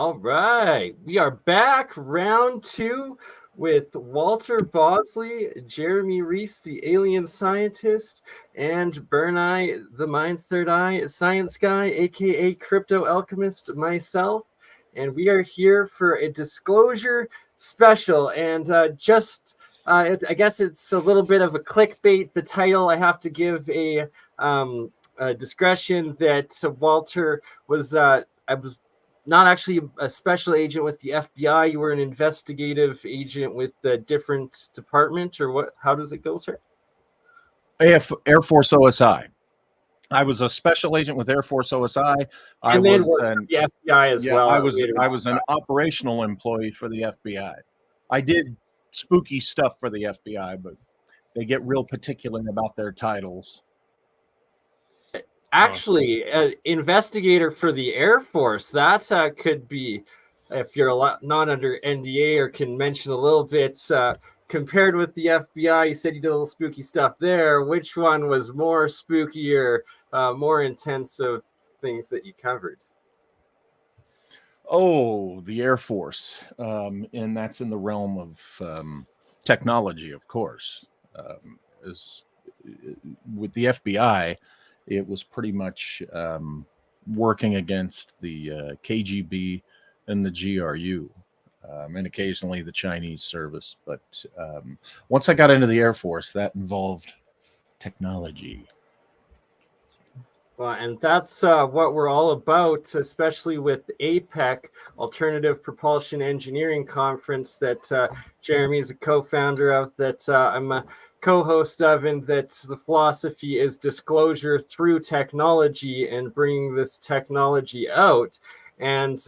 All right, we are back, round two, with Walter Bosley, Jeremy Reese, the alien scientist, and BurnEye, the mind's third eye, ScienceGuy, aka Crypto Alchemist, myself, and we are here for a disclosure special. And I guess it's a little bit of a clickbait. The title, I have to give a discretion that Walter was. I was not actually a special agent with the FBI. You were an investigative agent with a different department, or what? How does it go, sir? Air Force OSI. I was a special agent with Air Force OSI. I was the FBI as well. I was an operational employee for the FBI. I did spooky stuff for the FBI, but they get real particular about their titles. Actually, investigator for the Air Force, that could be, if you're not under NDA or can mention a little bit, compared with the FBI, you said you did a little spooky stuff there. Which one was more spooky or more intensive things that you covered? Oh, the Air Force. And that's in the realm of technology, of course. With the FBI, it was pretty much working against the KGB and the GRU, and occasionally the Chinese service. But once I got into the Air Force, that involved technology. Well, and that's what we're all about, especially with APEC, Alternative Propulsion Engineering Conference, that Jeremy is a co-founder of, that I'm a co-host of, and that the philosophy is disclosure through technology and bringing this technology out. And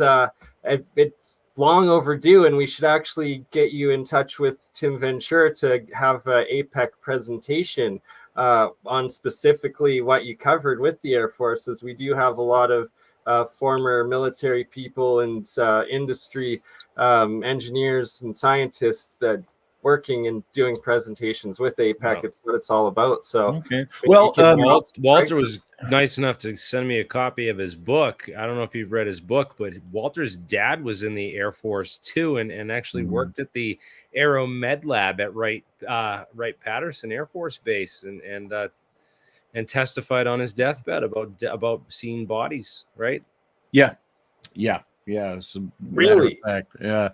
it's long overdue, and we should actually get you in touch with Tim Ventura to have an APEC presentation on specifically what you covered with the Air Force, as we do have a lot of former military people and industry engineers and scientists that working and doing presentations with APEC. Wow. It's what it's all about. So, okay. Well, Walter was nice enough to send me a copy of his book. I don't know if you've read his book, but Walter's dad was in the Air Force too, and actually worked at the Aero Med Lab at Wright-Patterson Air Force Base, and testified on his deathbed about seeing bodies. Right? Yeah. Really? Yeah.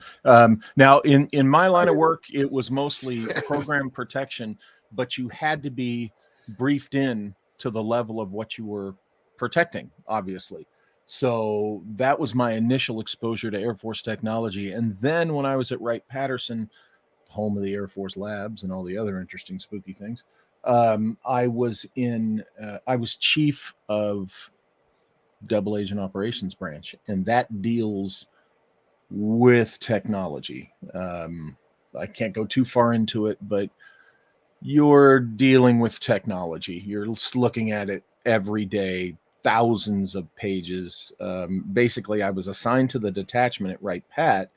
Now, in my line of work, it was mostly program protection, but you had to be briefed in to the level of what you were protecting, obviously. So that was my initial exposure to Air Force technology. And then when I was at Wright-Patterson, home of the Air Force labs and all the other interesting spooky things, I was chief of Double Agent Operations Branch, and that deals with technology. I can't go too far into it, but you're dealing with technology. You're looking at it every day, thousands of pages. Basically, I was assigned to the detachment at Wright-Pat,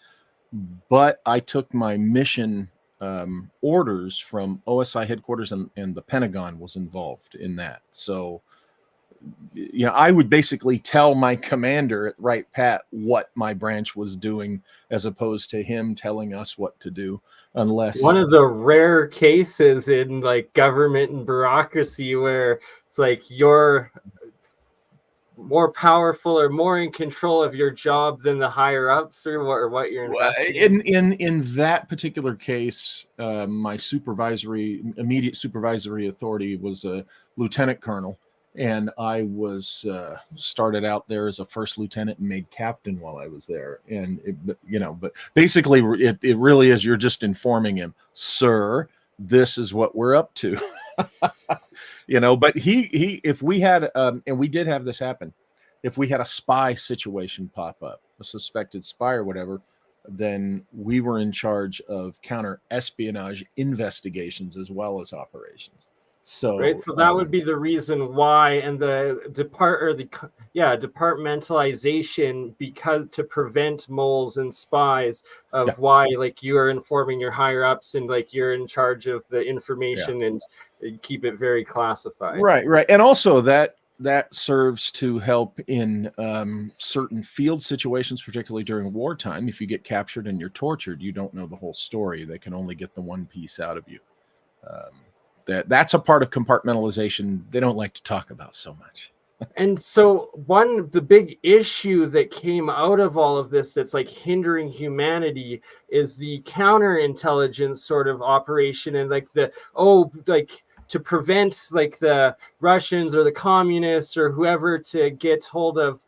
but I took my mission orders from OSI headquarters, and the Pentagon was involved in that. So, I would basically tell my commander at Wright-Pat what my branch was doing, as opposed to him telling us what to do. Unless one of the rare cases in like government and bureaucracy where it's like you're more powerful or more in control of your job than the higher ups, or what you're investigating. In that particular case, my immediate supervisory authority was a lieutenant colonel. And I was started out there as a first lieutenant and made captain while I was there. And, but basically it really is, you're just informing him, sir, this is what we're up to. But if we had, and we did have this happen, if we had a spy situation pop up, a suspected spy or whatever, then we were in charge of counter espionage investigations as well as operations. So that would be the reason why, and the departmentalization, because to prevent moles and spies of why, like, you are informing your higher ups and like you're in charge of the information and keep it very classified. Right. And also that that serves to help in certain field situations, particularly during wartime. If you get captured and you're tortured, you don't know the whole story. They can only get the one piece out of you. That's a part of compartmentalization they don't like to talk about so much. And so the big issue that came out of all of this that's like hindering humanity is the counterintelligence sort of operation, and like to prevent like the Russians or the communists or whoever to get hold of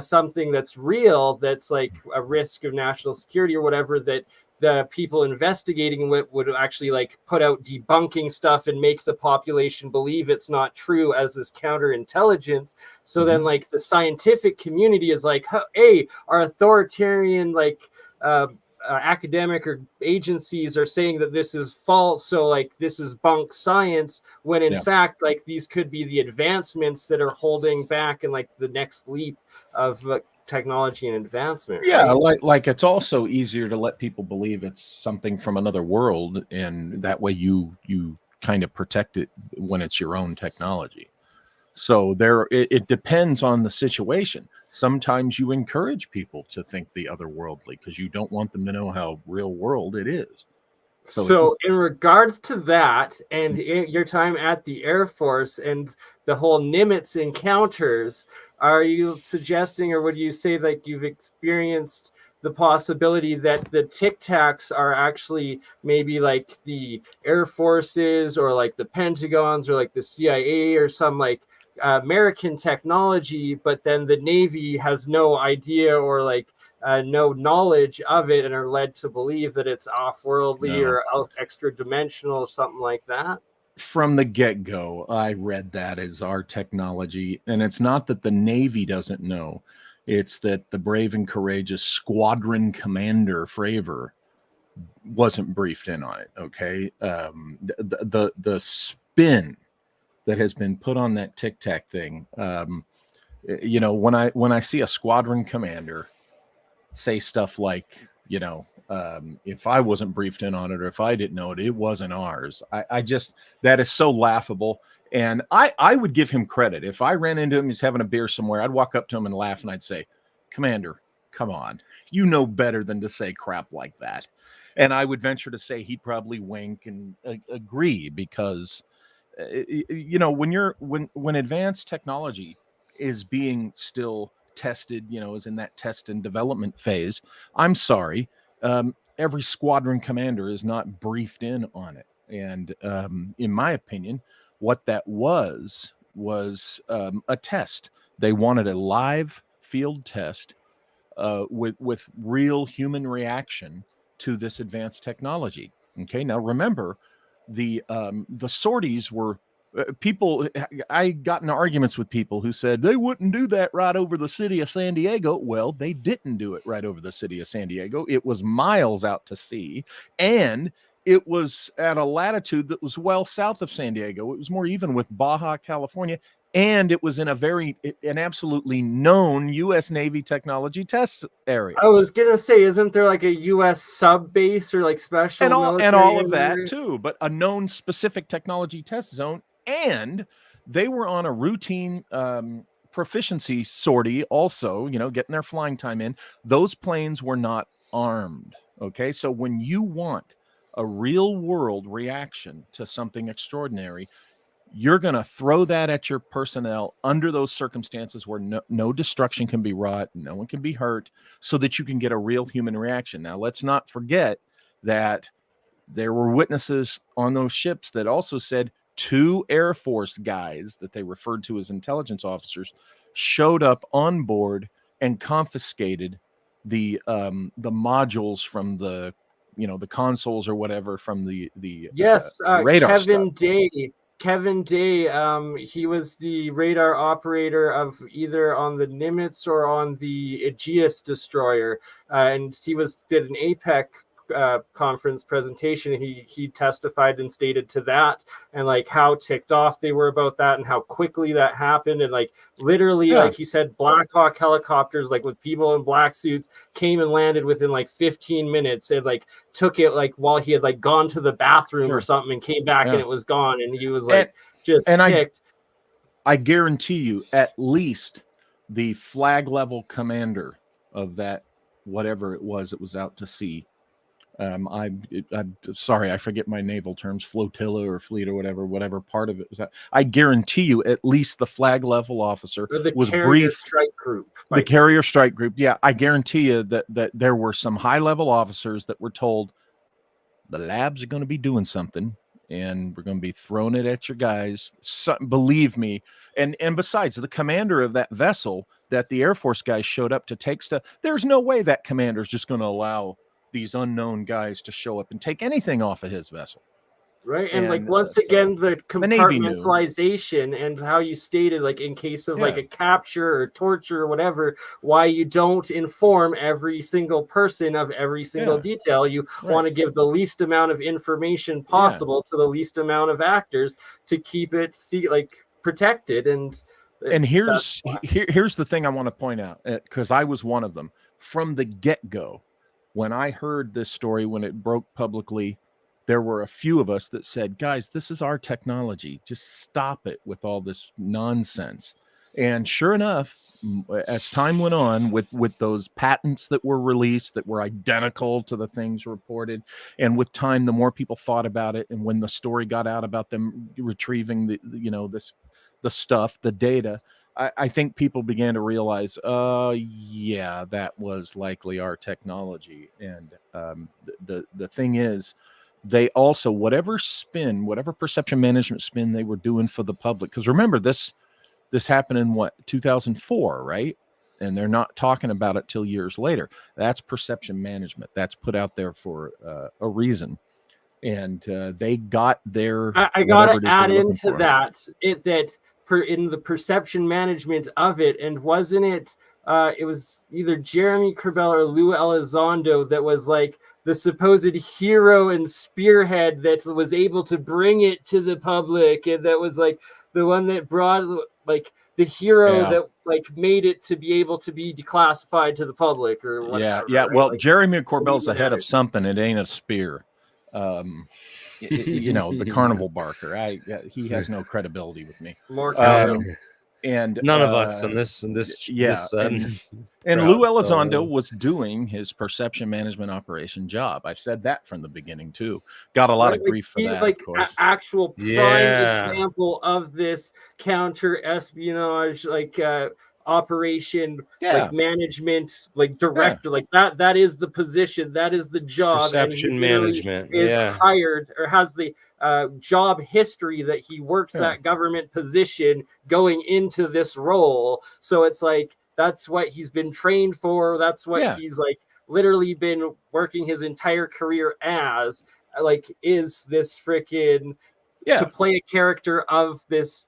something that's real, that's like a risk of national security or whatever, that the people investigating it would actually like put out debunking stuff and make the population believe it's not true as this counterintelligence. So then like the scientific community is like, hey, our authoritarian like academic or agencies are saying that this is false, so like this is bunk science, when in fact like these could be the advancements that are holding back and like the next leap of technology and advancement. Yeah, right? like it's also easier to let people believe it's something from another world, and that way you kind of protect it when it's your own technology. So it depends on the situation. Sometimes you encourage people to think the otherworldly because you don't want them to know how real world it is. So in regards to that, and your time at the Air Force and the whole Nimitz encounters, are you suggesting, or would you say that you've experienced the possibility that the Tic Tacs are actually maybe like the Air Forces or like the Pentagons or like the CIA or some like American technology, but then the Navy has no idea or like no knowledge of it and are led to believe that it's off-worldly or extra-dimensional, something like that? From the get-go, I read that as our technology, and it's not that the Navy doesn't know. It's that the brave and courageous squadron commander Fravor wasn't briefed in on it. Okay, the spin that has been put on that Tic Tac thing. You know, when I see a squadron commander say stuff like, you know, if I wasn't briefed in on it, or if I didn't know it, it wasn't ours. I just, that is so laughable. And I would give him credit. If I ran into him, he's having a beer somewhere, I'd walk up to him and laugh, and I'd say, Commander, come on, you know better than to say crap like that. And I would venture to say he'd probably wink and agree, because you know, when advanced technology is being still tested, you know, is in that test and development phase, I'm sorry, every squadron commander is not briefed in on it. And in my opinion, what that was a test. They wanted a live field test with real human reaction to this advanced technology. Okay, now remember, the sorties were people. I got in arguments with people who said they wouldn't do that right over the city of San Diego. Well, they didn't do it right over the city of San Diego. It was miles out to sea, and it was at a latitude that was well south of San Diego. It was more even with Baja California, and it was in an absolutely known U.S. Navy technology test area. I was gonna say, isn't there like a U.S. sub base or like special and all of that too, but a known specific technology test zone. And they were on a routine proficiency sortie also, you know, getting their flying time in. Those planes were not armed. Okay, so when you want a real world reaction to something extraordinary, you're going to throw that at your personnel under those circumstances where no destruction can be wrought, no one can be hurt, so that you can get a real human reaction. Now, let's not forget that there were witnesses on those ships that also said 2 Air Force guys that they referred to as intelligence officers showed up on board and confiscated the modules from the, you know, the consoles or whatever from the radar Kevin Day, he was the radar operator of either on the Nimitz or on the Aegis destroyer, and he did an APEC conference presentation. He testified and stated to that, and like how ticked off they were about that and how quickly that happened, and like literally like he said, Black Hawk helicopters like with people in black suits came and landed within like 15 minutes and like took it like while he had like gone to the bathroom or something and came back and it was gone, and he was like just ticked. I guarantee you, at least the flag level commander of that, whatever it was out to sea. I'm sorry, I forget my naval terms, flotilla or fleet or whatever part of it was that. I guarantee you, at least the flag level officer Or the was carrier briefed. strike group. The carrier strike group. Yeah, I guarantee you that there were some high level officers that were told the labs are going to be doing something, and we're going to be throwing it at your guys. So, believe me. And besides, the commander of that vessel that the Air Force guys showed up to take stuff, there's no way that commander is just going to allow these unknown guys to show up and take anything off of his vessel. Right. And like once again, the Navy knew. compartmentalization and how you stated, like in case of like Yeah. a capture or torture or whatever, why you don't inform every single person of every single Yeah. detail. You Right. want to give the least amount of information possible to the least amount of actors to keep it protected. And here's the thing I want to point out, because I was one of them from the get-go. When I heard this story, when it broke publicly, there were a few of us that said, guys, this is our technology. Just stop it with all this nonsense. And sure enough, as time went on with those patents that were released that were identical to the things reported, and with time, the more people thought about it, and when the story got out about them retrieving the stuff, the data, I think people began to realize, yeah, that was likely our technology. And the thing is, they also, whatever perception management spin they were doing for the public, because remember, this happened in 2004, right? And they're not talking about it till years later. That's perception management. That's put out there for a reason. And they got their. I gotta add into that in the perception management of it, and wasn't it? It was either Jeremy Corbell or Lou Elizondo that was like the supposed hero and spearhead that was able to bring it to the public, and that was like the one that brought like the hero that like made it to be able to be declassified to the public or whatever. Yeah. Right? Well, like, Jeremy Corbell's the head of something. It ain't a spear. The carnival barker. He has no credibility with me. More and none of us in this yeah. And Lou Elizondo was doing his perception management operation job. I've said that from the beginning too. Got a lot of grief for that. He's like an actual prime example of this counter espionage operation, like management, like director, like that is the position, that is the job. Perception management is hired or has the job history that he works that government position going into this role. So it's like that's what he's been trained for. That's what he's like literally been working his entire career as. Like, is this freaking to play a character of this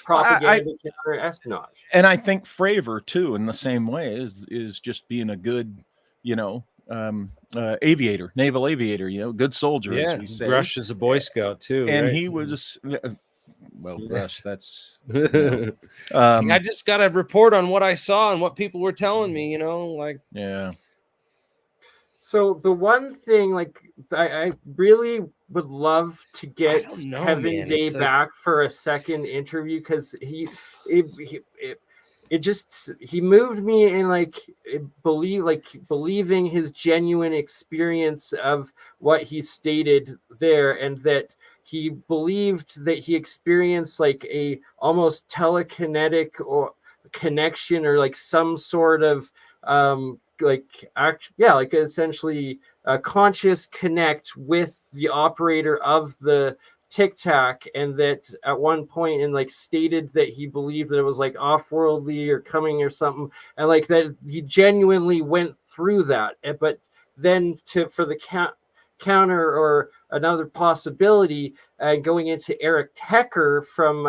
propaganda counter espionage? And I think Fravor too, in the same way, is just being a good, aviator, naval aviator, good soldier, as we say. Rush is a Boy Scout too, and right? he was just Rush. That's I just got to report on what I saw and what people were telling me, So the one thing, like, I really would love to get Kevin Day back for a second interview, because he moved me in believing his genuine experience of what he stated there, and that he believed that he experienced like a almost telekinetic or connection, or like some sort of essentially a conscious connect with the operator of the Tic Tac, and that at one point and stated that he believed that it was like off-worldly or coming or something, and like that he genuinely went through that. But then for the counter or another possibility, going into Eric Tecker from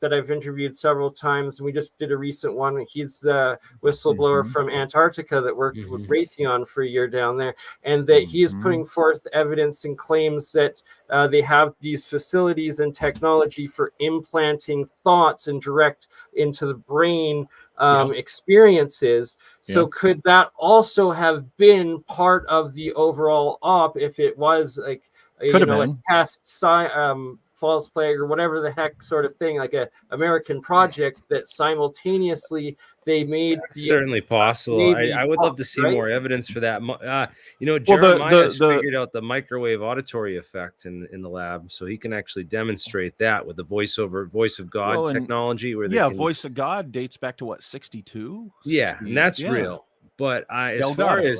that I've interviewed several times, and we just did a recent one. He's the whistleblower from Antarctica that worked with Raytheon for a year down there, and that he is putting forth evidence and claims that they have these facilities and technology for implanting thoughts and direct into the brain experiences. So could that also have been part of the overall op, if it was like a test false flag or whatever the heck sort of thing, like a American project that simultaneously they made That's certainly possible. I would love to see right? more evidence for that. Well, Jeremiah's figured out the microwave auditory effect in the lab, so he can actually demonstrate that with the voice of God technology. Where voice of God dates back to what, 62? Yeah, and that's real. But Delgado,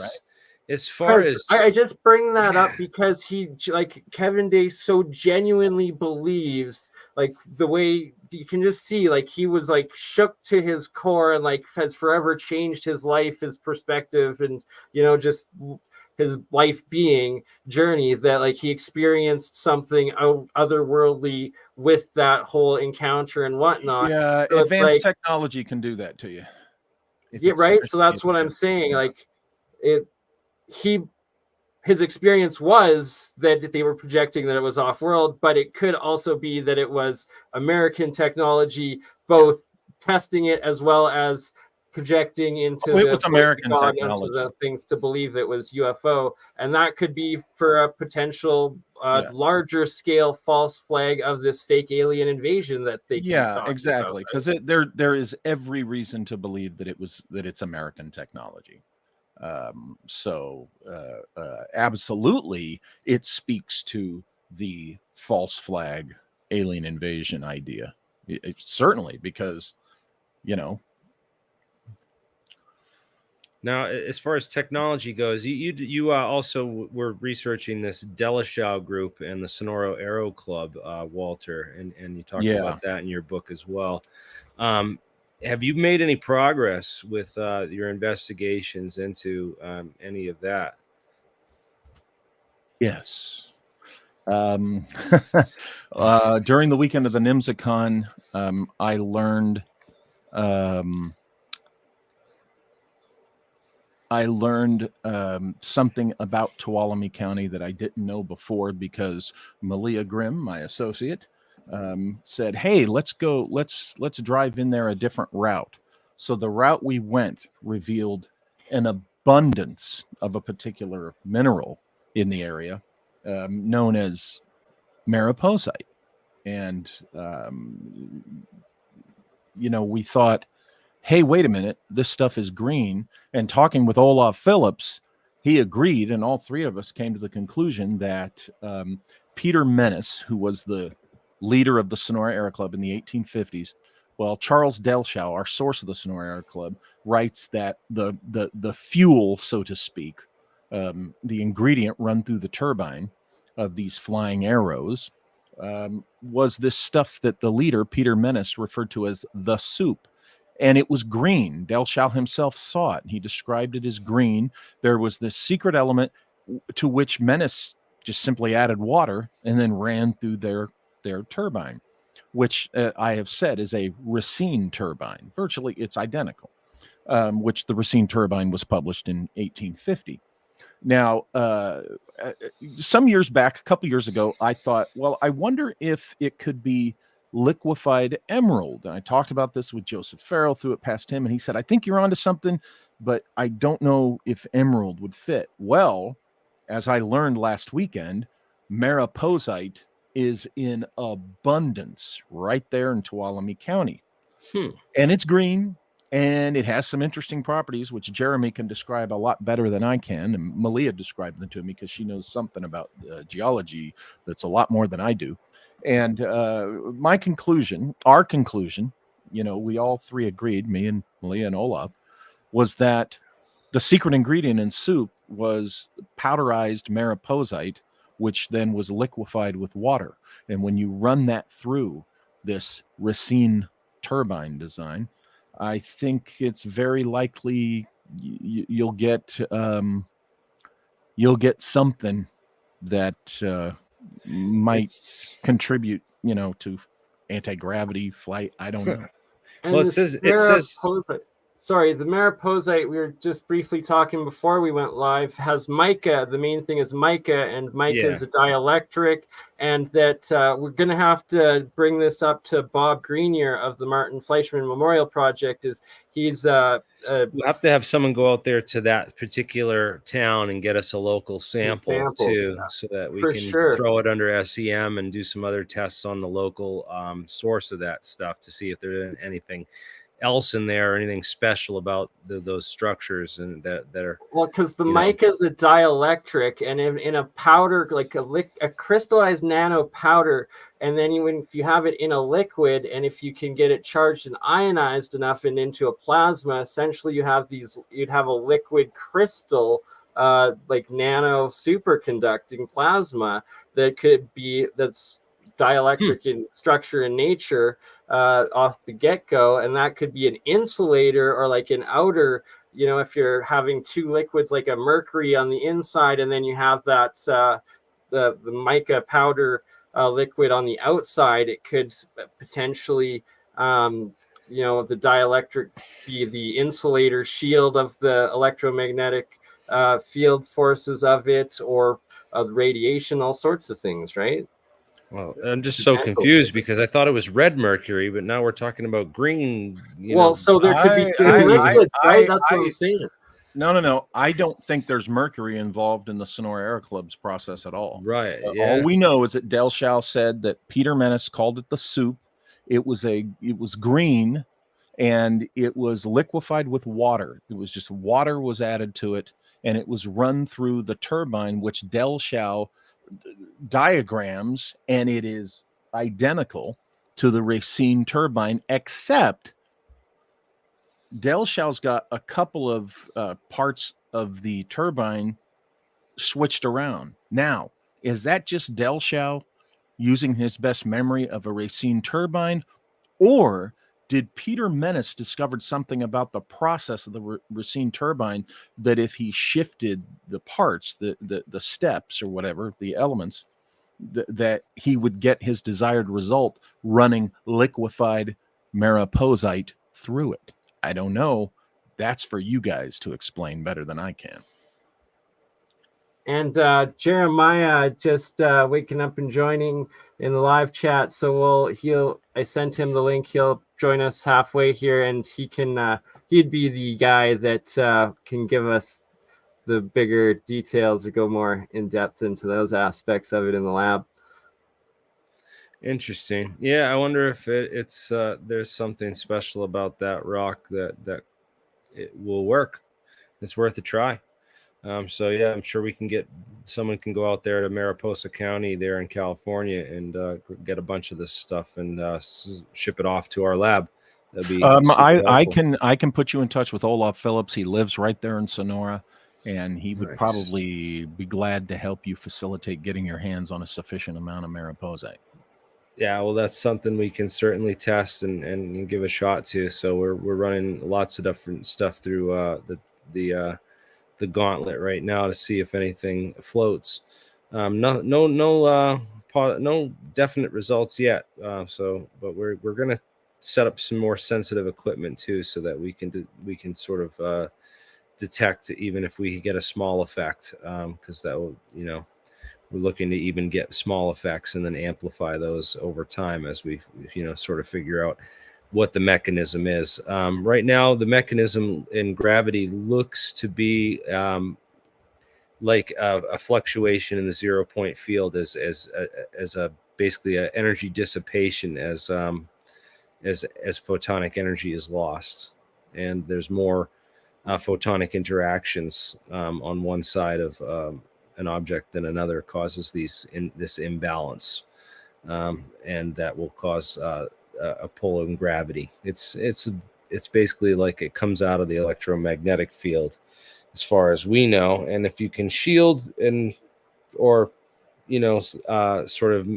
as far as I just bring that up because he, like Kevin Day, so genuinely believes, like the way you can just see, like he was like shook to his core and like has forever changed his life, his perspective, and just his life being journey, that like he experienced something otherworldly with that whole encounter and whatnot. Yeah, so advanced technology can do that to you. Yeah, right. So that's what I'm saying. Like his experience was that they were projecting that it was off-world, but it could also be that it was American technology, both testing it as well as projecting into it was American God, technology, into the things to believe it was UFO, and that could be for a potential larger scale false flag of this fake alien invasion that they keep talking exactly, because there is every reason to believe that it's American technology. So absolutely, it speaks to the false flag alien invasion idea. Certainly, because Now, as far as technology goes, you also were researching this Delashau group and the Sonora Aero Club, Walter, and you talked about that in your book as well. Have you made any progress with your investigations into any of that? Yes. During the weekend of the NIMSACon, I learned something about Tuolumne County that I didn't know before, because Malia Grimm, my associate, said, "Hey, let's drive in there a different route." So the route we went revealed an abundance of a particular mineral in the area, known as mariposite. And we thought, hey, wait a minute, this stuff is green. And talking with Olaf Phillips, he agreed, and all three of us came to the conclusion that Peter Menace, who was the leader of the Sonora Aero Club in the 1850s, well, Charles Delshau, our source of the Sonora Aero Club, writes that the fuel, so to speak, the ingredient run through the turbine of these flying arrows, was this stuff that the leader, Peter Menace, referred to as the soup. And it was green. Delshau himself saw it. He described it as green. There was this secret element to which Menace just simply added water and then ran through their turbine, which I have said is a Racine turbine. Virtually, it's identical, which the Racine turbine was published in 1850. Now, some years back, a couple years ago, I thought, well, I wonder if it could be liquefied emerald. And I talked about this with Joseph Farrell, threw it past him, and he said, I think you're onto something, but I don't know if emerald would fit. Well, as I learned last weekend, mariposite is in abundance right there in Tuolumne County. And it's green, and it has some interesting properties, which Jeremy can describe a lot better than I can. And Malia described them to me because she knows something about geology that's a lot more than I do. And our conclusion, we all three agreed, me and Malia and Olaf, was that the secret ingredient in soup was powderized mariposite, which then was liquefied with water. And when you run that through this Racine turbine design, I think it's very likely you'll get something that might contribute, to anti-gravity flight. I don't know. And well, it says sorry, the mariposite we were just briefly talking before we went live has mica. The main thing is mica, and mica is a dielectric, and that we're going to have to bring this up to Bob Greenier of the Martin Fleischmann Memorial Project. He's we'll have to have someone go out there to that particular town and get us a local sample too, so that we can throw it under SEM and do some other tests on the local source of that stuff to see if there's anything else in there or anything special about those structures and that are because the mica is a dielectric, and in a powder, like a crystallized nano powder, and then if you have it in a liquid, and if you can get it charged and ionized enough and into a plasma, essentially you'd have a liquid crystal, like nano superconducting plasma that's dielectric in structure and nature off the get-go, and that could be an insulator or like an outer, if you're having two liquids like a mercury on the inside, and then you have that the mica powder liquid on the outside, it could potentially the dielectric be the insulator shield of the electromagnetic field forces of it, or radiation, all sorts of things, right? Well, I'm just so confused because I thought it was red mercury, but now we're talking about green. So there could be two liquids, right? That's what I'm saying. No. I don't think there's mercury involved in the Sonora Air Club's process at all. Right. All we know is that Del Shao said that Peter Menace called it the soup. It was green, and it was liquefied with water. It was just water was added to it, and it was run through the turbine, which Del Shao diagrams, and it is identical to the Racine turbine, except Del Shao's got a couple of parts of the turbine switched around. Now, is that just Del Shao using his best memory of a Racine turbine, or did Peter Menace discovered something about the process of the Racine turbine that if he shifted the parts, the steps or whatever, the elements, that he would get his desired result running liquefied mariposite through it? I don't know. That's for you guys to explain better than I can. And Jeremiah just waking up and joining in the live chat. So I sent him the link. He'll join us halfway here, and he'd be the guy that can give us the bigger details or go more in depth into those aspects of it in the lab. Interesting. Yeah, I wonder if it's there's something special about that rock that it will work. It's worth a try. So yeah, I'm sure someone can go out there to Mariposa County there in California and get a bunch of this stuff and ship it off to our lab. That'd be I can put you in touch with Olaf Phillips. He lives right there in Sonora, and he would probably be glad to help you facilitate getting your hands on a sufficient amount of mariposite. Yeah, well, that's something we can certainly test and give a shot to. So we're running lots of different stuff through the gauntlet right now to see if anything floats. No definite results yet. But we're gonna set up some more sensitive equipment too, so that we can sort of detect even if we get a small effect, because that will we're looking to even get small effects and then amplify those over time as we sort of figure out what the mechanism is. Right now, the mechanism in gravity looks to be like a fluctuation in the 0 point field as a basically a energy dissipation as photonic energy is lost, and there's more photonic interactions on one side of an object than another causes this imbalance, and that will cause a pull in gravity. It's basically like it comes out of the electromagnetic field as far as we know, and if you can shield or sort of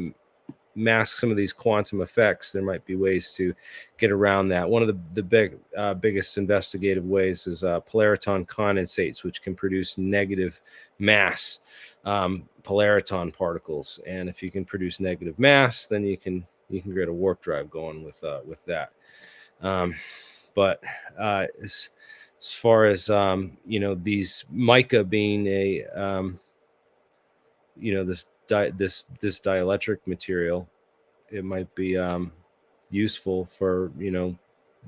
mask some of these quantum effects, there might be ways to get around that. One of the biggest investigative ways is polariton condensates, which can produce negative mass polariton particles, and if you can produce negative mass, then you can get a warp drive going with that. But as far as these mica being a this dielectric material, it might be useful for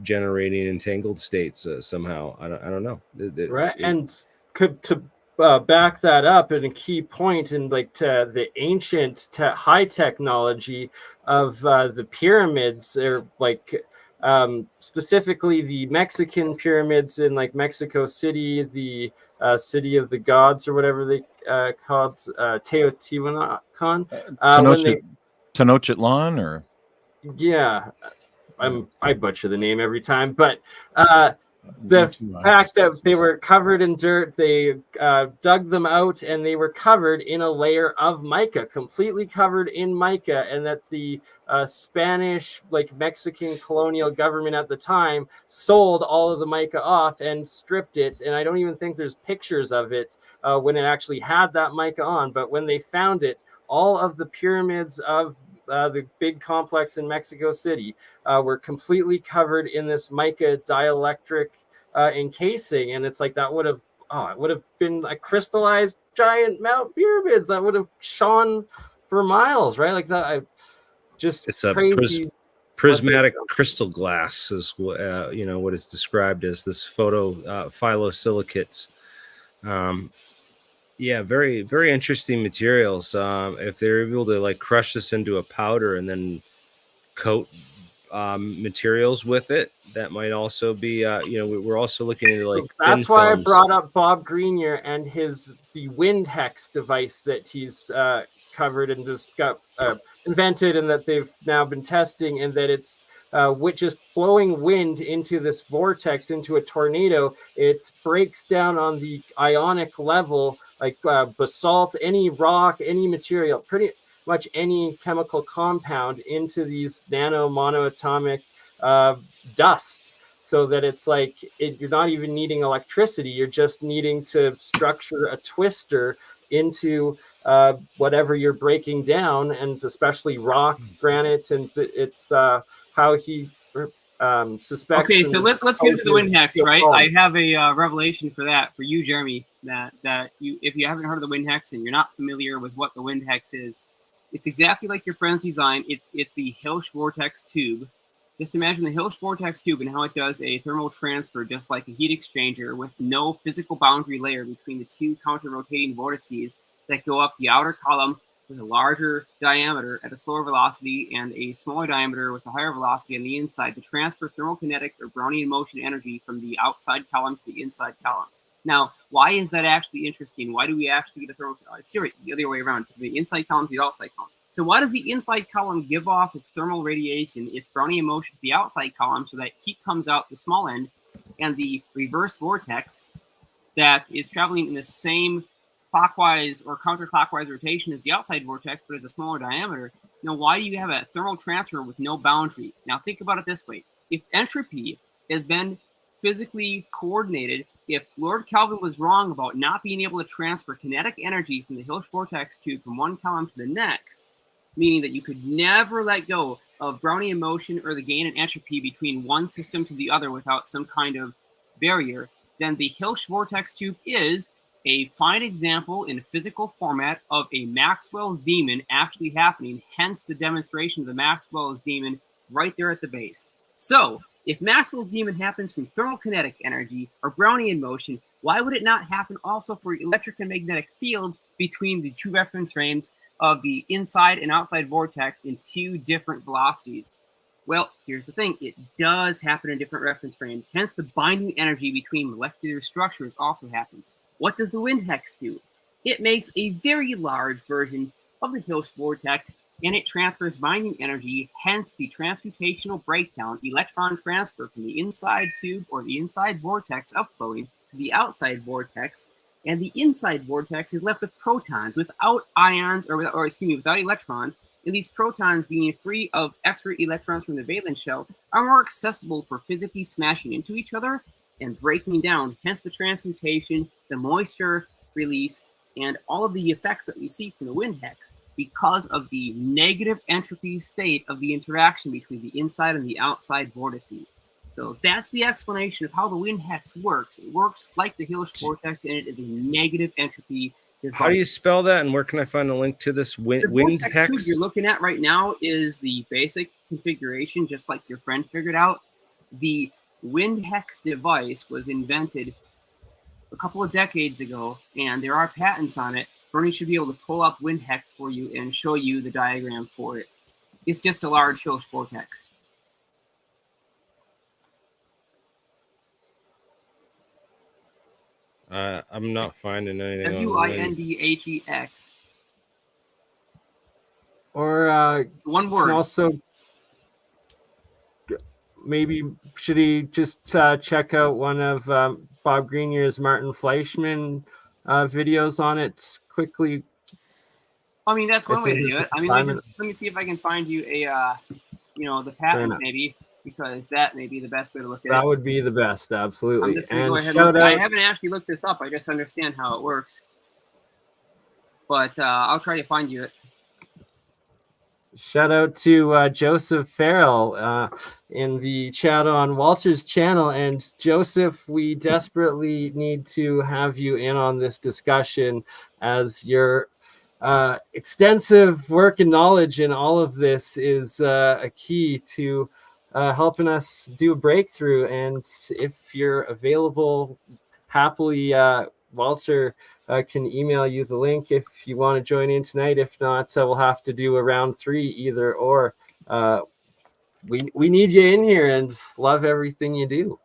generating entangled states somehow. I don't know. Right, and to back that up, and a key point in like the ancient high technology of the pyramids, or like specifically the Mexican pyramids in like Mexico City, the city of the gods or whatever they called Teotihuacan. When they Tenochtitlan, or yeah, I butcher the name every time, but the fact that they were covered in dirt, they dug them out, and they were covered in a layer of mica, completely covered in mica, and that the Spanish, like Mexican colonial government at the time, sold all of the mica off and stripped it. And I don't even think there's pictures of it when it actually had that mica on. But when they found it, all of the pyramids of the big complex in Mexico City were completely covered in this mica dielectric encasing, and it's like that would have it would have been a crystallized giant Mount Pyramids that would have shone for miles, right? Like that. It's a crazy. Prismatic crystal glass is what it's described as, this phyllosilicates. Yeah, very, very interesting materials. If they're able to like crush this into a powder and then coat materials with it, that might also be we're also looking into like that's thin why films. I brought up Bob Grenier and the wind hex device that he's covered and just got invented, and that they've now been testing, and that it's which is blowing wind into this vortex, into a tornado. It breaks down on the ionic level, like basalt, any rock, any material, pretty much any chemical compound, into these nano monoatomic dust, so that it's like you're not even needing electricity. You're just needing to structure a twister into whatever you're breaking down, and especially rock, granite, and it's how he suspects. Okay, so let's get into the wind hex, right? I have a revelation for that for you, Jeremy. That you, if you haven't heard of the wind hex and you're not familiar with what the wind hex is, it's exactly like your friend's design. It's the Hilsch vortex tube. Just imagine the Hilsch vortex tube and how it does a thermal transfer, just like a heat exchanger, with no physical boundary layer between the two counter-rotating vortices that go up the outer column with a larger diameter at a slower velocity and a smaller diameter with a higher velocity on the inside to transfer thermokinetic or Brownian motion energy from the outside column to the inside column. Now, why is that actually interesting? Why do we actually get a thermal? Sorry, the other way around, the inside column to the outside column. So why does the inside column give off its thermal radiation, its Brownian motion to the outside column, so that heat comes out the small end, and the reverse vortex that is traveling in the same clockwise or counterclockwise rotation as the outside vortex, but is a smaller diameter? Now, why do you have a thermal transfer with no boundary? Now, think about it this way. If entropy has been physically coordinated, if Lord Kelvin was wrong about not being able to transfer kinetic energy from the Hilsch vortex tube from one column to the next, meaning that you could never let go of Brownian motion or the gain in entropy between one system to the other without some kind of barrier, then the Hilsch vortex tube is a fine example in physical format of a Maxwell's demon actually happening, hence the demonstration of the Maxwell's demon right there at the base. So, if Maxwell's demon happens from thermokinetic energy or Brownian motion, why would it not happen also for electric and magnetic fields between the two reference frames of the inside and outside vortex in two different velocities? Well, here's the thing. It does happen in different reference frames. Hence, the binding energy between molecular structures also happens. What does the wind hex do? It makes a very large version of the Hilsch vortex, and it transfers binding energy, hence the transmutational breakdown, electron transfer from the inside tube or the inside vortex upflowing to the outside vortex, and the inside vortex is left with protons without ions, without electrons, and these protons, being free of extra electrons from the valence shell, are more accessible for physically smashing into each other and breaking down, hence the transmutation, the moisture release, and all of the effects that we see from the wind hex because of the negative entropy state of the interaction between the inside and the outside vortices. So that's the explanation of how the wind hex works. It works like the Hills vortex, and it is a negative entropy device. How do you spell that, and where can I find a link to this wind vortex hex? tube you're looking at right now is the basic configuration, just like your friend figured out. The wind hex device was invented a couple of decades ago, and there are patents on it. BurnEye should be able to pull up wind hex for you and show you the diagram for it. It's just a large Hills vortex. I'm not finding anything. WINDHEX. Or one word. Can also, maybe should he just check out one of Bob Greenier's Martin Fleischman videos on it quickly? I mean, that's one way to do it. I mean, let me see if I can find you a, the patent maybe, because that may be the best way to look at it. That would be the best, absolutely. I'm just going to go ahead and look. I haven't actually looked this up. I just understand how it works. But I'll try to find you it. Shout out to Joseph Farrell in the chat on Walter's channel. And Joseph, we desperately need to have you in on this discussion, as your extensive work and knowledge in all of this is a key to helping us do a breakthrough. And if you're available, happily, Walter can email you the link if you want to join in tonight. If not, we'll have to do a round 3 either or. We need you in here and love everything you do.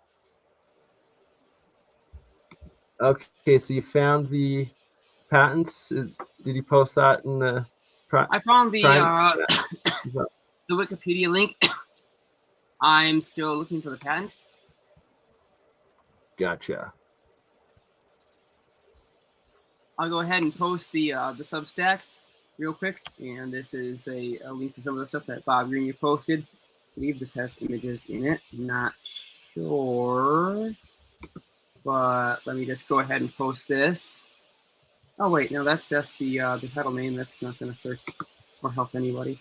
Okay, so you found the patents. Did you post that in the? I found the Wikipedia link. I'm still looking for the patent. Gotcha. I'll go ahead and post the Substack real quick, and this is a link to some of the stuff that Bob Green posted. I believe this has images in it. Not sure, but let me just go ahead and post this. Oh wait, no, that's the title name. That's not going to search or help anybody.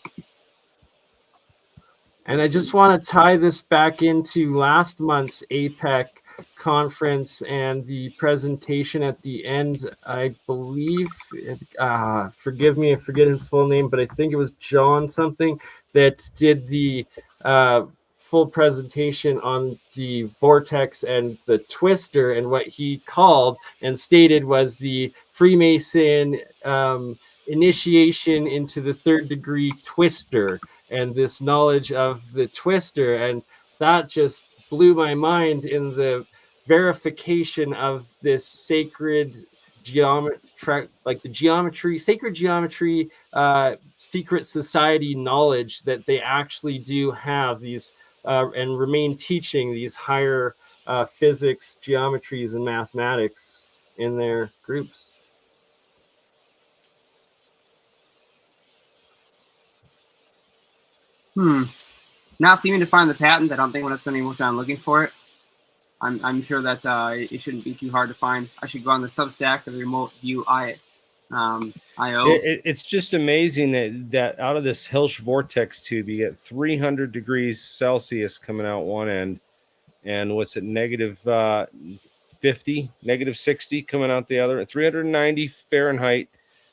And I just want to tie this back into last month's APEC conference and the presentation at the end. I believe, forgive me, I forget his full name, but I think it was John something that did the full presentation on the vortex and the twister, and what he called and stated was the Freemason initiation into the third degree twister, and this knowledge of the twister. And that just blew my mind in the verification of this sacred geometry, like the geometry, sacred geometry, secret society knowledge that they actually do have these and remain teaching these higher physics, geometries, and mathematics in their groups. Not seeming to find the patent. I don't think when I spend any more time looking for it. I'm sure that it shouldn't be too hard to find. I should go on the Substack or the Remote View IO. It's just amazing that out of this Hills vortex tube, you get 300 degrees Celsius coming out one end, and what's it, negative 50, negative 60 coming out the other, and 390 Fahrenheit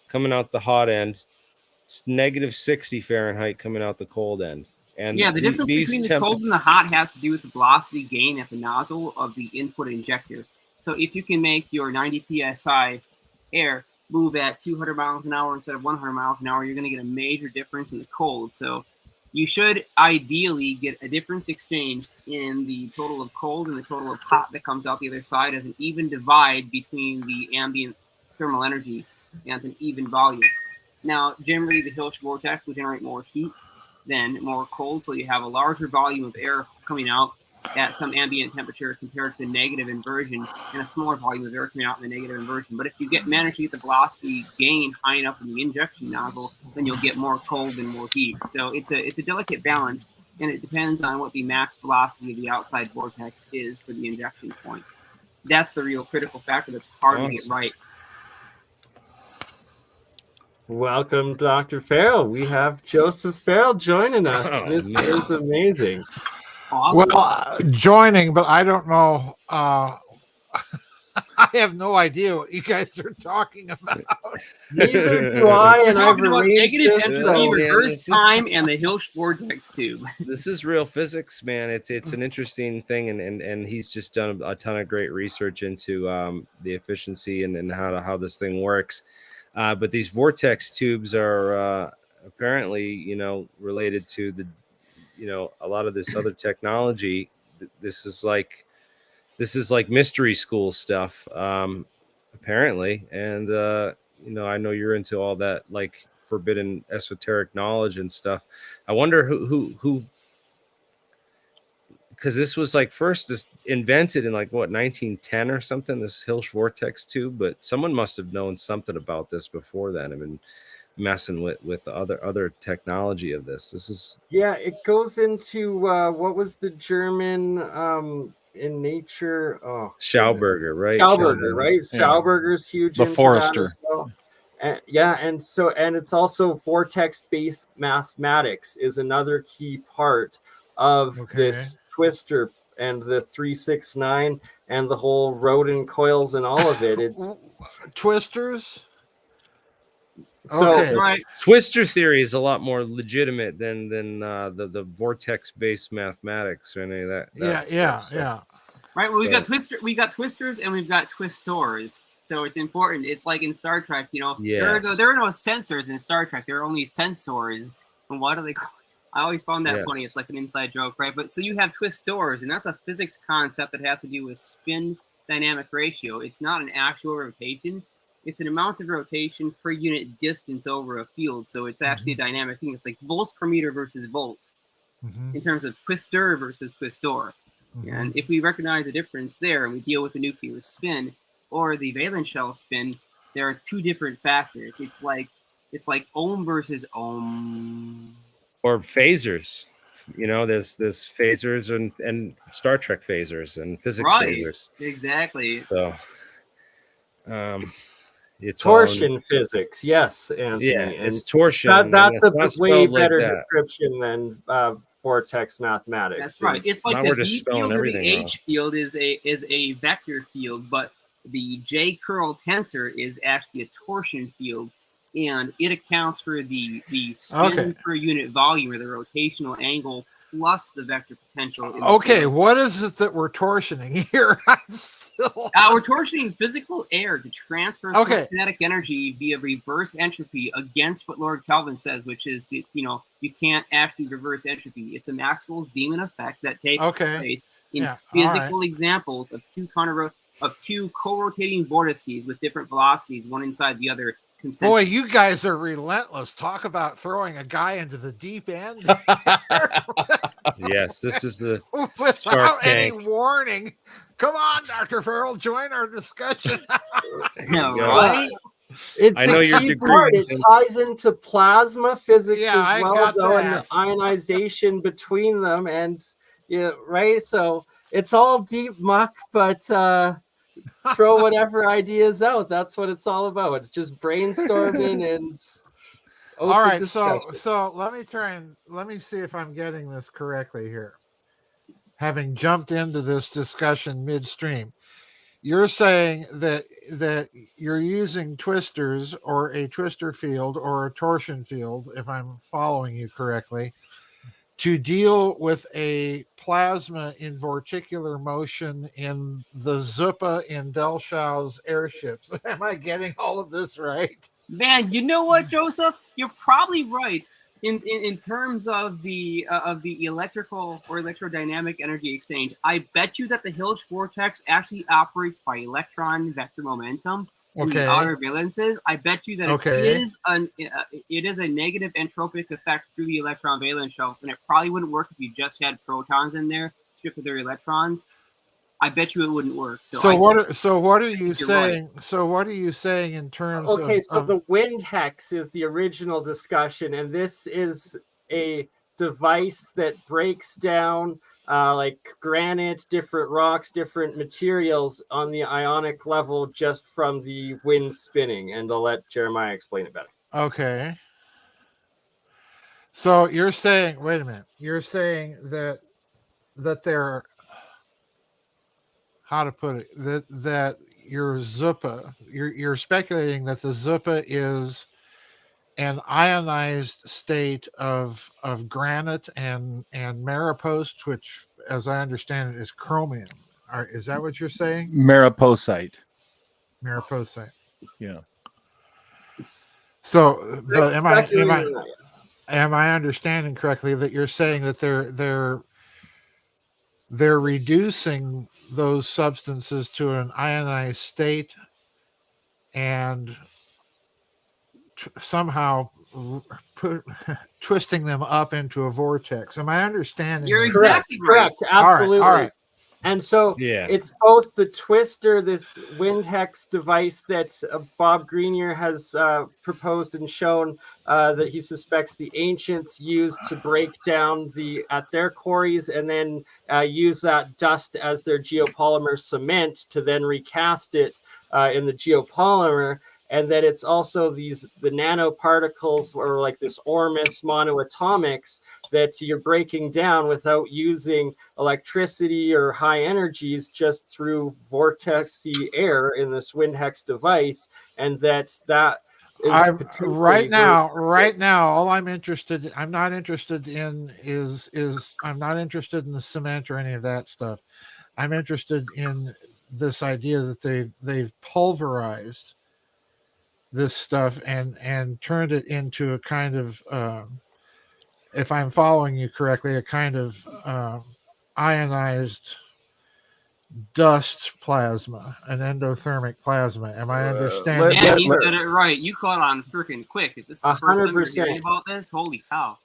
coming out the hot end, negative 60 Fahrenheit coming out the cold end. And yeah, the difference between the cold and the hot has to do with the velocity gain at the nozzle of the input injector. So if you can make your 90 psi air move at 200 miles an hour instead of 100 miles an hour, you're going to get a major difference in the cold. So you should ideally get a difference exchange in the total of cold and the total of hot that comes out the other side as an even divide between the ambient thermal energy and an even volume. Now, generally, the Hills vortex will generate more heat than more cold, so you have a larger volume of air coming out at some ambient temperature compared to the negative inversion, and a smaller volume of air coming out in the negative inversion. But if you manage to get the velocity gain high enough in the injection nozzle, then you'll get more cold and more heat. So it's a delicate balance, and it depends on what the max velocity of the outside vortex is for the injection point. That's the real critical factor that's hard to get right. Welcome, Dr. Farrell. We have Joseph Farrell joining us. This is amazing. Awesome. Well, joining, but I don't know. I have no idea what you guys are talking about. Neither do I, We're and I've talking about arranged negative this. entropy, so- reverse Yeah, time, and the Hilsch vortex tube. This is real physics, man. It's an interesting thing, and he's just done a ton of great research into the efficiency and how this thing works. But these vortex tubes are apparently, related to the, a lot of this other technology. This is like mystery school stuff, apparently. And I know you're into all that, like forbidden esoteric knowledge and stuff. I wonder who because this was like first invented in like what 1910 or something, this Hilsch vortex tube, but someone must have known something about this before then. I've been messing with other technology of this. This is It goes into what was the German in nature? Oh, Schauberger, right? Schauberger, right? Yeah. Schauberger's huge The into Forester. that as well. And, and it's also vortex-based mathematics is another key part of this twister and the 369 and the whole rodent coils and all of it. It's Twisters. so Okay. Right. Twister theory is a lot more legitimate than the vortex-based mathematics or any of that. Yeah. Right. Well, we got twisters and we've got twistors. So it's important. It's like in Star Trek, there are no sensors in Star Trek. There are only sensors. And why do they call I always found that funny. It's like an inside joke, right? But so you have twistors, and that's a physics concept that has to do with spin dynamic ratio. It's not an actual rotation. It's an amount of rotation per unit distance over a field. So it's actually a dynamic thing. It's like volts per meter versus volts in terms of twister versus twistor. And if we recognize the difference there and we deal with the nuclear spin or the valence shell spin, there are two different factors. It's like ohm versus ohm. Or phasers. There's phasers and Star Trek phasers and physics phasers. Exactly. So it's torsion physics, yes, Anthony. Yeah, and it's torsion. That's a way better like description than vortex mathematics. That's right. It's like the V field or the H field is a vector field, but the J curl tensor is actually a torsion field, and it accounts for the spin per unit volume or the rotational angle plus the vector potential. Okay, what is it that we're torsioning here? We're torsioning physical air to transfer kinetic energy via reverse entropy against what Lord Kelvin says, which is that you can't actually reverse entropy. It's a Maxwell's demon effect that takes place in physical examples of two co-rotating vortices with different velocities, one inside the other. Boy, you guys are relentless. Talk about throwing a guy into the deep end. Yes, this is the without any warning. Come on, Dr. Farrell, join our discussion. Right? It's a key part. It ties into plasma physics as well, though, and the ionization between them, and right. So it's all deep muck, but throw whatever ideas out. That's what it's all about. It's just brainstorming and all right. So let me see if I'm getting this correctly here. Having jumped into this discussion midstream, you're saying that you're using twisters or a twister field or a torsion field, if I'm following you correctly, to deal with a plasma in vorticular motion in the Zuppa in Delshau's airships. Am I getting all of this right? Man, you know what, Joseph? You're probably right. In terms of the electrical or electrodynamic energy exchange, I bet you that the Hilsch vortex actually operates by electron vector momentum in the outer valences. I bet you that it is a negative entropic effect through the electron valence shells, and it probably wouldn't work if you just had protons in there stripped of their electrons. I bet you it wouldn't work. So what are you saying? Right. So what are you saying in terms of... Okay, so the wind hex is the original discussion, and this is a device that breaks down like granite, different rocks, different materials on the ionic level just from the wind spinning. And I'll let Jeremiah explain it better. Okay. So you're saying, wait a minute, you're saying that that they're, how to put it, that your Zupa, you're speculating that the Zupa is an ionized state of granite and maripost, which, as I understand it, is chromium. Is that what you're saying? Mariposite. Mariposite. Yeah. So, but am I understanding correctly that you're saying that they're reducing those substances to an ionized state and somehow twisting them up into a vortex? Am I understanding? You're exactly correct. Absolutely. All right. And so it's both the twister, this wind hex device that Bob Greenier has proposed and shown that he suspects the ancients used to break down at their quarries and then use that dust as their geopolymer cement to then recast it in the geopolymer. And then it's also the nanoparticles, or like this Ormus monoatomics, that you're breaking down without using electricity or high energies, just through vortexy air in this wind hex device. And that is right now, all I'm not interested in I'm not interested in the cement or any of that stuff. I'm interested in this idea that they've pulverized this stuff and turned it into a kind of, if I'm following you correctly, a kind of ionized dust plasma, an endothermic plasma. Am I understanding? Yeah, you said it right. You caught on freaking quick. If this is the first time you're hearing about this, holy cow.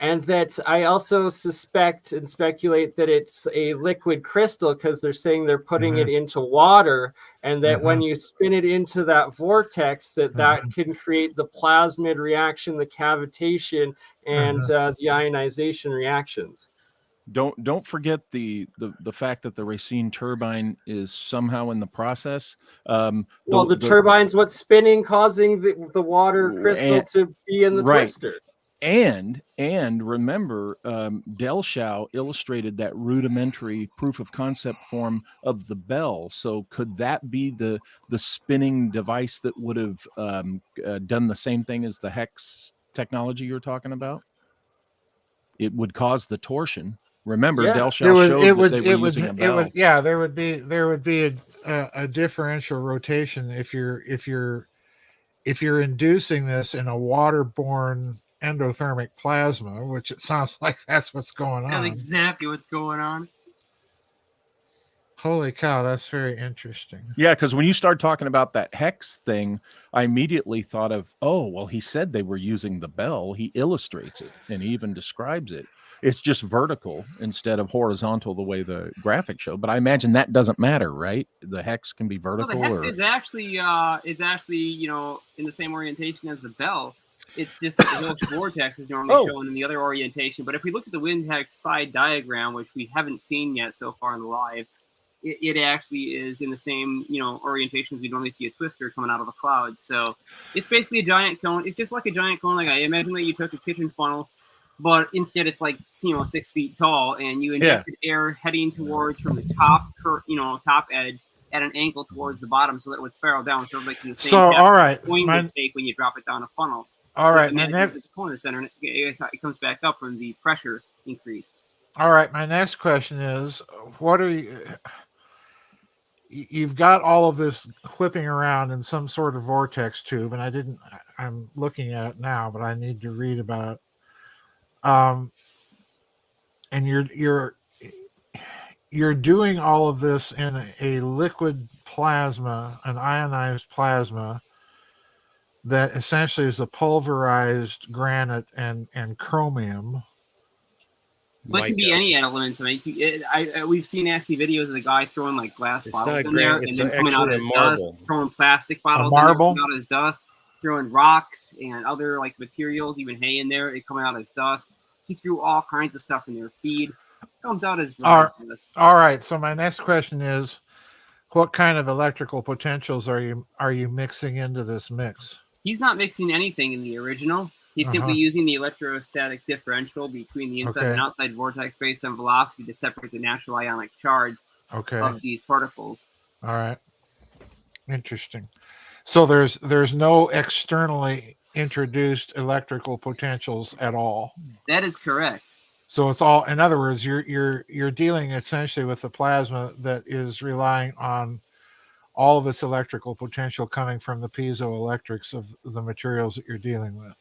And that I also suspect and speculate that it's a liquid crystal, because they're saying they're putting it into water, and that when you spin it into that vortex, that can create the plasmid reaction, the cavitation, and the ionization reactions. Don't forget the fact that the Racine turbine is somehow in the process. The turbine's what's spinning, causing the water crystal to be in the twister. And remember, Delschow illustrated that rudimentary proof of concept form of the bell. So could that be the spinning device that would have done the same thing as the hex technology you're talking about? It would cause the torsion. Remember, Delschow showed that they were using a bell. There would be a differential rotation if you're inducing this in a waterborne endothermic plasma, which it sounds like that's what's going on. That's exactly what's going on. Holy cow, that's very interesting. Yeah, because when you start talking about that hex thing, I immediately thought of, he said they were using the bell. He illustrates it and he even describes it. It's just vertical instead of horizontal, the way the graphic showed. But I imagine that doesn't matter, right? The hex can be vertical. Well, the hex is actually in the same orientation as the bell. It's just that the Wilkes vortex is normally shown in the other orientation. But if we look at the wind hex side diagram, which we haven't seen yet so far in the live, it actually is in the same orientation as we normally see a twister coming out of a cloud. So it's basically a giant cone. It's just like a giant cone. Like I imagine that you took a kitchen funnel, but instead it's like 6 feet tall, and you injected air heading towards from the top edge at an angle towards the bottom, so that it would spiral down. So like in the same all right, would take when you drop it down a funnel. All right, there's a cone in the center, and it comes back up from the pressure increase. All right, my next question is, what are you've got all of this whipping around in some sort of vortex tube, and I'm looking at it now, but I need to read about it. And you're doing all of this in a liquid plasma, an ionized plasma, that essentially is a pulverized granite and chromium. Well, it can be any elements. I mean, we've seen actually videos of the guy throwing like glass bottles in there, and then coming out as dust, throwing plastic bottles in there, coming out as dust, throwing rocks and other like materials, even hay in there, it coming out as dust. He threw all kinds of stuff in their feed. Comes out as all right. So my next question is, what kind of electrical potentials are you mixing into this mix? He's not mixing anything in the original. He's simply using the electrostatic differential between the inside and outside vortex based on velocity to separate the natural ionic charge of these particles. All right. Interesting. So there's no externally introduced electrical potentials at all. That is correct. So it's all, in other words, you're dealing essentially with a plasma that is relying on all of its electrical potential coming from the piezoelectrics of the materials that you're dealing with.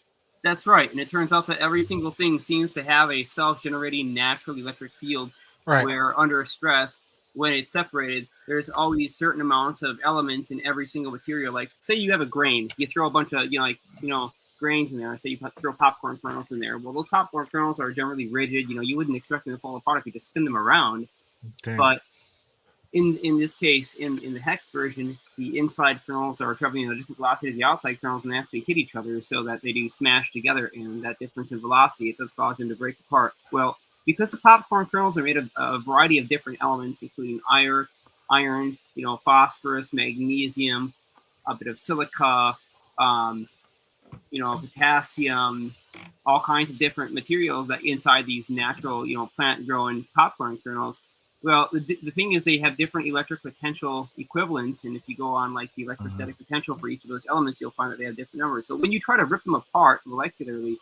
That's right. And it turns out that every single thing seems to have a self-generating natural electric field where under stress, when it's separated, there's always certain amounts of elements in every single material. Like, say you have a grain, you throw a bunch of, grains in there. Say you throw popcorn kernels in there. Well, those popcorn kernels are generally rigid. You wouldn't expect them to fall apart if you just spin them around. Okay. But in this case, in the hex version, the inside kernels are traveling at a different velocity as the outside kernels, and they actually hit each other so that they do smash together. And that difference in velocity, it does cause them to break apart. Well, because the popcorn kernels are made of a variety of different elements, including iron, phosphorus, magnesium, a bit of silica, potassium, all kinds of different materials that inside these natural, plant-growing popcorn kernels. Well, the thing is they have different electric potential equivalents, and if you go on like the electrostatic potential for each of those elements, you'll find that they have different numbers. So when you try to rip them apart molecularly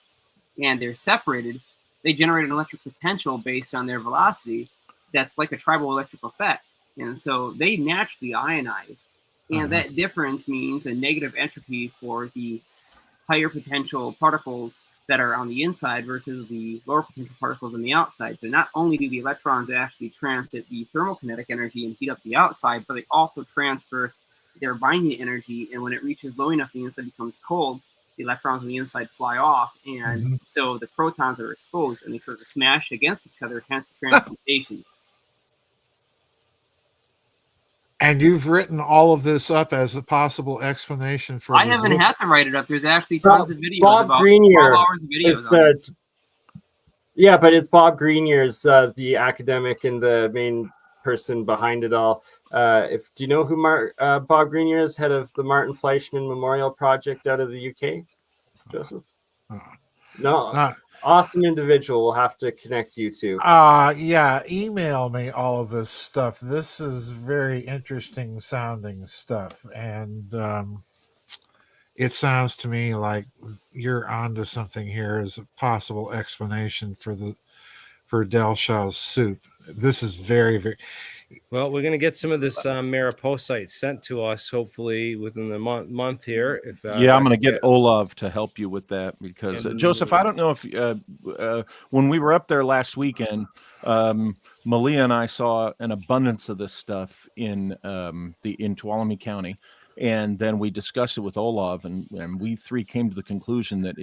and they're separated, they generate an electric potential based on their velocity that's like a triboelectric effect. And so they naturally ionize. And that difference means a negative entropy for the higher potential particles that are on the inside versus the lower potential particles on the outside. So not only do the electrons actually transit the thermokinetic energy and heat up the outside, but they also transfer their binding energy. And when it reaches low enough, the inside becomes cold, the electrons on the inside fly off. And so the protons are exposed and they sort of smash against each other, hence the transmutation. And you've written all of this up as a possible explanation for. I haven't had to write it up. There's actually tons of videos. Bob about Greenier 12 hours of videos on this. Yeah, but it's Bob Greenier's the academic and the main person behind it all. Do you know who Bob Greenier is, head of the Martin Fleischmann Memorial Project out of the UK, Joseph? No. Awesome individual. We'll have to connect you to. Yeah, email me all of this stuff. This is very interesting sounding stuff, and it sounds to me like you're onto something here as a possible explanation for Delshaw's soup. This is very, very well. We're going to get some of this mariposite sent to us, hopefully within the month here. If I'm going to get Olav to help you with that because Joseph, I don't know if when we were up there last weekend, Malia and I saw an abundance of this stuff in Tuolumne County. And then we discussed it with Olav, and we three came to the conclusion that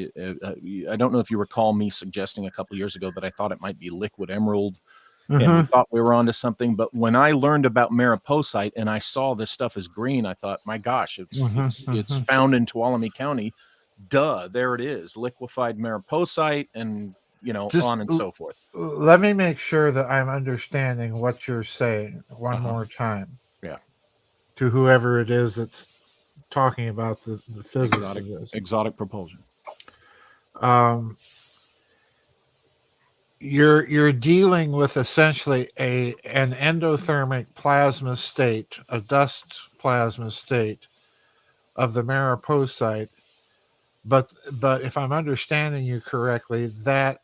I don't know if you recall me suggesting a couple of years ago that I thought it might be liquid emerald, and we thought we were onto something. But when I learned about mariposite and I saw this stuff is green, I thought, my gosh, it's found in Tuolumne County. Duh, there it is, liquefied mariposite, and on and so forth. Let me make sure that I'm understanding what you're saying one more time. Yeah. To whoever it is that's talking about the physics of this. Exotic propulsion. You're dealing with essentially an endothermic plasma state, a dust plasma state of the mariposite, but if I'm understanding you correctly, that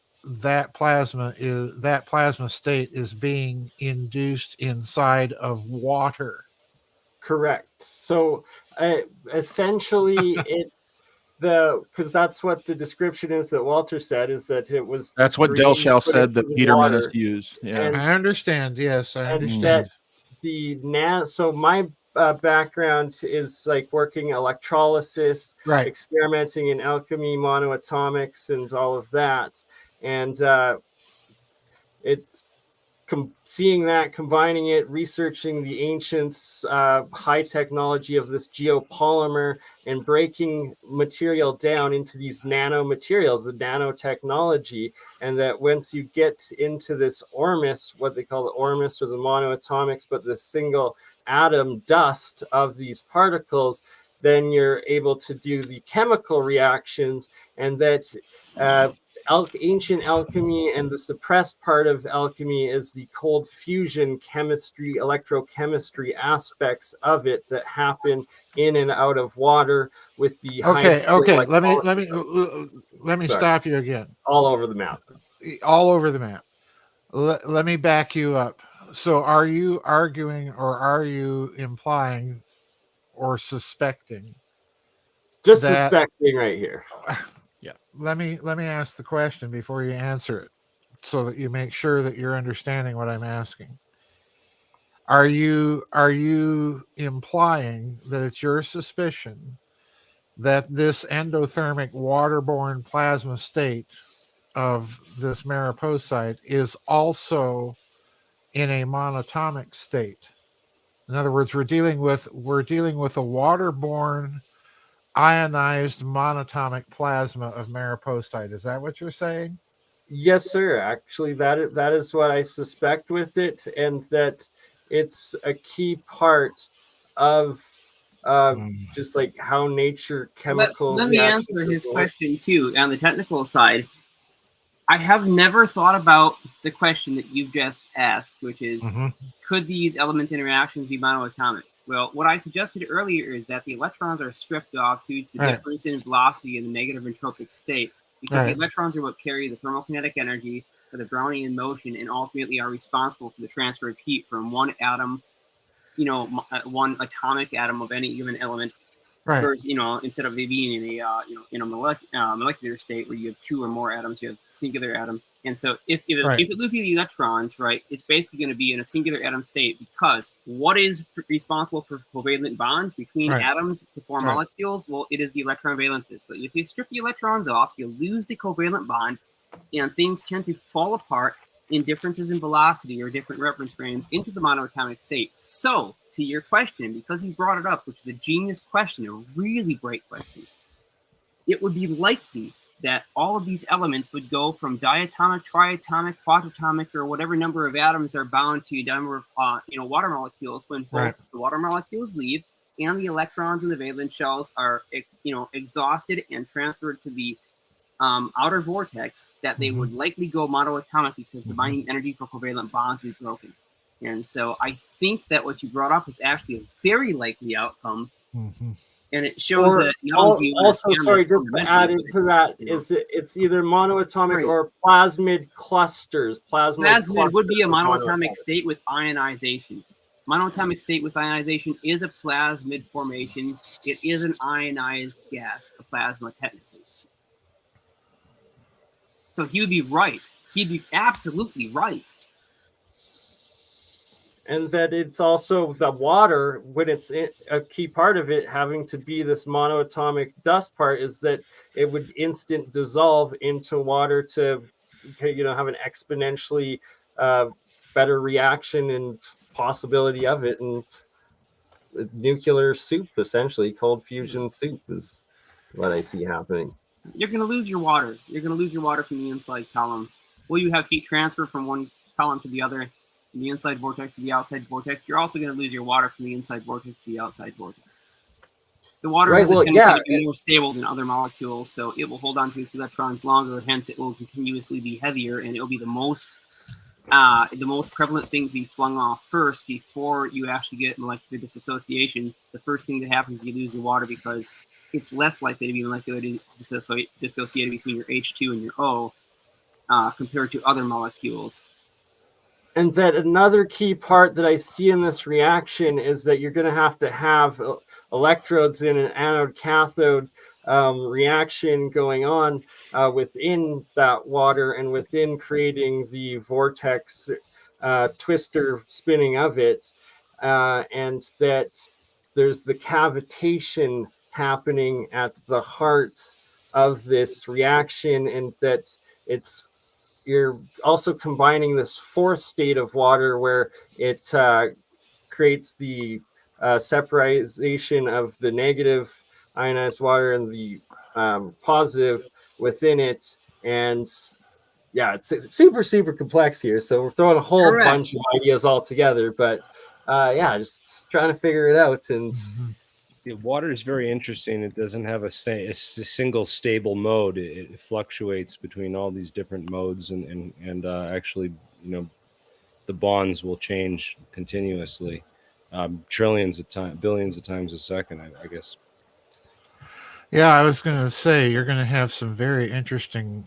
plasma state is being induced inside of water. Correct. So essentially it's because that's what the description is that Walter said, is that it was. That's what Delshaw said that Peter Menace used. Yeah, and I understand. Yes, I understand. That so my background is like working electrolysis, experimenting in alchemy, monoatomics, and all of that, and it's. Seeing that, combining it, researching the ancients' high technology of this geopolymer, and breaking material down into these nanomaterials, the nanotechnology, and that once you get into this ormus, what they call the ormus or the monoatomics, but the single atom dust of these particles, then you're able to do the chemical reactions, and that ancient alchemy and the suppressed part of alchemy is the cold fusion chemistry, electrochemistry aspects of it that happen in and out of water with the Okay. Let me Sorry. stop you again. All over the map. All over the map. Let me back you up. So are you arguing, or are you implying or suspecting? Just suspecting right here. Yeah. Let me ask the question before you answer it, so that you make sure that you're understanding what I'm asking. Are you implying that it's your suspicion that this endothermic waterborne plasma state of this mariposite is also in a monatomic state? In other words, we're dealing with a waterborne ionized monatomic plasma of mariposite. Is that what you're saying? Yes, sir. Actually, that is what I suspect with it, and that it's a key part of just like how nature chemical. Let me answer his question too. On the technical side, I have never thought about the question that you just asked, which is, could these element interactions be monoatomic? Well, what I suggested earlier is that the electrons are stripped off due to the difference in velocity in the negative entropic state, because the electrons are what carry the thermokinetic energy for the Brownian motion and ultimately are responsible for the transfer of heat from one atom, one atomic atom of any given element, versus, instead of it being in a molecular state where you have two or more atoms, you have a singular atom. And so if it loses the electrons, right, it's basically going to be in a singular atom state, because what is responsible for covalent bonds between atoms to form molecules? Well, it is the electron valences. So if you strip the electrons off, you lose the covalent bond, and things tend to fall apart in differences in velocity or different reference frames into the monoatomic state. So, to your question, because he brought it up, which is a genius question, a really great question, it would be likely that all of these elements would go from diatomic, triatomic, quadratomic, or whatever number of atoms are bound to a number of water molecules when both the water molecules leave and the electrons in the valence shells are exhausted and transferred to the outer vortex, that they would likely go monoatomic because the binding energy for covalent bonds would be broken. And so I think that what you brought up is actually a very likely outcome. And it shows that also, sorry, just to add into that, it's either monoatomic or plasmid clusters. Plasmid would be a monoatomic state with ionization. Monoatomic state with ionization is a plasmid formation. It is an ionized gas, a plasma technically. So he would be right. He'd be absolutely right. And that it's also the water, when it's a key part of it having to be this monoatomic dust part, is that it would instant dissolve into water to have an exponentially better reaction and possibility of it. And nuclear soup, essentially cold fusion soup, is what I see happening. You're going to lose your water. You're going to lose your water from the inside column. Will you have heat transfer from one column to the other, from the inside vortex to the outside vortex? You're also going to lose your water from the inside vortex to the outside vortex. The water has a tendency to be more stable than other molecules, so it will hold on to its electrons longer, hence it will continuously be heavier, and it will be the most prevalent thing to be flung off first before you actually get molecular dissociation. The first thing that happens is you lose your water, because it's less likely to be molecularly dissociated between your H2 and your O compared to other molecules. And that another key part that I see in this reaction is that you're going to have electrodes in an anode-cathode reaction going on within that water and within creating the vortex twister spinning of it, and that there's the cavitation happening at the heart of this reaction, and that you're also combining this fourth state of water where it creates the separation of the negative ionized water and the positive within it. And yeah, it's super, super complex here. So we're throwing a whole bunch of ideas all together, but just trying to figure it out. And water is very interesting. It doesn't have a single stable mode. It fluctuates between all these different modes, and actually, the bonds will change continuously, trillions of times, billions of times a second, I guess. Yeah, I was going to say you're going to have some very interesting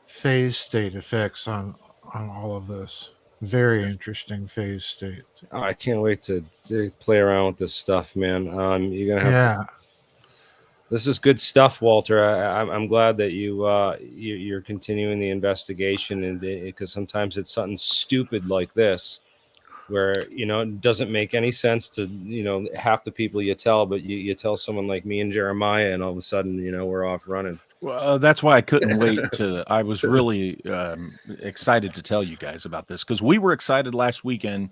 phase state effects on all of this. Very interesting phase state. Oh, I can't wait to play around with this stuff, man. You're gonna have to. This is good stuff, Walter. I'm glad that you're continuing the investigation, and because sometimes it's something stupid like this, where it doesn't make any sense to half the people you tell, but you tell someone like me and Jeremiah, and all of a sudden we're off running. Well, that's why I couldn't wait to. I was really excited to tell you guys about this, because we were excited last weekend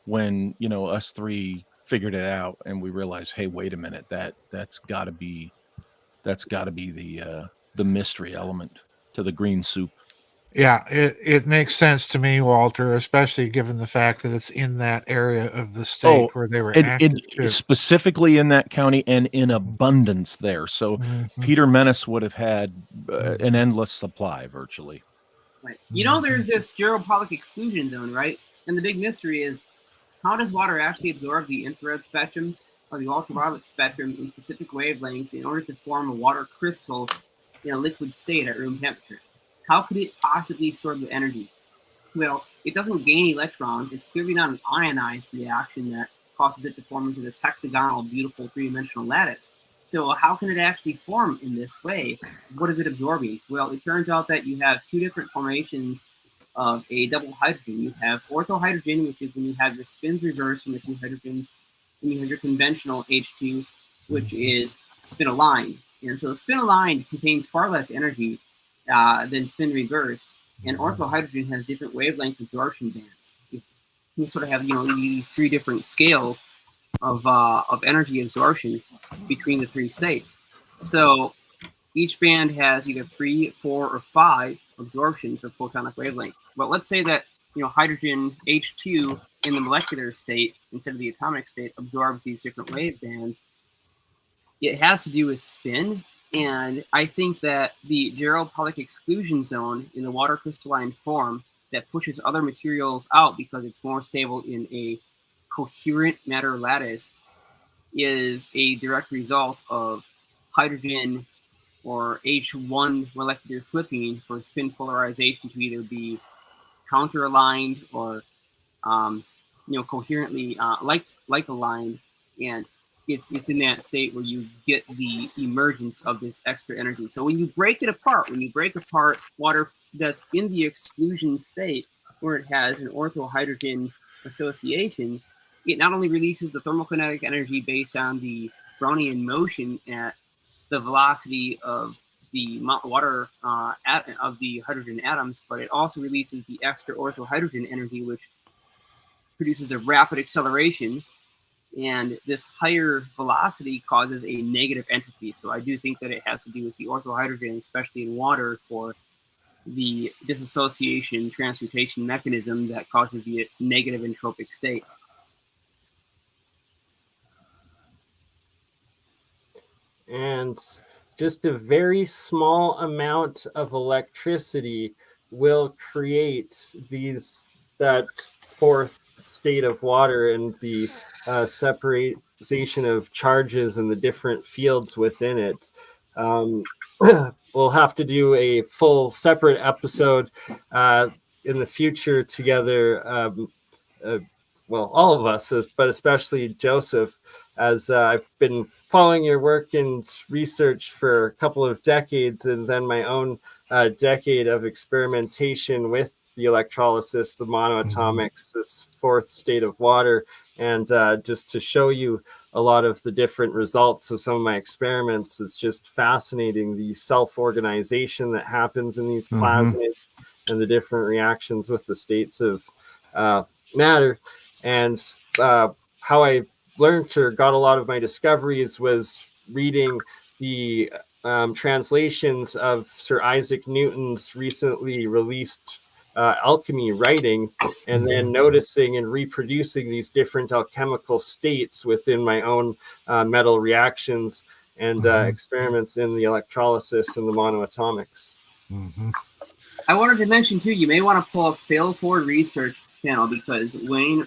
when us three figured it out, and we realized, hey, wait a minute, that's got to be the mystery element to the green soup. Yeah, it makes sense to me, Walter, especially given the fact that it's in that area of the state where they were active specifically in that county and in abundance there. So Peter Menace would have had an endless supply virtually. Right. There's this geopolitical exclusion zone, right? And the big mystery is, how does water actually absorb the infrared spectrum or the ultraviolet spectrum in specific wavelengths in order to form a water crystal in a liquid state at room temperature? How could it possibly store the energy? Well, it doesn't gain electrons. It's clearly not an ionized reaction that causes it to form into this hexagonal, beautiful three-dimensional lattice. So how can it actually form in this way? What is it absorbing? Well, it turns out that you have two different formations of a double hydrogen. You have orthohydrogen, which is when you have your spins reversed from the two hydrogens, and you have your conventional H2, which is spin-aligned. And so spin-aligned contains far less energy than spin reversed, and orthohydrogen has different wavelength absorption bands. You sort of have these three different scales of energy absorption between the three states. So each band has either 3, 4, or 5 absorptions of photonic wavelength. But let's say that hydrogen H2 in the molecular state instead of the atomic state absorbs these different wave bands. It has to do with spin. And I think that the geopolitical exclusion zone in the water crystalline form that pushes other materials out because it's more stable in a coherent matter lattice is a direct result of hydrogen or H1 molecular flipping for spin polarization to either be counter-aligned or coherently like aligned, and it's in that state where you get the emergence of this extra energy. So when you break apart water that's in the exclusion state, where it has an orthohydrogen association, it not only releases the thermokinetic energy based on the Brownian motion at the velocity of the water of the hydrogen atoms, but it also releases the extra orthohydrogen energy, which produces a rapid acceleration. And this higher velocity causes a negative entropy. So I do think that it has to do with the orthohydrogen, especially in water, for the dissociation transmutation mechanism that causes the negative entropic state. And just a very small amount of electricity will create that fourth state of water and the separation of charges and the different fields within it. We'll have to do a full separate episode in the future together. Well, all of us, but especially Joseph, as I've been following your work and research for a couple of decades, and then my own decade of experimentation with the electrolysis, the monoatomics, this fourth state of water, and just to show you a lot of the different results of some of my experiments. It's just fascinating, the self-organization that happens in these plasmids and the different reactions with the states of matter. And how I learned or got a lot of my discoveries was reading the translations of Sir Isaac Newton's recently released alchemy writing, and then noticing and reproducing these different alchemical states within my own metal reactions and experiments in the electrolysis and the monoatomics. I wanted to mention too, you may want to pull up Fail Forward Research channel, because Wayne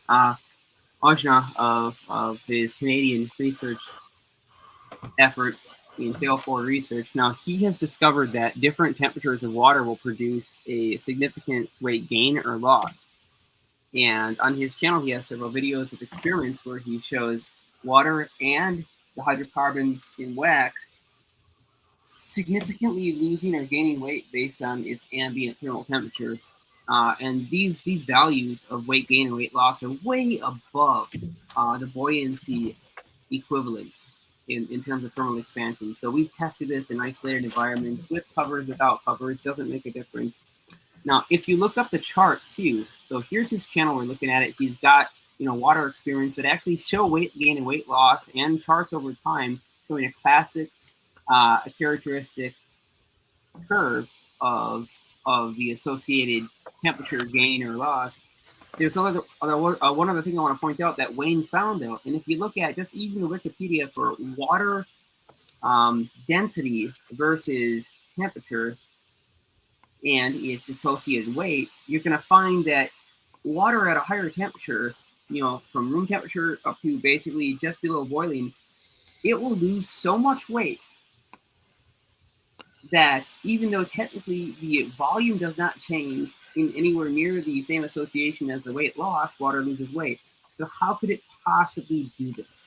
Ojna of his Canadian research effort in Fail Forward Research, now he has discovered that different temperatures of water will produce a significant weight gain or loss. And on his channel, he has several videos of experiments where he shows water and the hydrocarbons in wax significantly losing or gaining weight based on its ambient thermal temperature. And these values of weight gain and weight loss are way above the buoyancy equivalents in terms of thermal expansion. So we've tested this in isolated environments with covers, without covers, doesn't make a difference. Now, if you look up the chart too, so here's his channel, we're looking at it. He's got, water experiments that actually show weight gain and weight loss, and charts over time showing a classic, a characteristic curve of the associated temperature gain or loss. There's one other thing I want to point out that Wayne found out, and if you look at just even the Wikipedia for water density versus temperature and its associated weight, you're going to find that water at a higher temperature, from room temperature up to basically just below boiling, it will lose so much weight that even though technically the volume does not change in anywhere near the same association as the weight loss, water loses weight. So how could it possibly do this?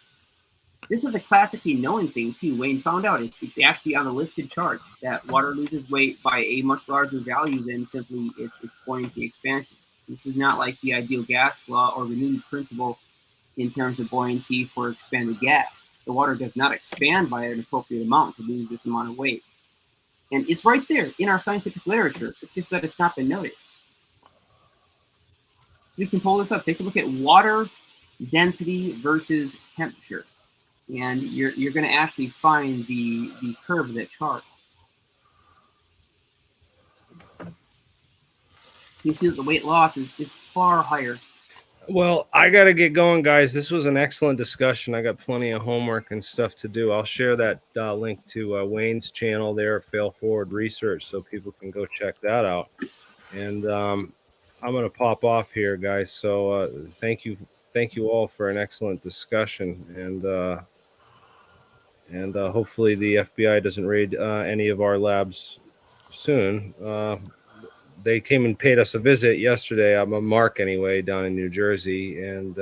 This is a classically known thing too. Wayne found out it's actually on the listed charts that water loses weight by a much larger value than simply its buoyancy expansion. This is not like the ideal gas law or Renew's principle in terms of buoyancy for expanded gas. The water does not expand by an appropriate amount to lose this amount of weight. And it's right there in our scientific literature. It's just that it's not been noticed. So we can pull this up. Take a look at water density versus temperature. And you're going to actually find the curve of that chart. You see that the weight loss is far higher. Well, I got to get going, guys. This was an excellent discussion. I got plenty of homework and stuff to do. I'll share that link to Wayne's channel there, Fail Forward Research, so people can go check that out. And I'm going to pop off here, guys. So thank you all for an excellent discussion. And hopefully the FBI doesn't raid any of our labs soon. They came and paid us a visit yesterday. I'm a Mark anyway, down in New Jersey, and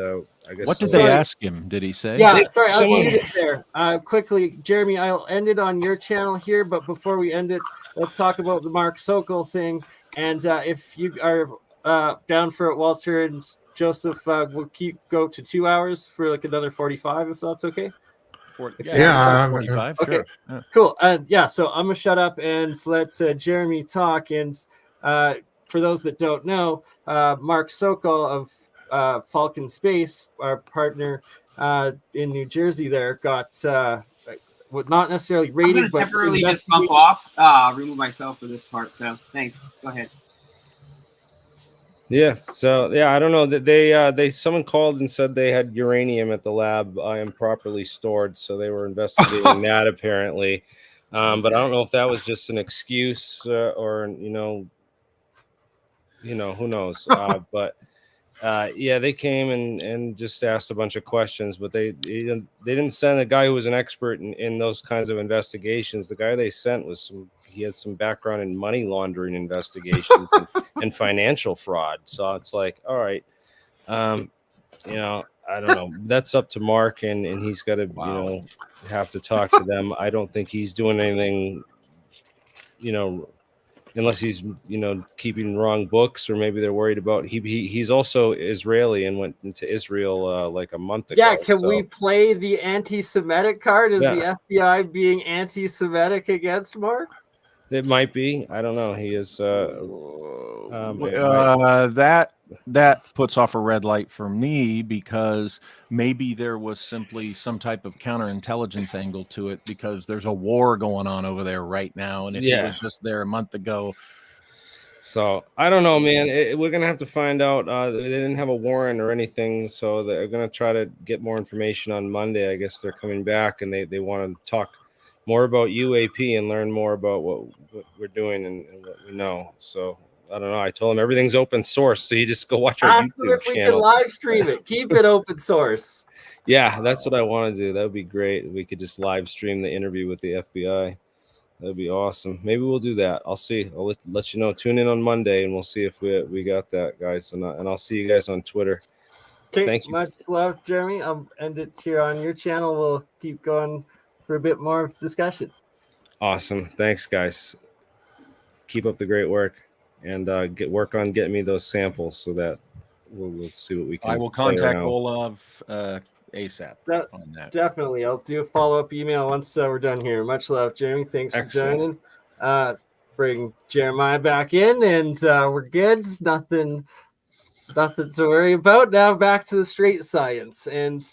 I guess. What did they ask him? Did he say? Yeah, sorry, I was muted there. Quickly, Jeremy, I'll end it on your channel here, but before we end it, let's talk about the Mark Sokol thing. And if you are down for it, Walter and Joseph, we'll go to 2 hours for like another 45, if that's okay. 45. Okay, sure. Yeah. Cool. So I'm gonna shut up and let Jeremy talk. And for those that don't know, Mark Sokol of Falcon Space, our partner in New Jersey, there got not necessarily raided, but temporarily just bump off. Remove myself for this part. So thanks. Go ahead. Yeah. So I don't know that someone called and said they had uranium at the lab improperly stored, so they were investigating that apparently. But I don't know if that was just an excuse or who knows. But they came and just asked a bunch of questions, but they didn't send a guy who was an expert in those kinds of investigations. The guy they sent he had some background in money laundering investigations and financial fraud. So it's like, all right, I don't know. That's up to Mark, and he's got to have to talk to them. I don't think he's doing anything, unless he's keeping wrong books, or maybe they're worried about he's also Israeli and went into Israel like a month ago. Yeah, can we play the anti-Semitic card? Is the FBI being anti-Semitic against Mark? It might be. I don't know. He is. That puts off a red light for me, because maybe there was simply some type of counterintelligence angle to it, because there's a war going on over there right now, and if it was just there a month ago, So I don't know, man. We're gonna have to find out. They didn't have a warrant or anything, so they're gonna try to get more information on Monday. I guess they're coming back and they want to talk more about UAP and learn more about what we're doing and what we know. So I don't know. I told him everything's open source, so you just go watch our Ask them YouTube if we channel. can live stream it. Keep it open source. Yeah, that's what I want to do. That would be great. We could just live stream the interview with the FBI. That'd be awesome. Maybe we'll do that. I'll see. I'll let you know. Tune in on Monday, and we'll see if we got that, guys. And I'll see you guys on Twitter. Okay, Thank you. much love, Jeremy. I'll end it here on your channel. We'll keep going for a bit more discussion. Awesome. Thanks, guys. Keep up the great work, and work on getting me those samples so that we'll see what we can. I will contact Olaf ASAP on that. Definitely. I'll do a follow-up email once we're done here. Much love, Jeremy. Thanks for joining. Bring Jeremiah back in, and we're good. Nothing to worry about. Now back to the straight science. And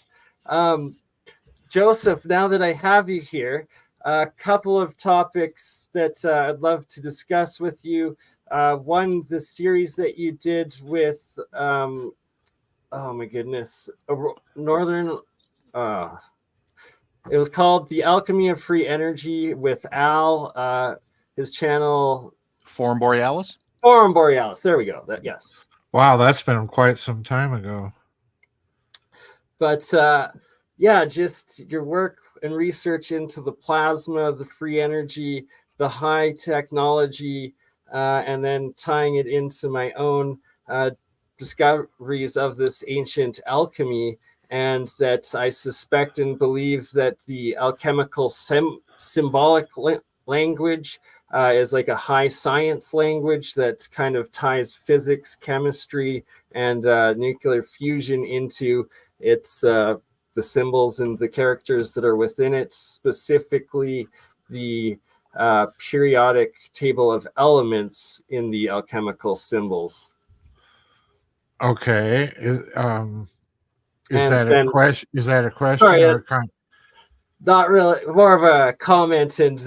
Joseph, now that I have you here, a couple of topics that I'd love to discuss with you. One, the series that you did with oh my goodness, Northern. It was called The Alchemy of Free Energy with Al. His channel, Forum Borealis. Forum Borealis. There we go. Yes. Wow, that's been quite some time ago. But yeah, just your work and research into the plasma, the free energy, the high technology, and then tying it into my own discoveries of this ancient alchemy, and that I suspect and believe that the alchemical symbolic language is like a high science language that kind of ties physics, chemistry, and nuclear fusion into its the symbols and the characters that are within it, specifically the periodic table of elements in the alchemical symbols. Okay. Is that a question? Is that a question or a comment? Not really. More of a comment and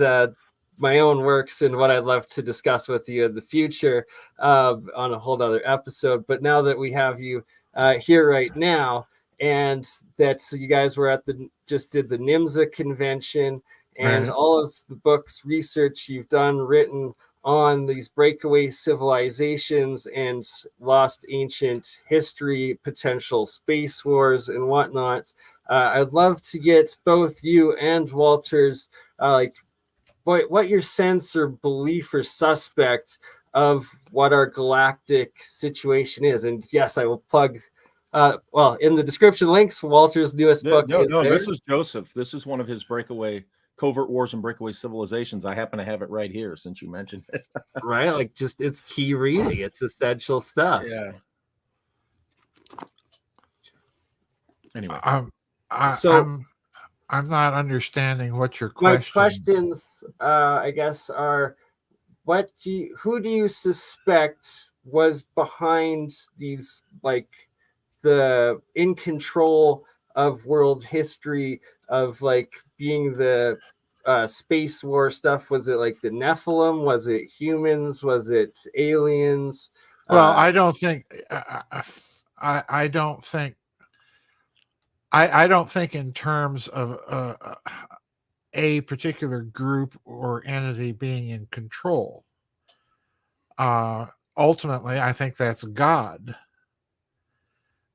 my own works and what I'd love to discuss with you in the future on a whole other episode. But now that we have you here right now, and that you guys were at just did the NIMSA convention, and all of the books, research you've done, written on these breakaway civilizations and lost ancient history, potential space wars and whatnot. I'd love to get both you and Walter's what your sense or belief or suspect of what our galactic situation is. And yes, I will plug in the description links, Walter's newest book. This is Joseph. This is one of his breakaway covert wars and breakaway civilizations. I happen to have it right here since you mentioned it. Right, like just it's key reading. It's essential stuff. Yeah. Anyway, I'm not understanding what your question. My questions, I guess, are who do you suspect was behind these, like, the in control of world history of like being the space war stuff? Was it like the Nephilim? Was it humans? Was it aliens? Well, I don't think I don't think in terms of a particular group or entity being in control. Ultimately, I think that's God.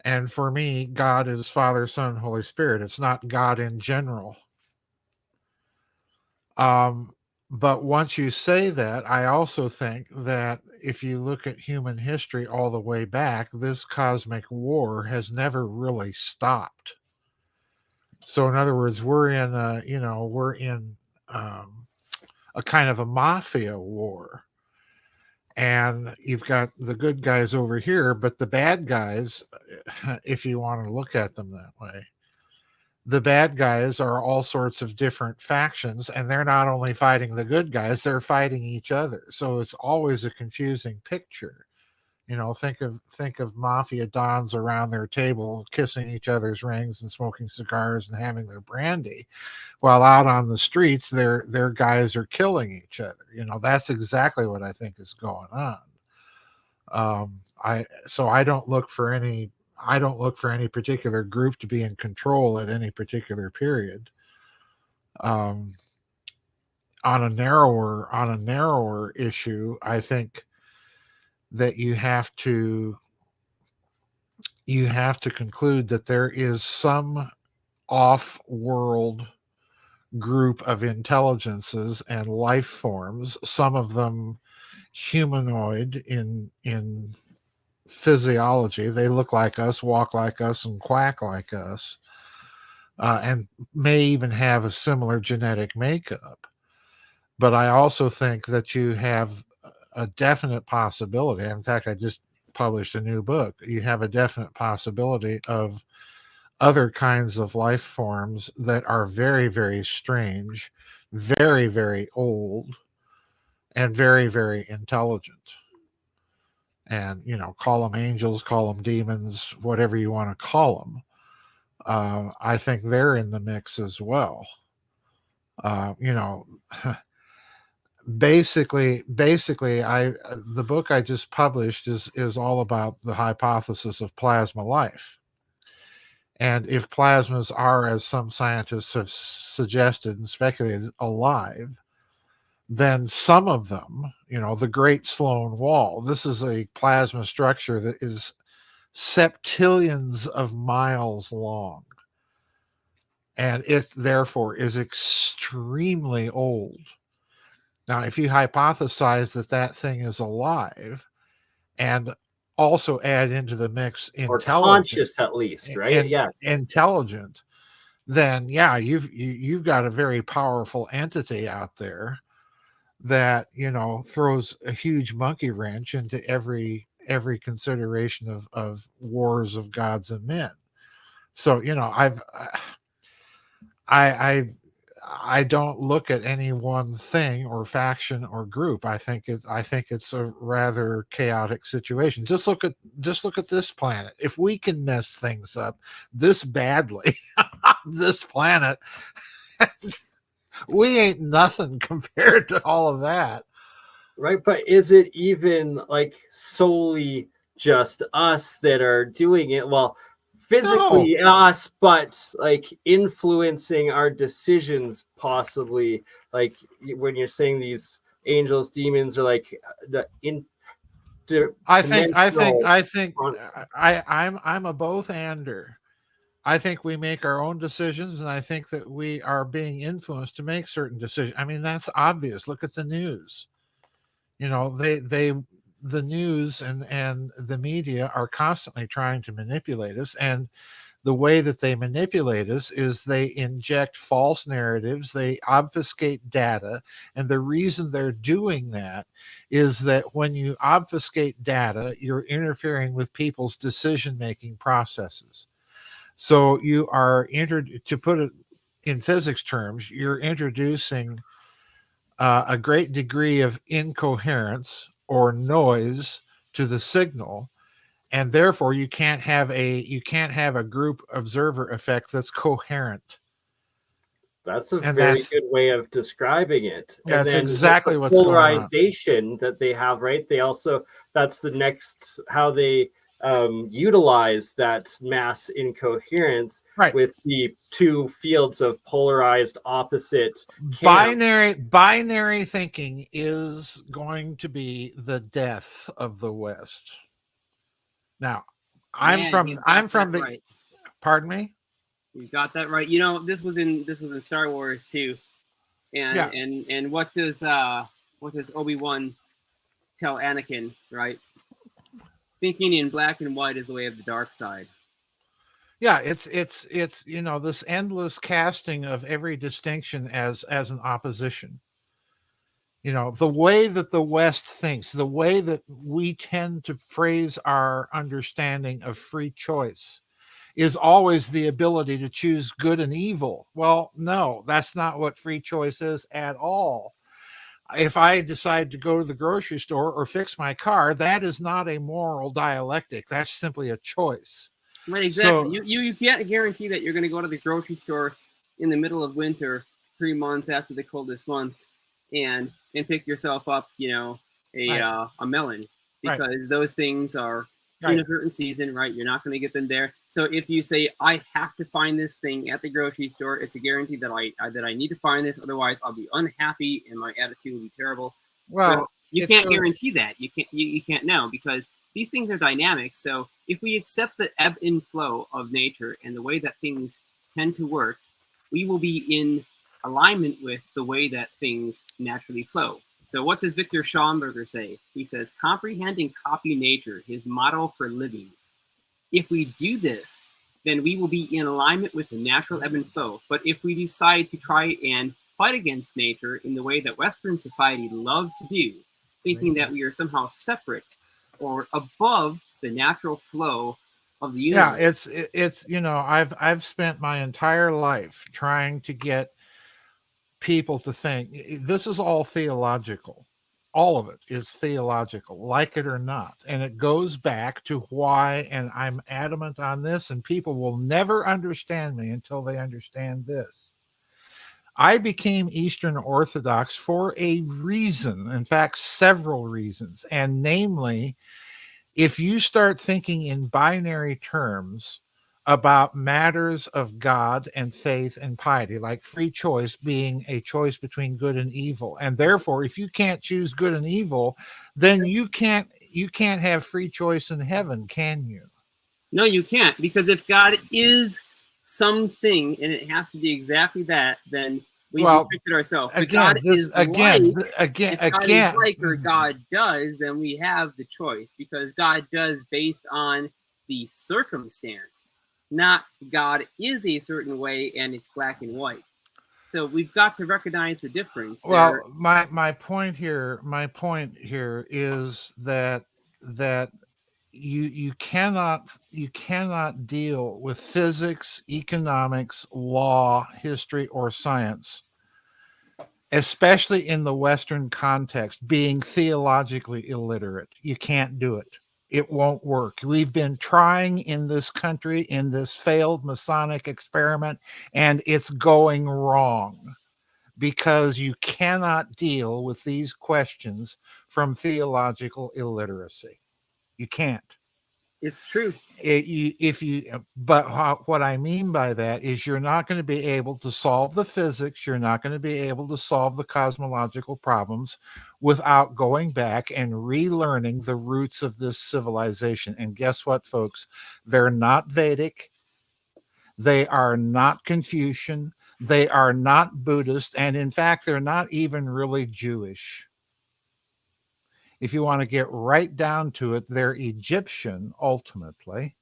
And for me, God is Father, Son, Holy Spirit. It's not God in general. But once you say that, I also think that if you look at human history all the way back, this cosmic war has never really stopped. So in other words, we're in a kind of a mafia war. And you've got the good guys over here, but the bad guys, if you want to look at them that way, the bad guys are all sorts of different factions, and they're not only fighting the good guys, they're fighting each other. So it's always a confusing picture. You know, think of mafia dons around their table kissing each other's rings and smoking cigars and having their brandy, while out on the streets their guys are killing each other. You know, that's exactly what I think is going on. I don't look for any particular group to be in control at any particular period. On a narrower issue, I think that you have to conclude that there is some off-world group of intelligences and life forms, some of them humanoid in physiology. They look like us, walk like us, and quack like us, and may even have a similar genetic makeup. But I also think that you have a definite possibility. In fact, I just published a new book. You have a definite possibility of other kinds of life forms that are very, very strange, very, very old, and very, very intelligent. And, call them angels, call them demons, whatever you want to call them. I think they're in the mix as well. Basically, the book I just published is all about the hypothesis of plasma life. And if plasmas are, as some scientists have suggested and speculated, alive, then some of them, the Great Sloan Wall, this is a plasma structure that is septillions of miles long. And it, therefore, is extremely old. Now, if you hypothesize that thing is alive and also add into the mix or conscious at least, right? Intelligent, then you've got a very powerful entity out there that throws a huge monkey wrench into every consideration of wars of gods and men. So I don't look at any one thing or faction or group. I think it's a rather chaotic situation. Just look at this planet. If we can mess things up this badly, this planet, we ain't nothing compared to all of that. Right, but is it even like solely just us that are doing it? Well, physically us, but like influencing our decisions possibly, like when you're saying these angels, demons are like the I'm a both-ander. I think we make our own decisions, and I think that we are being influenced to make certain decisions. I mean, that's obvious. Look at the news. The news and the media are constantly trying to manipulate us, and the way that they manipulate us is they inject false narratives, they obfuscate data, and the reason they're doing that is that when you obfuscate data, you're interfering with people's decision-making processes. So you are to put it in physics terms, you're introducing a great degree of incoherence or noise to the signal, and therefore you can't have a group observer effect that's coherent. That's a very good way of describing it. Yeah, that's exactly what's going on. Polarization that they have, right? They also, that's the next how they utilize that mass incoherence, right, with the two fields of polarized opposite camps. Binary thinking is going to be the death of the West. Now, I'm from the right. Pardon me? You got that right. This was in Star Wars too. And what does Obi-Wan tell Anakin, right? Thinking in black and white is the way of the dark side. Yeah, it's this endless casting of every distinction as an opposition. The way that the West thinks, the way that we tend to phrase our understanding of free choice is always the ability to choose good and evil. Well, no, that's not what free choice is at all. If I decide to go to the grocery store or fix my car, that is not a moral dialectic. That's simply a choice. Right, exactly. So, you can't guarantee that you're going to go to the grocery store in the middle of winter, 3 months after the coldest months, and pick yourself up, a melon. because those things are in a certain season, right? You're not going to get them there. So if you say, I have to find this thing at the grocery store, it's a guarantee that I need to find this. Otherwise, I'll be unhappy and my attitude will be terrible. Well, you can't guarantee that. You can't know, because these things are dynamic. So if we accept the ebb and flow of nature and the way that things tend to work, we will be in alignment with the way that things naturally flow. So what does Victor Schomburger say? He says, comprehend and copy nature, his model for living. If we do this, then we will be in alignment with the natural ebb and flow. But if we decide to try and fight against nature in the way that Western society loves to do, thinking that we are somehow separate or above the natural flow of the universe. Yeah, it's I've spent my entire life trying to get people to think this is all theological. All of it is theological, like it or not. And it goes back to why, and I'm adamant on this, and people will never understand me until they understand this. I became Eastern Orthodox for a reason, in fact, several reasons. And namely, if you start thinking in binary terms about matters of God and faith and piety, like free choice being a choice between good and evil, and therefore, if you can't choose good and evil, then you can't have free choice in heaven, can you? No, you can't, because if God is something and it has to be exactly that, then we've restricted ourselves. But again, God is like or God does, then we have the choice, because God does based on the circumstance, not God is a certain way and it's black and white. So we've got to recognize the difference. Well, my point here is that you cannot deal with physics, economics, law, history, or science, especially in the Western context, being theologically illiterate. You can't do it. It won't work. We've been trying in this country in this failed Masonic experiment, and it's going wrong, because you cannot deal with these questions from theological illiteracy. You can't. It's true. But what I mean by that is you're not going to be able to solve the physics. You're not going to be able to solve the cosmological problems without going back and relearning the roots of this civilization. And guess what, folks? They're not Vedic. They are not Confucian. They are not Buddhist. And in fact, they're not even really Jewish. If you want to get right down to it, they're Egyptian, ultimately.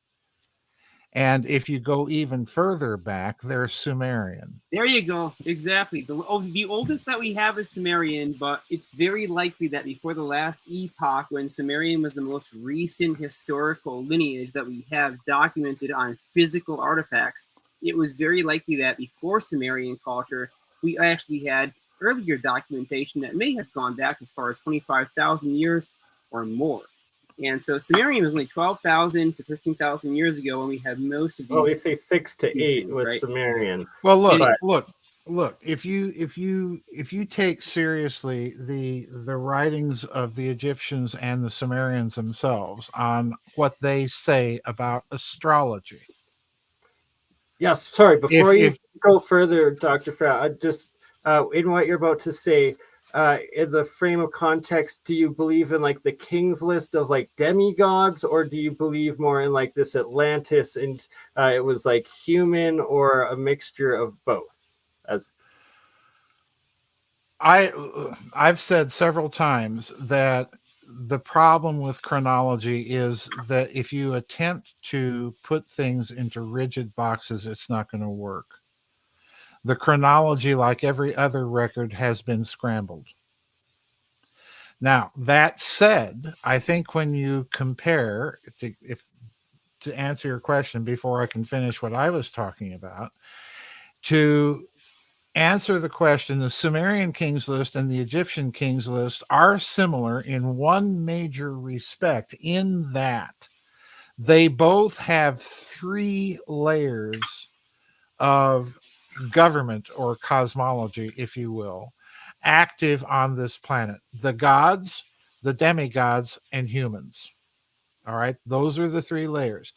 And if you go even further back, they're Sumerian. There you go. Exactly. The oldest that we have is Sumerian, but it's very likely that before the last epoch, when Sumerian was the most recent historical lineage that we have documented on physical artifacts, it was very likely that before Sumerian culture, we actually had earlier documentation that may have gone back as far as 25,000 years or more. And so Sumerian was only 12,000 to 13,000 years ago when we had most of these. Oh, they say 6 to 8 was right? Sumerian. Well, look. If you take seriously the writings of the Egyptians and the Sumerians themselves on what they say about astrology. Yes, sorry. Before you go further, Dr. Frat, I just in what you're about to say, in the frame of context, do you believe in like the king's list of like demigods, or do you believe more in like this Atlantis and it was like human, or a mixture of both? As I've said several times that the problem with chronology is that if you attempt to put things into rigid boxes, it's not going to work. The chronology, like every other record, has been scrambled. Now, that said, I think when you compare, to answer your question before I can finish what I was talking about, to answer the question, the Sumerian Kings List and the Egyptian Kings List are similar in one major respect, in that they both have 3 layers of government or cosmology, if you will, active on this planet. The gods, the demigods, and humans. All right, those are the three layers.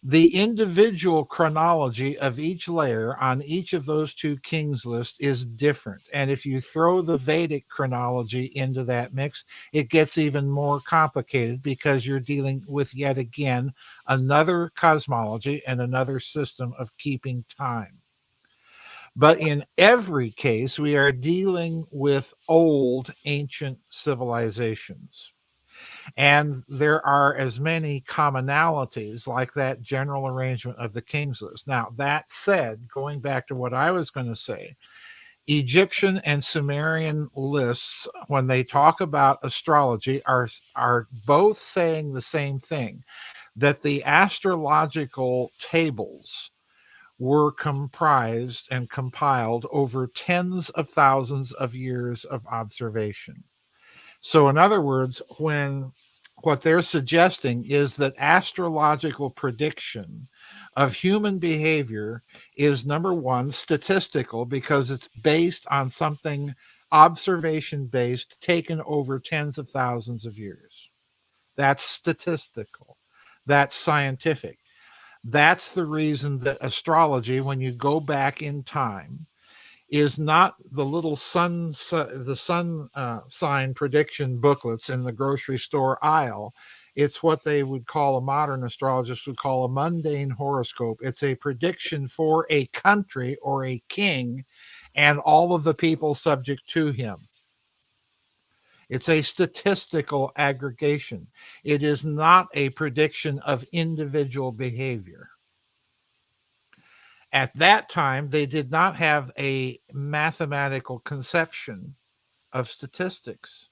The individual chronology of each layer on each of those two kings list is different. And if you throw the Vedic chronology into that mix, it gets even more complicated because you're dealing with, yet again, another cosmology and another system of keeping time. But in every case, we are dealing with old ancient civilizations. And there are as many commonalities like that general arrangement of the king's list. Now, that said, going back to what I was going to say, Egyptian and Sumerian lists, when they talk about astrology, are both saying the same thing, that the astrological tables were comprised and compiled over tens of thousands of years of observation. So in other words, what they're suggesting is that astrological prediction of human behavior is, number one, statistical, because it's based on something observation-based taken over tens of thousands of years. That's statistical. That's scientific. That's the reason that astrology, when you go back in time, is not the little sun sign prediction booklets in the grocery store aisle. It's what they would call, a modern astrologist would call, a mundane horoscope. It's a prediction for a country or a king and all of the people subject to him. It's a statistical aggregation. It is not a prediction of individual behavior. At that time, they did not have a mathematical conception of statistics.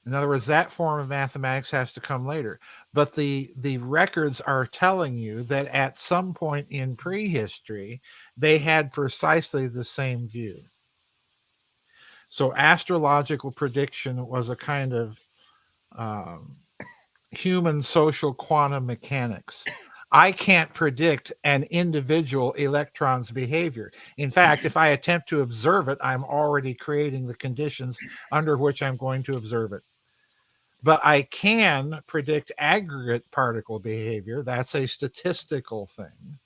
In other words, that form of mathematics has to come later. But the records are telling you that at some point in prehistory, they had precisely the same view. So astrological prediction was a kind of human social quantum mechanics. I can't predict an individual electron's behavior. In fact, if I attempt to observe it, I'm already creating the conditions under which I'm going to observe it. But I can predict aggregate particle behavior. That's a statistical thing.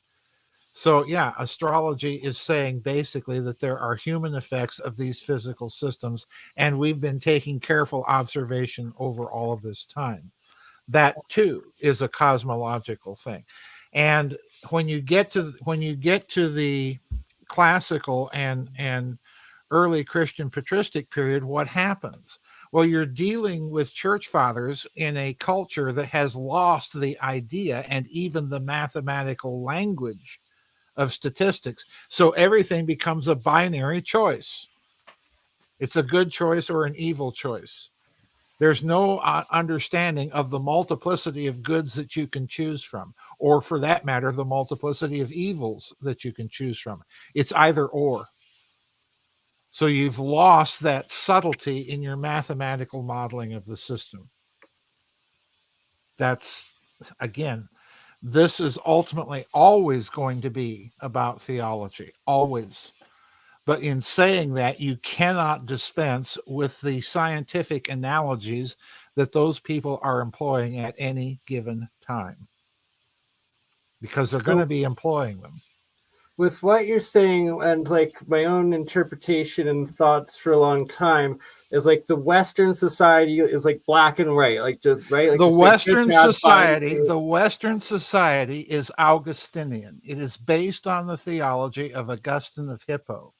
So yeah, astrology is saying basically that there are human effects of these physical systems, and we've been taking careful observation over all of this time. That too is a cosmological thing. And when you get to the classical and early Christian patristic period, what happens? Well, you're dealing with church fathers in a culture that has lost the idea and even the mathematical language of statistics. So everything becomes a binary choice. It's a good choice or an evil choice. There's no understanding of the multiplicity of goods that you can choose from, or for that matter, the multiplicity of evils that you can choose from. It's either or. So you've lost that subtlety in your mathematical modeling of the system. That's, again, this is ultimately always going to be about theology, always. But in saying that, you cannot dispense with the scientific analogies that those people are employing at any given time, because they're going to be employing them. With what you're saying, and like my own interpretation and thoughts for a long time, is like the Western society is like black and white, like just right. Like the Western society is Augustinian. It is based on the theology of Augustine of Hippo.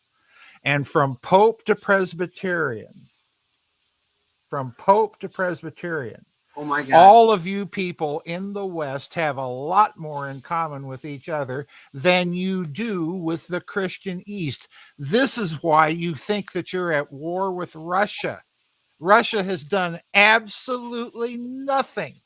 And from Pope to Presbyterian, oh my God, all of you people in the West have a lot more in common with each other than you do with the Christian East. This is why you think that you're at war with Russia. Russia has done absolutely nothing.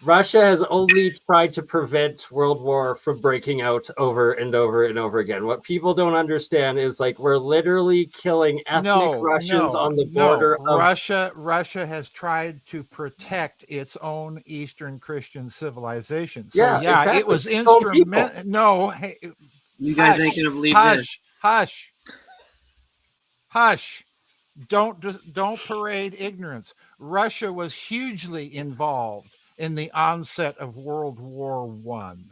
Russia has only tried to prevent World War from breaking out over and over and over again. What people don't understand is like we're literally killing ethnic Russians on the border. Russia has tried to protect its own Eastern Christian civilization. So exactly. It was instrumental. No, hey, you guys ain't gonna believe this. Hush. don't parade ignorance. Russia was hugely involved in the onset of World War One.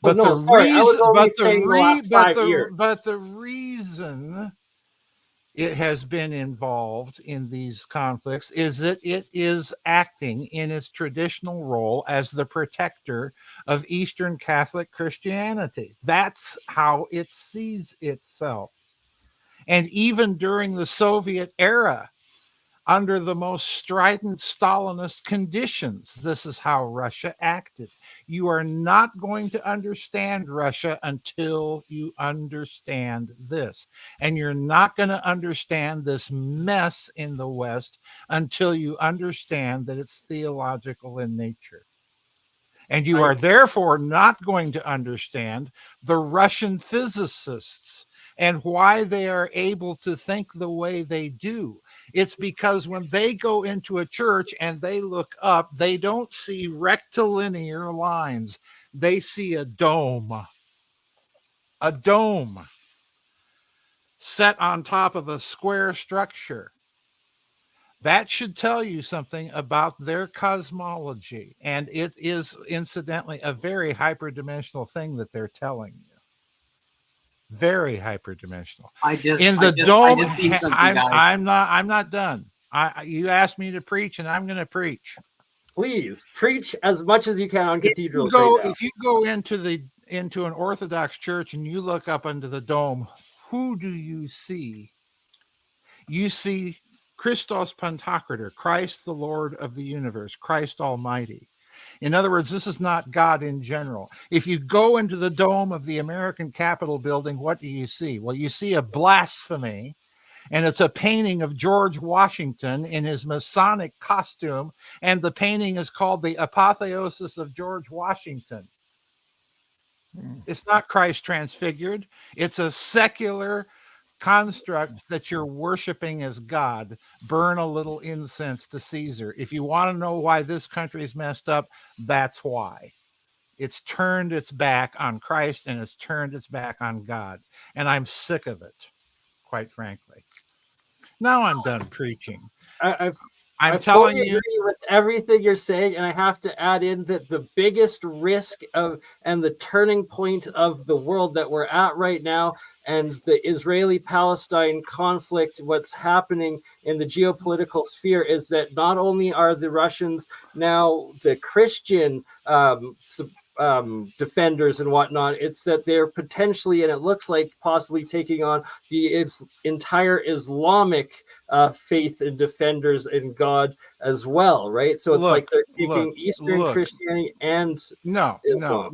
But no, sorry, I was only saying the last 5 years. But the reason it has been involved in these conflicts is that it is acting in its traditional role as the protector of Eastern Catholic Christianity. That's how it sees itself. And even during the Soviet era, under the most strident Stalinist conditions, this is how Russia acted. You are not going to understand Russia until you understand this. And you're not going to understand this mess in the West until you understand that it's theological in nature. And you are therefore not going to understand the Russian physicists and why they are able to think the way they do. It's because when they go into a church and they look up, they don't see rectilinear lines. They see a dome set on top of a square structure. That should tell you something about their cosmology. And it is, incidentally, a very hyperdimensional thing that they're telling you. Very hyperdimensional. I just seen something, guys. I'm not done. You asked me to preach, and I'm going to preach. Please preach as much as you can on cathedrals. If you go into an Orthodox church and you look up into the dome, who do you see? You see Christos Pantocrator, Christ the Lord of the universe, Christ Almighty. In other words, this is not God in general. If you go into the dome of the American Capitol building, what do you see? Well, you see a blasphemy, and it's a painting of George Washington in his Masonic costume, and the painting is called The Apotheosis of George Washington. It's not Christ transfigured. It's a secular construct that you're worshiping as God. Burn a little incense to Caesar. If you want to know why this country is messed up, that's why. It's turned its back on Christ and it's turned its back on God. And I'm sick of it, quite frankly. Now I'm done preaching. I'm telling you, agree with everything you're saying, and I have to add in that the biggest risk of and the turning point of the world that we're at right now, and the Israeli-Palestine conflict, what's happening in the geopolitical sphere, is that not only are the Russians now the Christian defenders and whatnot, it's that they're potentially, and it looks like possibly taking on the entire Islamic faith and defenders in God as well, right? So it's like they're taking Eastern Christianity and Islam.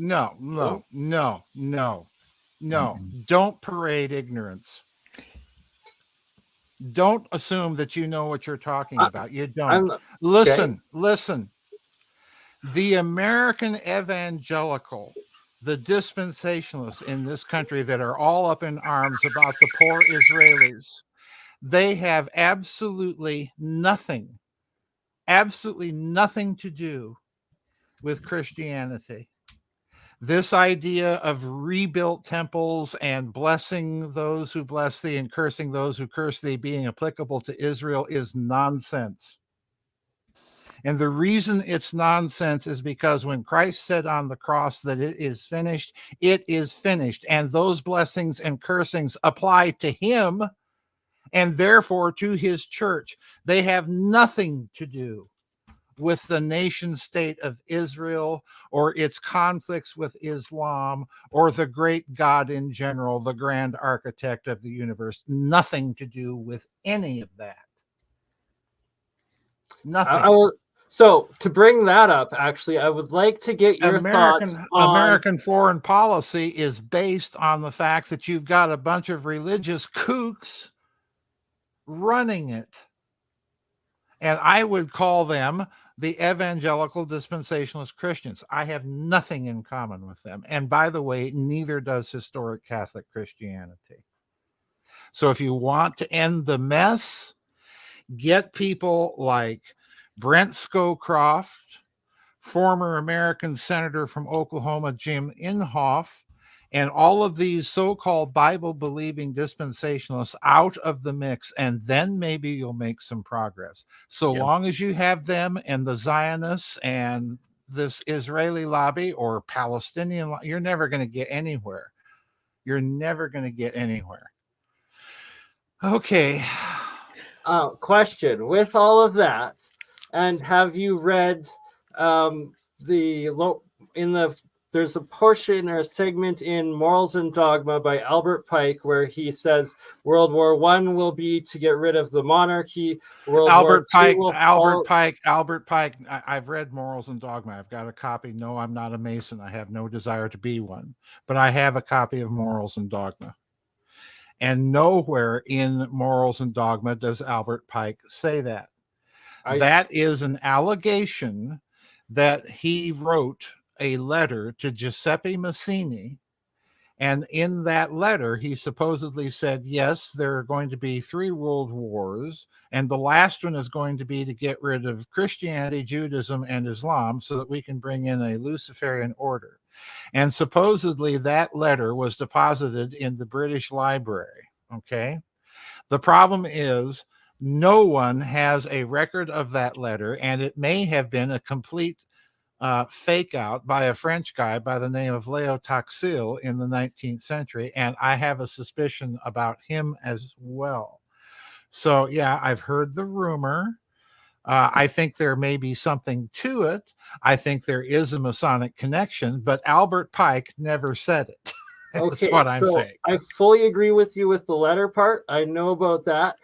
No. Don't parade ignorance. Don't assume that you know what you're talking about. You don't. Listen. The American evangelical, the dispensationalists in this country that are all up in arms about the poor Israelis, they have absolutely nothing to do with Christianity. This idea of rebuilt temples and blessing those who bless thee and cursing those who curse thee being applicable to Israel is nonsense. And the reason it's nonsense is because when Christ said on the cross that it is finished, it is finished. And those blessings and cursings apply to him and therefore to his church. They have nothing to do with the nation state of Israel or its conflicts with Islam or the great God in general, the grand architect of the universe. Nothing to do with any of that. Nothing. So to bring that up, actually, I would like to get your thoughts on American foreign policy is based on the fact that you've got a bunch of religious kooks running it. And I would call them the evangelical dispensationalist Christians. I have nothing in common with them. And by the way, neither does historic Catholic Christianity. So if you want to end the mess, get people like Brent Scowcroft, former American Senator from Oklahoma, Jim Inhofe, and all of these so-called Bible-believing dispensationalists out of the mix, and then maybe you'll make some progress. So long as you have them and the Zionists and this Israeli lobby or Palestinian, you're never going to get anywhere. You're never going to get anywhere. Okay. Question: with all of that, and have you read there's a portion or a segment in Morals and Dogma by Albert Pike where he says World War I will be to get rid of the monarchy. Albert Pike. I've read Morals and Dogma. I've got a copy. No, I'm not a Mason. I have no desire to be one, but I have a copy of Morals and Dogma. And nowhere in Morals and Dogma does Albert Pike say that. That is an allegation that he wrote a letter to Giuseppe Mazzini. And in that letter, he supposedly said, yes, there are going to be 3 world wars. And the last one is going to be to get rid of Christianity, Judaism, and Islam so that we can bring in a Luciferian order. And supposedly that letter was deposited in the British Library. Okay. The problem is no one has a record of that letter, and it may have been a complete fake out by a French guy by the name of Leo Taxil in the 19th century. And I have a suspicion about him as well. So, yeah, I've heard the rumor. I think there may be something to it. I think there is a Masonic connection, but Albert Pike never said it. That's what I'm saying. I fully agree with you with the letter part. I know about that.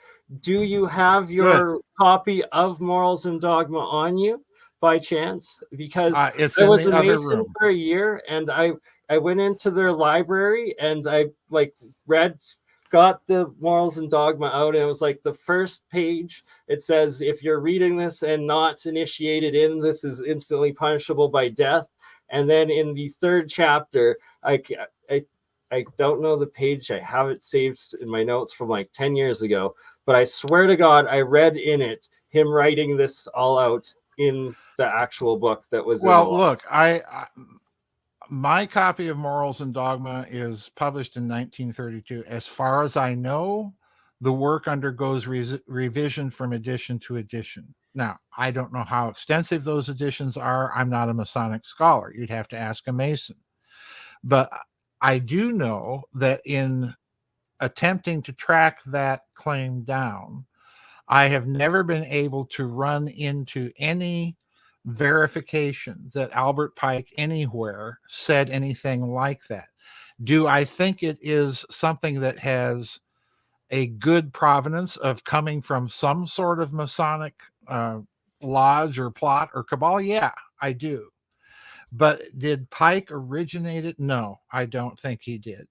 Do you have your copy of Morals and Dogma on you by chance? Because I was a Mason for a year, and I went into their library and I got the Morals and Dogma out, and it was like the first page. It says, if you're reading this and not initiated in, this is instantly punishable by death. And then in the 3rd chapter, I don't know the page. I have it saved in my notes from like 10 years ago, but I swear to God, I read in it him writing this all out in the actual book that was. Well, look, my copy of Morals and Dogma is published in 1932. As far as I know, the work undergoes revision from edition to edition. Now, I don't know how extensive those editions are. I'm not a Masonic scholar. You'd have to ask a Mason. But I do know that in attempting to track that claim down, I have never been able to run into any verification that Albert Pike anywhere said anything like that. Do I think it is something that has a good provenance of coming from some sort of Masonic lodge or plot or cabal? Yeah, I do. But did Pike originate it? No, I don't think he did.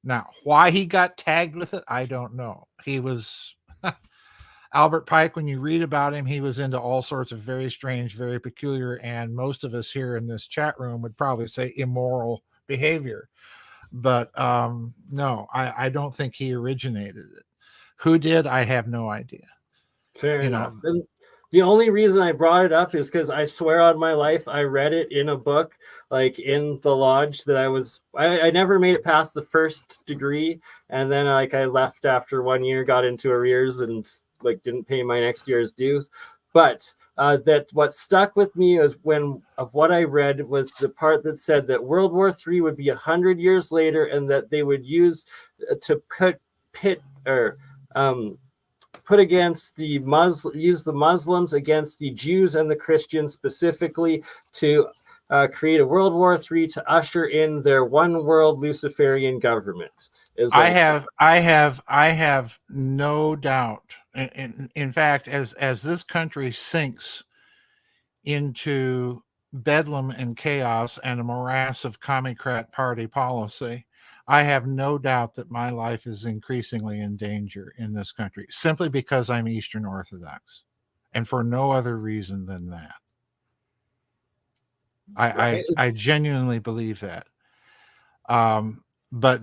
Now, why he got tagged with it, I don't know. He was Albert Pike, when you read about him, he was into all sorts of very strange, very peculiar, and most of us here in this chat room would probably say immoral behavior. But no, I don't think he originated it. Who did? I have no idea. Fair enough. And the only reason I brought it up is because I swear on my life, I read it in a book, like in the lodge that I never made it past the 1st degree. And then I left after 1 year, got into arrears and didn't pay my next year's dues. But that what stuck with me is what I read was the part that said that World War III would be 100 years later, and that they would use to put against the Muslims against the Jews and the Christians specifically to create a World War III to usher in their one world Luciferian government. I have no doubt. In fact, as this country sinks into bedlam and chaos and a morass of Commie-crat party policy, I have no doubt that my life is increasingly in danger in this country, simply because I'm Eastern Orthodox, and for no other reason than that. I genuinely believe that. But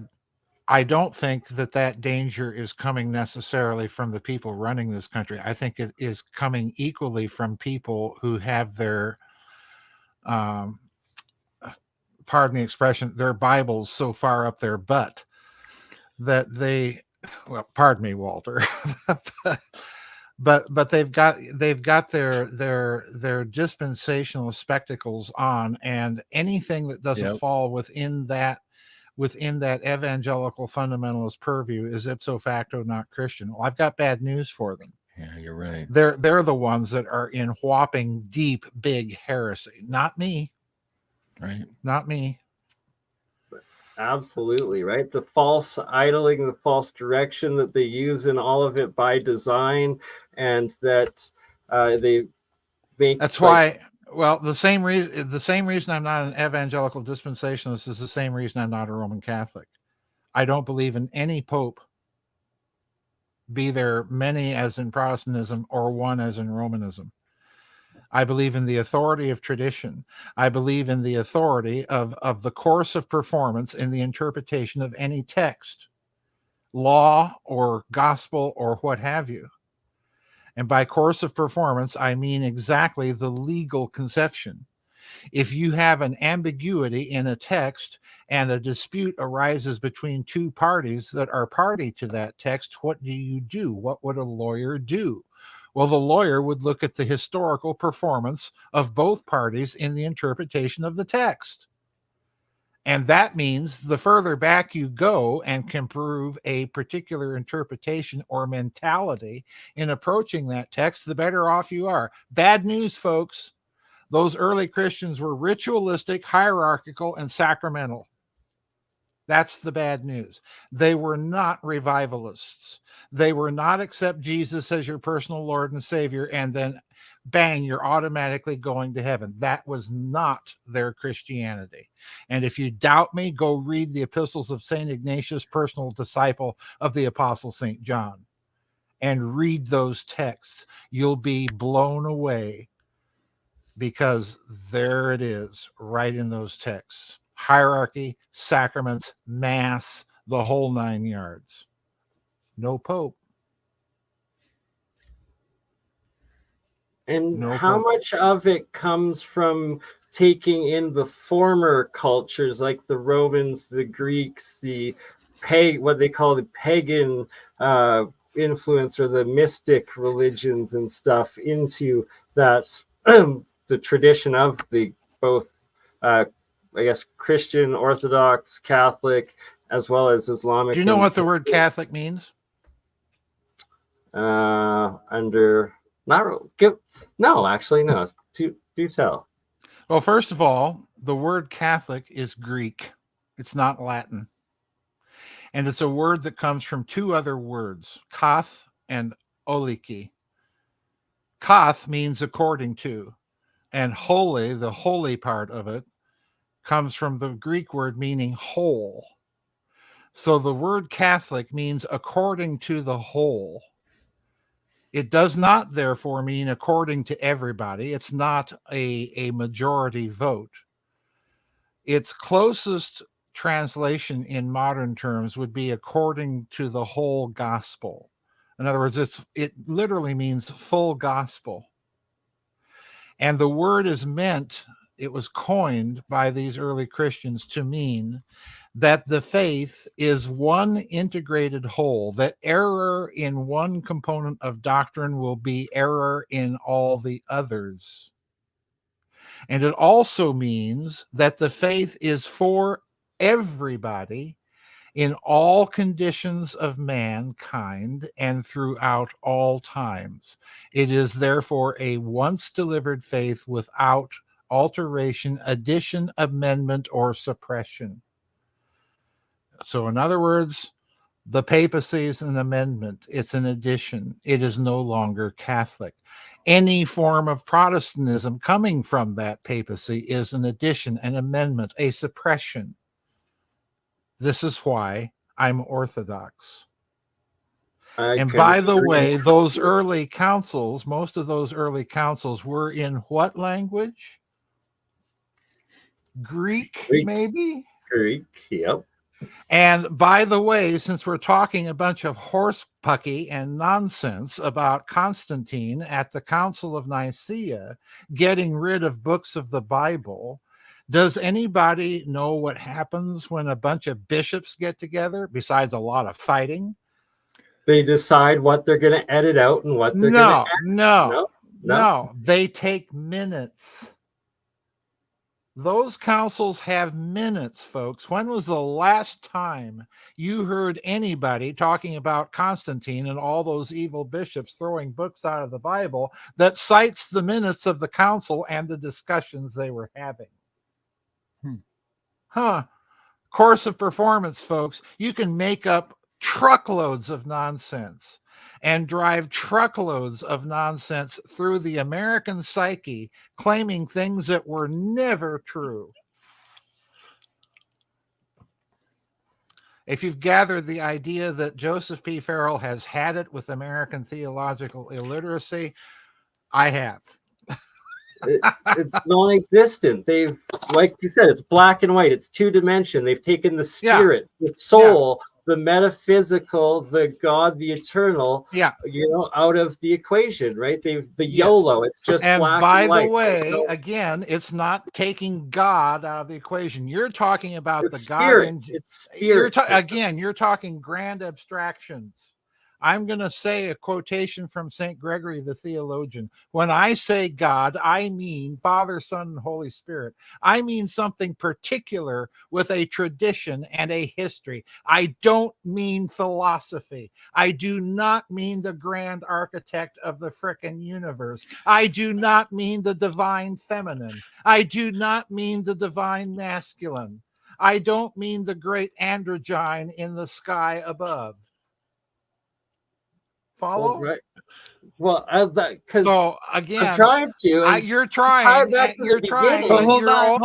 I don't think that danger is coming necessarily from the people running this country. I think it is coming equally from people who have their pardon the expression, their Bibles so far up their butt that they, well, pardon me, Walter, but they've got their dispensational spectacles on, and anything that doesn't fall within that evangelical fundamentalist purview is ipso facto not Christian. Well, I've got bad news for them. Yeah, you're right. They're the ones that are in whopping deep, big heresy. Not me. Right. Not me. Absolutely, right? The false idling, the false direction that they use in all of it by design, and that they make. That's why. Well, the same reason I'm not an evangelical dispensationalist is the same reason I'm not a Roman Catholic. I don't believe in any pope, be there many as in Protestantism or one as in Romanism. I believe in the authority of tradition. I believe in the authority of the course of performance in the interpretation of any text, law or gospel or what have you. And by course of performance, I mean exactly the legal conception. If you have an ambiguity in a text and a dispute arises between two parties that are party to that text, what do? What would a lawyer do? Well, the lawyer would look at the historical performance of both parties in the interpretation of the text. And that means the further back you go and can prove a particular interpretation or mentality in approaching that text, the better off you are. Bad news, folks. Those early Christians were ritualistic, hierarchical, and sacramental. That's the bad news. They were not revivalists. They were not accept Jesus as your personal Lord and Savior, and then bang, you're automatically going to heaven. That was not their Christianity. And if you doubt me, go read the epistles of St. Ignatius, personal disciple of the Apostle St. John, and read those texts. You'll be blown away, because there it is, right in those texts. Hierarchy, sacraments, mass, the whole 9 yards. No pope. And how much of it comes from taking in the former cultures, like the Romans, the Greeks, the what they call the pagan influence, or the mystic religions and stuff, into that the tradition of the both I guess Christian, Orthodox, Catholic, as well as Islamic. Do you know what the word Catholic means? Actually, no. Do tell. Well, first of all, the word Catholic is Greek. It's not Latin. And it's a word that comes from two other words, kath and oliki. Kath means according to, and holy, the holy part of it, comes from the Greek word meaning whole. So the word Catholic means according to the whole. It does not, therefore, mean according to everybody. It's not a majority vote. Its closest translation in modern terms would be according to the whole gospel. In other words, it literally means full gospel. And the word is meant, it was coined by these early Christians to mean that the faith is one integrated whole, that error in one component of doctrine will be error in all the others. And it also means that the faith is for everybody in all conditions of mankind and throughout all times. It is therefore a once delivered faith without alteration, addition, amendment, or suppression. So in other words, the papacy is an amendment. It's an addition. It is no longer Catholic. Any form of Protestantism coming from that papacy is an addition, an amendment, a suppression. This is why I'm Orthodox. And by the way, those early councils, most of those early councils were in what language? Greek, maybe? Greek, yep. And by the way, since we're talking a bunch of horsepucky and nonsense about Constantine at the Council of Nicaea getting rid of books of the Bible, Does anybody know what happens when a bunch of bishops get together, besides a lot of fighting? They decide what they're going to edit out and what they're going to add. No. They take minutes. Those councils have minutes, folks. When was the last time you heard anybody talking about Constantine and all those evil bishops throwing books out of the Bible that cites the minutes of the council and the discussions they were having? Course of performance, folks. You can make up truckloads of nonsense and drive truckloads of nonsense through the American psyche, claiming things that were never true. If you've gathered the idea that Joseph P. Farrell has had it with American theological illiteracy, I have. It's non-existent. They've, like you said, it's black and white. It's two-dimension. They've taken the spirit, the soul, the metaphysical, the God, the eternal, out of the equation, right? The YOLO. It's just black and white. And by the way, again, it's not taking God out of the equation. You're talking about the spirit. God. It's spirit. You're talking grand abstractions. I'm going to say a quotation from St. Gregory the theologian. When I say God, I mean Father, Son, and Holy Spirit. I mean something particular with a tradition and a history. I don't mean philosophy. I do not mean the grand architect of the frickin' universe. I do not mean the divine feminine. I do not mean the divine masculine. I don't mean the great androgyne in the sky above. Follow? Well, right. Well, because so again, I'm trying to. You're trying. You're trying. Oh, hold on.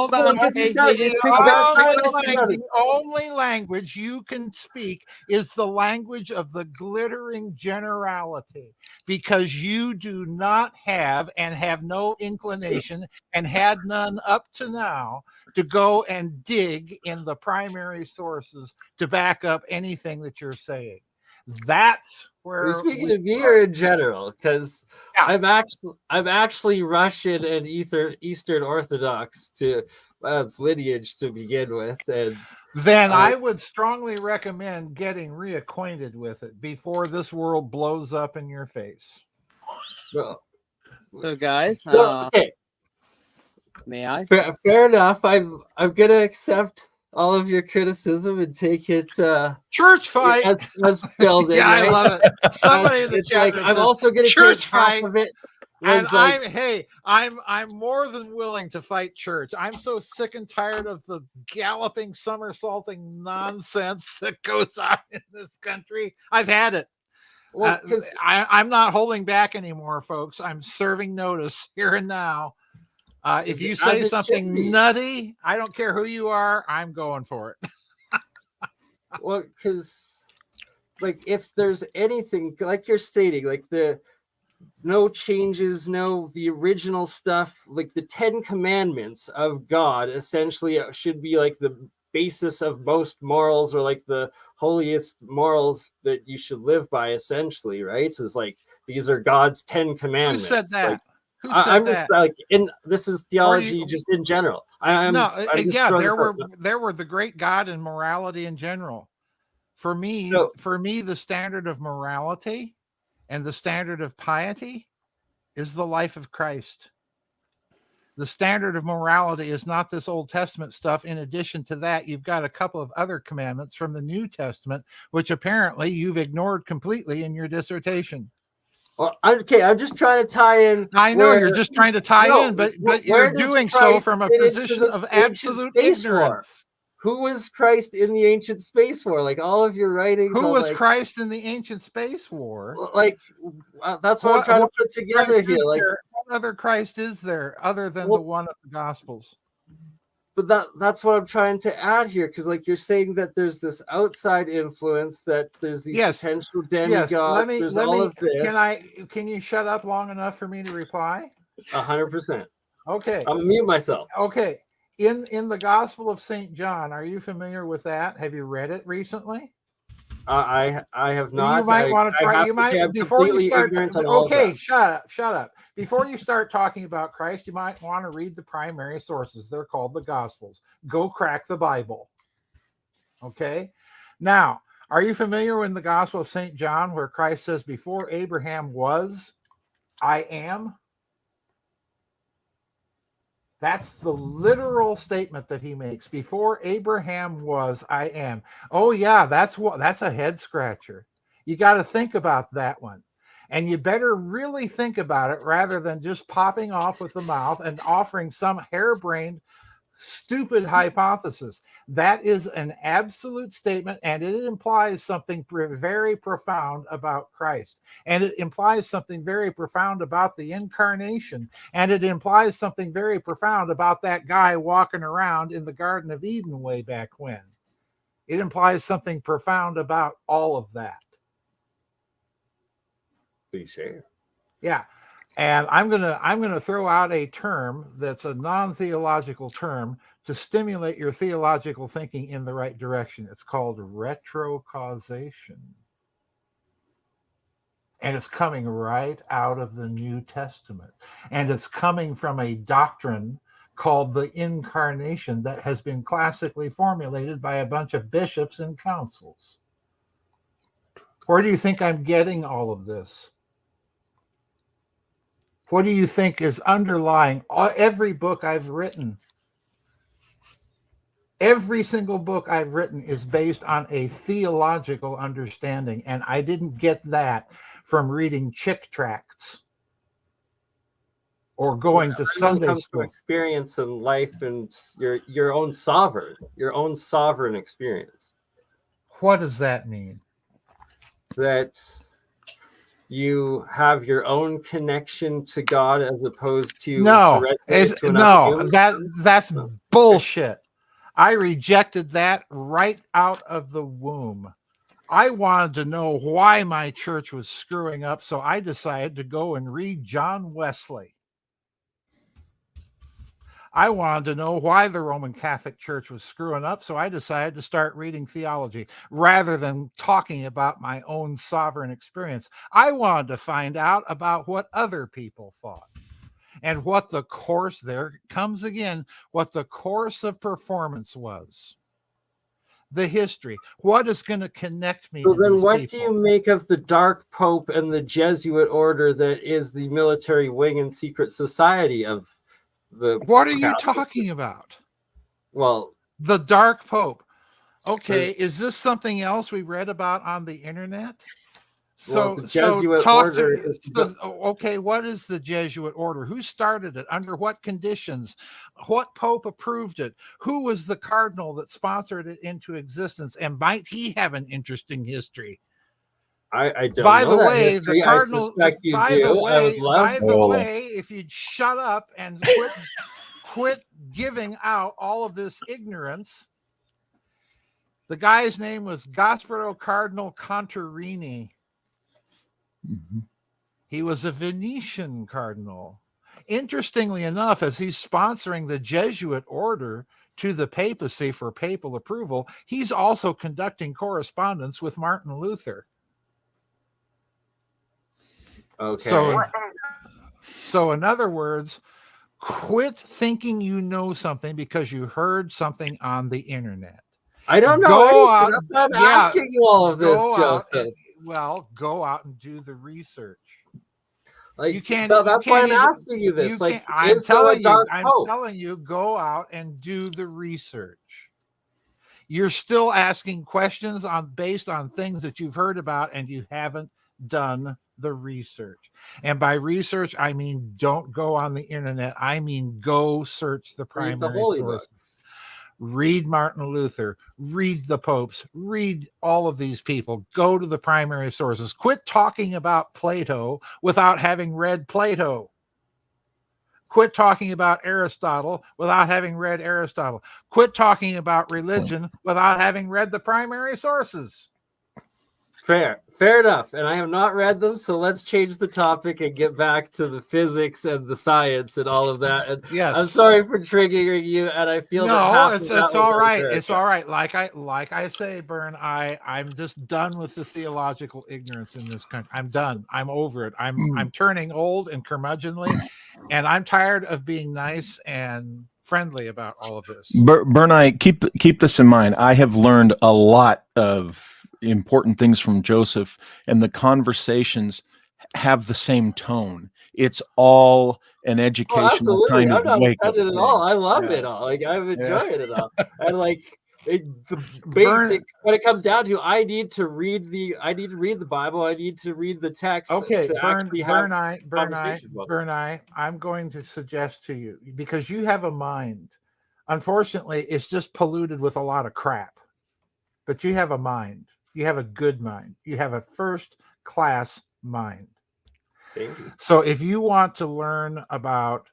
The only language you can speak is the language of the glittering generality, because you do not have and have no inclination and had none up to now to go and dig in the primary sources to back up anything that you're saying. That's where you're speaking of me or in general, because I'm actually Russian and Eastern Orthodox to its lineage to begin with, and then I would strongly recommend getting reacquainted with it before this world blows up in your face. So guys, okay, may I? Fair enough. I'm gonna accept all of your criticism and take it church fight as building. I love it. Somebody in the chat I'm also going to church take fight half of it. And I'm more than willing to fight church. I'm so sick and tired of the galloping, somersaulting nonsense that goes on in this country. I've had it. Well, I'm not holding back anymore, folks. I'm serving notice here and now. If you say something nutty, I don't care who you are, I'm going for it. Well, because like if there's anything like you're stating, like no changes, the original stuff, like the 10 commandments of God essentially should be like the basis of most morals, or like the holiest morals that you should live by, essentially, right? So it's like these are God's 10 commandments. Who said that? Like, I'm just like this is theology just in general. There were the great God and morality in general. For me, the standard of morality and the standard of piety is the life of Christ. The standard of morality is not this Old Testament stuff. In addition to that, you've got a couple of other commandments from the New Testament, which apparently you've ignored completely in your dissertation. Well, okay, I'm just trying to tie in. I know you're just trying to tie in, but you're doing so from a position of absolute ignorance. Who was Christ in the ancient space war? Like all of your writings. Who was Christ in the ancient space war? Like that's what I'm trying to put together here. Like what other Christ is there other than the one of the Gospels? But that's what I'm trying to add here, because like you're saying that there's this outside influence, that there's these potential demigods. All of this. Can you shut up long enough for me to reply? 100%. Okay. I'm gonna mute myself. Okay. In the Gospel of St. John, are you familiar with that? Have you read it recently? I have not. You might want to try. You might before you start. Okay, shut up. Before you start talking about Christ, you might want to read the primary sources. They're called the Gospels. Go crack the Bible. Okay. Now, are you familiar with the Gospel of St. John, where Christ says, "Before Abraham was, I am"? That's the literal statement that he makes. Before Abraham was, I am. Oh yeah, that's a head scratcher. You got to think about that one. And you better really think about it rather than just popping off with the mouth and offering some harebrained, stupid hypothesis. That is an absolute statement, and it implies something very profound about Christ, and it implies something very profound about the incarnation, and it implies something very profound about that guy walking around in the Garden of Eden way back when. It implies something profound about all of that. Please share. Yeah. And I'm gonna throw out a term that's a non-theological term to stimulate your theological thinking in the right direction. It's called retrocausation. And it's coming right out of the New Testament. And it's coming from a doctrine called the incarnation that has been classically formulated by a bunch of bishops and councils. Where do you think I'm getting all of this? What do you think is underlying every book I've written? Every single book I've written is based on a theological understanding, and I didn't get that from reading chick tracts or going to Sunday school. Experience in life and your own sovereign experience. What does that mean? That you have your own connection to God as opposed to that's bullshit. I rejected that right out of the womb. I wanted to know why my church was screwing up, so I decided to go and read John Wesley. I wanted to know why the Roman Catholic Church was screwing up, so I decided to start reading theology rather than talking about my own sovereign experience. I wanted to find out about what other people thought and what the course, there comes again, what the course of performance was. The history. What is going to connect me to these what people? do you make of the Dark Pope and the Jesuit order that is the military wing and secret society of what are you talking about? Well, the Dark Pope. Okay, is this something else we read about on the internet? Okay, what is the Jesuit order? Who started it? Under what conditions? What Pope approved it? Who was the cardinal that sponsored it into existence? And might he have an interesting history? I don't know that history. I suspect you do. I would love by the way, if you'd shut up and quit giving out all of this ignorance. The guy's name was Gasparo Cardinal Contarini. Mm-hmm. He was a Venetian cardinal. Interestingly enough, as he's sponsoring the Jesuit order to the papacy for papal approval, he's also conducting correspondence with Martin Luther. Okay. So in other words, quit thinking you know something because you heard something on the internet. I don't know anything. That's why I'm asking you all of this, Joseph. Go out and do the research. Like you can't. That's why I'm asking you this. Like, I'm telling you, go out and do the research. You're still asking questions based on things that you've heard about and you haven't done the research. And by research, I mean don't go on the internet. I mean go search the primary sources. Read Martin Luther, read the popes, read all of these people. Go to the primary sources. Quit talking about Plato without having read Plato. Quit talking about Aristotle without having read Aristotle. Quit talking about religion without having read the primary sources. Fair enough. And I have not read them, so let's change the topic and get back to the physics and the science and all of that. And Yes. I'm sorry for triggering you, and I feel it's all right. It's all right. Like I say, I'm just done with the theological ignorance in this country. I'm done. I'm over it. I'm turning old and curmudgeonly, and I'm tired of being nice and friendly about all of this. BurnEye, keep this in mind. I have learned a lot of important things from Joseph, and the conversations have the same tone. It's all an educational kind of wake up thing. At all. I love it all. Like I'm enjoying it all. And like the basic when it comes down to, I need to read the Bible. I need to read the text. Okay, BurnEye, I'm going to suggest to you, because you have a mind. Unfortunately, it's just polluted with a lot of crap. But you have a mind. You have a good mind. You have a first-class mind. Thank you. So if you want to learn about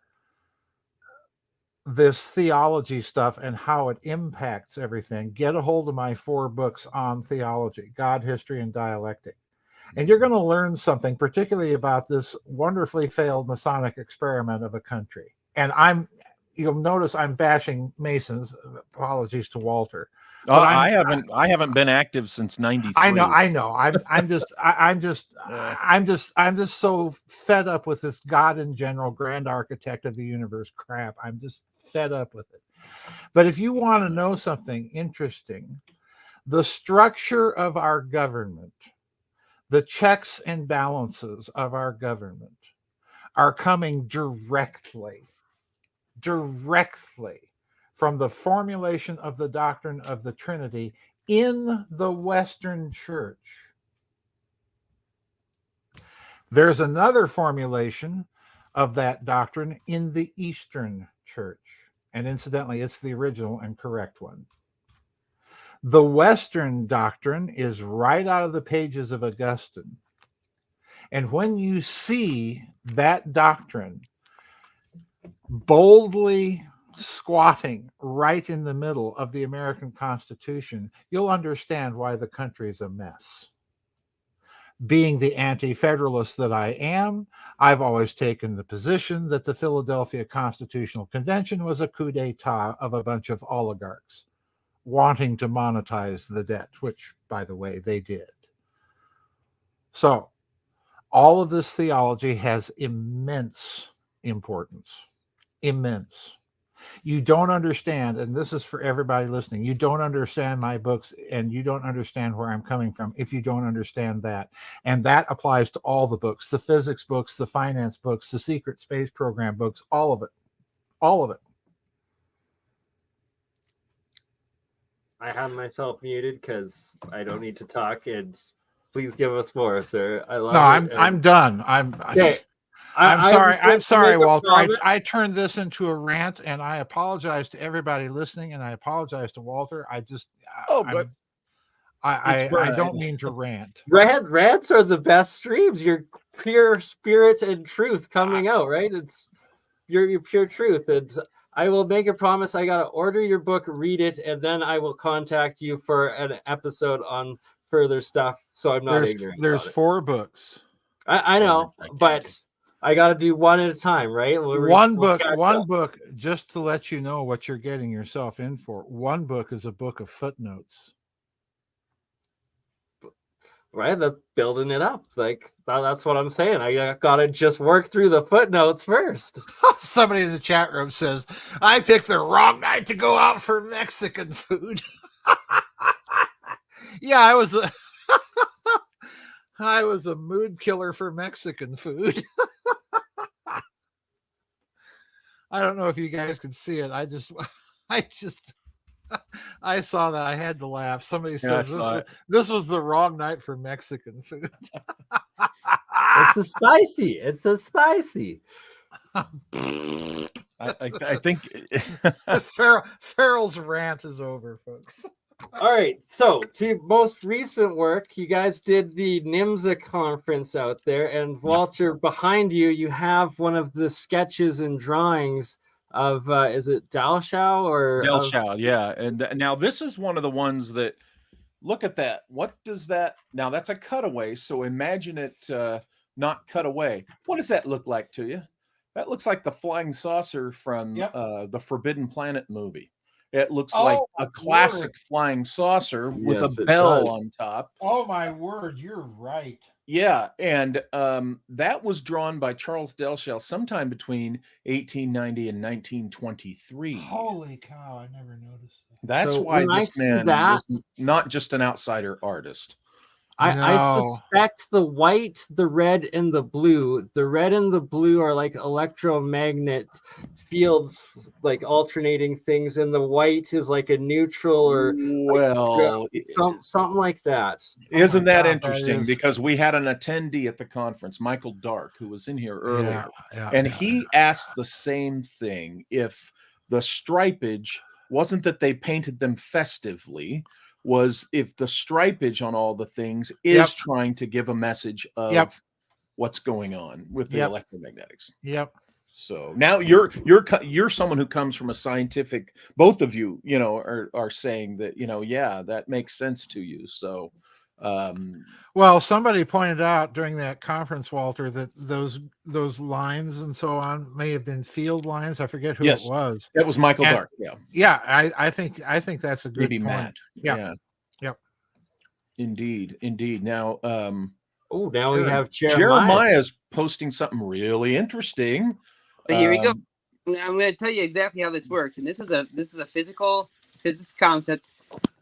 this theology stuff and how it impacts everything, get a hold of my 4 books on theology, God, history, and dialectic. And you're going to learn something, particularly about this wonderfully failed Masonic experiment of a country. And you'll notice I'm bashing Masons. Apologies to Walter. I haven't been active since '93. I know. I'm just so fed up with this God in general, grand architect of the universe crap. I'm just fed up with it. But if you want to know something interesting, the structure of our government, the checks and balances of our government are coming directly from the formulation of the doctrine of the Trinity in the Western Church. There's another formulation of that doctrine in the Eastern Church. And incidentally, it's the original and correct one. The Western doctrine is right out of the pages of Augustine. And when you see that doctrine boldly squatting right in the middle of the American Constitution, you'll understand why the country is a mess. Being the anti-federalist that I am, I've always taken the position that the Philadelphia Constitutional Convention was a coup d'etat of a bunch of oligarchs wanting to monetize the debt, which, by the way, they did. So, all of this theology has immense importance. Immense. You don't understand, and this is for everybody listening, you don't understand my books and you don't understand where I'm coming from if you don't understand that. And that applies to all the books, the physics books, the finance books, the secret space program books, all of it. All of it. I have myself muted because I don't need to talk, and please give us more, sir. I love it. I'm done. Okay. I'm sorry, Walter. I turned this into a rant, and I apologize to everybody listening, and I apologize to Walter. I don't mean to rant. Rants are the best streams. Your pure spirit and truth coming out, right? It's your pure truth. And I will make a promise. I got to order your book, read it, and then I will contact you for an episode on further stuff. So I'm not ignorant. There's 4 books. I know, but I got to do one at a time, right? One book, just to let you know what you're getting yourself in for. One book is a book of footnotes. Right, that's building it up. Like that's what I'm saying. I gotta just work through the footnotes first. Somebody in the chat room says, I picked the wrong night to go out for Mexican food. Yeah, I was a mood killer for Mexican food. I don't know if you guys can see it. I saw that. I had to laugh. Somebody says this was the wrong night for Mexican food. It's a spicy. I think Farrell's rant is over, folks. All right. So, to most recent work, you guys did the NIMSA conference out there, and Walter, behind you, you have one of the sketches and drawings of is it Dalshau or Dalshau? Yeah, and now this is one of the ones that look at that. What does that? Now that's a cutaway. So imagine it not cut away. What does that look like to you? That looks like the flying saucer from the Forbidden Planet movie. It looks like a classic flying saucer with a bell on top. Oh my word, you're right. Yeah, and that was drawn by Charles Delshell sometime between 1890 and 1923. Holy cow, I never noticed that. That's So why when I this see man that- was not just an outsider artist. I No. suspect the white, the red, and the blue. The red and the blue are like electromagnet fields, like alternating things, and the white is like a neutral or Well, something like that. isn't that God, interesting? that is- Because we had an attendee at the conference, Michael Dark, who was in here earlier, Yeah, and he asked the same thing. If the stripage wasn't that they painted them festively, was if the stripage on all the things is trying to give a message of what's going on with the electromagnetics. Yep. So now you're someone who comes from a scientific. Both of you, are saying that that makes sense to you. So, well, somebody pointed out during that conference, Walter, that those lines and so on may have been field lines. I forget who it was. That was Michael Dark. Yeah. I think that's a good Maybe point. Matt. Yeah. Indeed. Now, now we have Jeremiah's posting something really interesting. So here we go. I'm going to tell you exactly how this works, and this is a physics concept.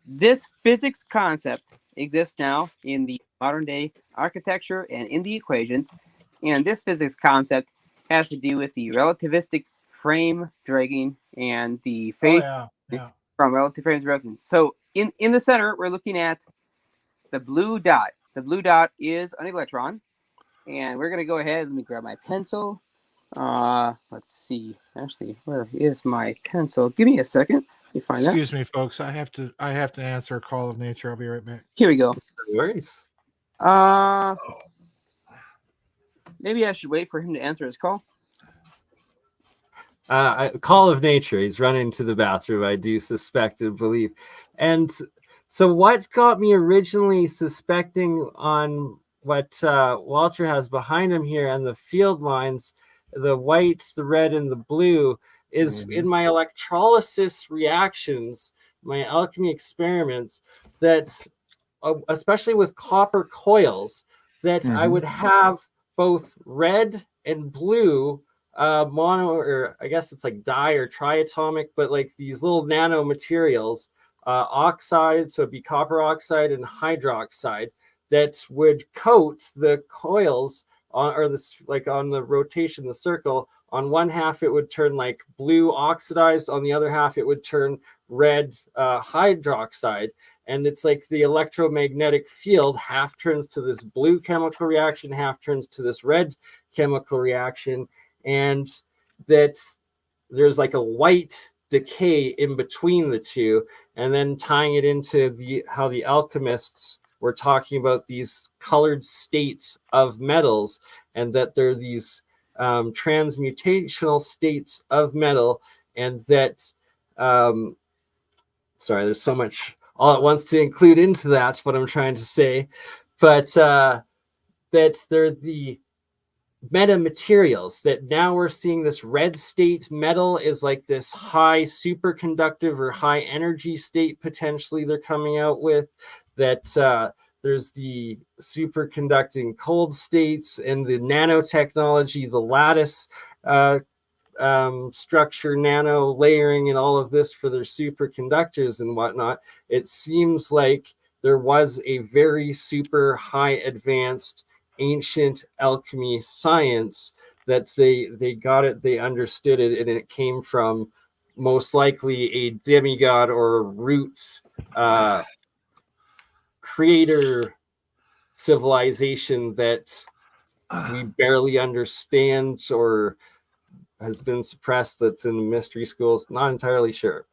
This physics concept exists now in the modern day architecture and in the equations, and this physics concept has to do with the relativistic frame dragging and the phase from relative frames of resonance. So in the center, we're looking at the blue dot. The blue dot is an electron, and we're going to go ahead. Let me grab my pencil. Let's see. Actually, where is my pencil? Give me a second. Let me find that. Excuse me, folks. I have to answer a call of nature. I'll be right back. Here we go. No worries. Maybe I should wait for him to answer his call. Call of nature. He's running to the bathroom, I do suspect and believe. And so what got me originally suspecting on what Walter has behind him here and the field lines, the white, the red, and the blue, is in my electrolysis reactions, my alchemy experiments, that especially with copper coils, that I would have both red and blue mono, or I guess it's like di or triatomic, but like these little nano materials, oxide, so it'd be copper oxide and hydroxide, that would coat the coils on, or this like on the rotation, the circle. On one half it would turn like blue oxidized, on the other half it would turn red hydroxide. And it's like the electromagnetic field half turns to this blue chemical reaction, half turns to this red chemical reaction, and that there's like a white decay in between the two. And then tying it into how the alchemists were talking about these colored states of metals, and that they're these transmutational states of metal, and that sorry, there's so much all at once to include into that, what I'm trying to say, but that they're the metamaterials, that now we're seeing this red state metal is like this high superconductive or high energy state potentially they're coming out with, that there's the superconducting cold states and the nanotechnology, the lattice structure, nano layering, and all of this for their superconductors and whatnot. It seems like there was a very super high advanced ancient alchemy science that they got it, they understood it, and it came from most likely a demigod or a root creator civilization that we barely understand or has been suppressed, that's in mystery schools. Not entirely sure.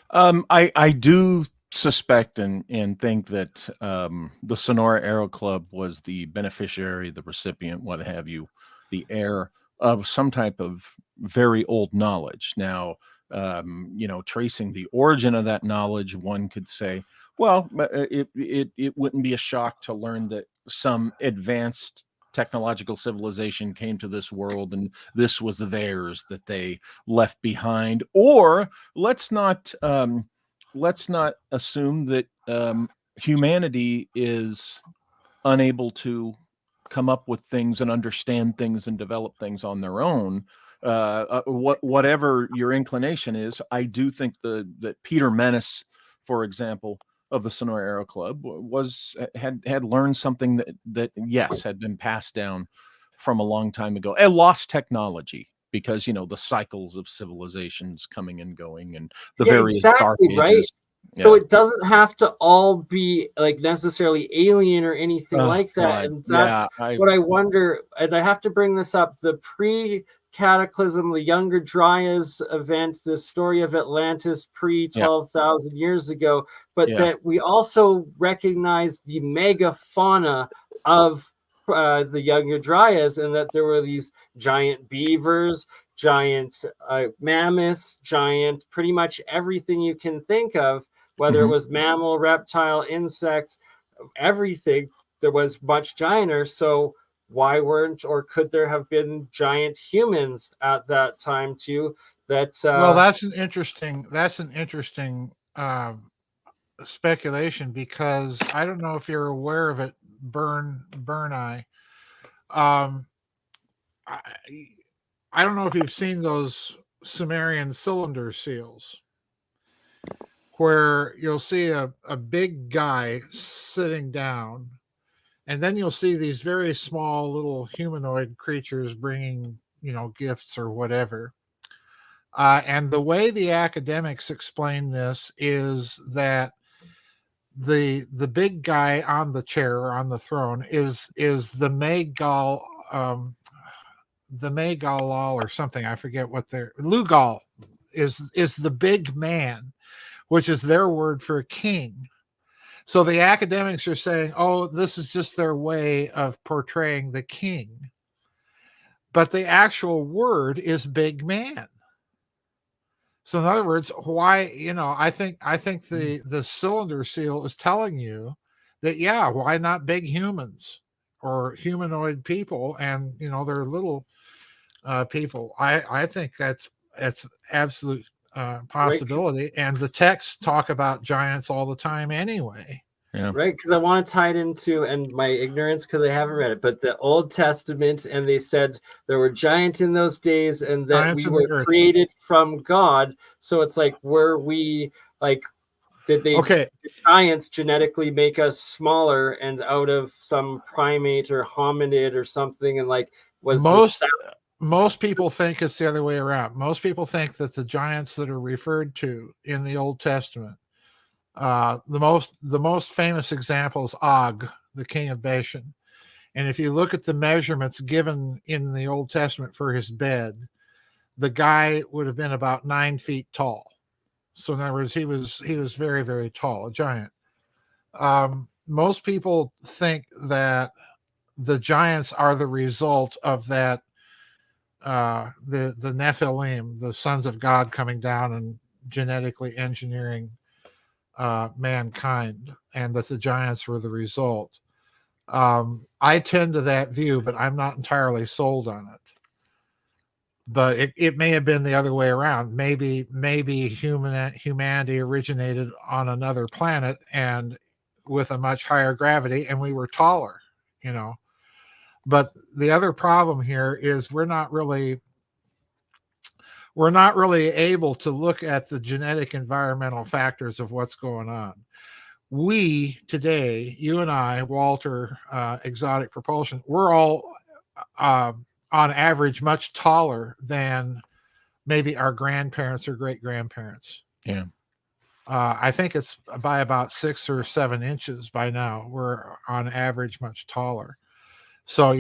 I do suspect and think that the Sonora Aero Club was the beneficiary, the recipient, what have you, the heir of some type of very old knowledge. Now, tracing the origin of that knowledge, one could say, Well, it wouldn't be a shock to learn that some advanced technological civilization came to this world and this was theirs that they left behind. Or let's not assume that humanity is unable to come up with things and understand things and develop things on their own. Whatever your inclination is, I do think that Peter Menace, for example, of the Sonora Aero Club, had learned something that yes, had been passed down from a long time ago. A lost technology, because the cycles of civilizations coming and going, and the various dark ages. Right? Yeah. So it doesn't have to all be like necessarily alien or anything like that. God. And that's what I wonder. And I have to bring this up. The pre-cataclysm, the Younger Dryas event, the story of Atlantis pre-12,000 years ago, but that we also recognize the megafauna of the Younger Dryas, and that there were these giant beavers, giant mammoths, giant pretty much everything you can think of, whether it was mammal, reptile, insect, everything. There was much gianter. So why weren't, or could there have been giant humans at that time too? Well, that's an interesting speculation, because I don't know if you're aware of it, BurnEye. I don't know if you've seen those Sumerian cylinder seals, where you'll see a big guy sitting down, and then you'll see these very small little humanoid creatures bringing, gifts or whatever. And the way the academics explain this is that the big guy on the chair or on the throne is the Megal, the Megalal or something. I forget what Lugal is the big man, which is their word for king. So the academics are saying, oh, this is just their way of portraying the king. But the actual word is big man. So in other words, why, I think the cylinder seal is telling you that, why not big humans or humanoid people, and, they're little people. I think that's absolute possibility. Right. And the texts talk about giants all the time anyway. Yeah. Right, because I want to tie it into, and my ignorance because I haven't read it, but the Old Testament, and they said there were giants in those days, and that giants we were created from God. So it's like, were we like, did giants genetically make us smaller and out of some primate or hominid or something? And like, was most people think it's the other way around. Most people think that the giants that are referred to in the Old Testament, the most famous example is Og, the king of Bashan. And if you look at the measurements given in the Old Testament for his bed, the guy would have been about 9 feet tall. So in other words, he was very, very tall, a giant. Most people think that the giants are the result of that, the Nephilim, the sons of God, coming down and genetically engineering mankind, and that the giants were the result. I tend to that view, but I'm not entirely sold on it. But it may have been the other way around. Maybe humanity originated on another planet and with a much higher gravity, and we were taller, But the other problem here is we're not really able to look at the genetic environmental factors of what's going on. We today, you and I, Walter, Exotic Propulsion, we're all on average much taller than maybe our grandparents or great grandparents. Yeah. I think it's by about 6 or 7 inches by now. We're on average much taller. So,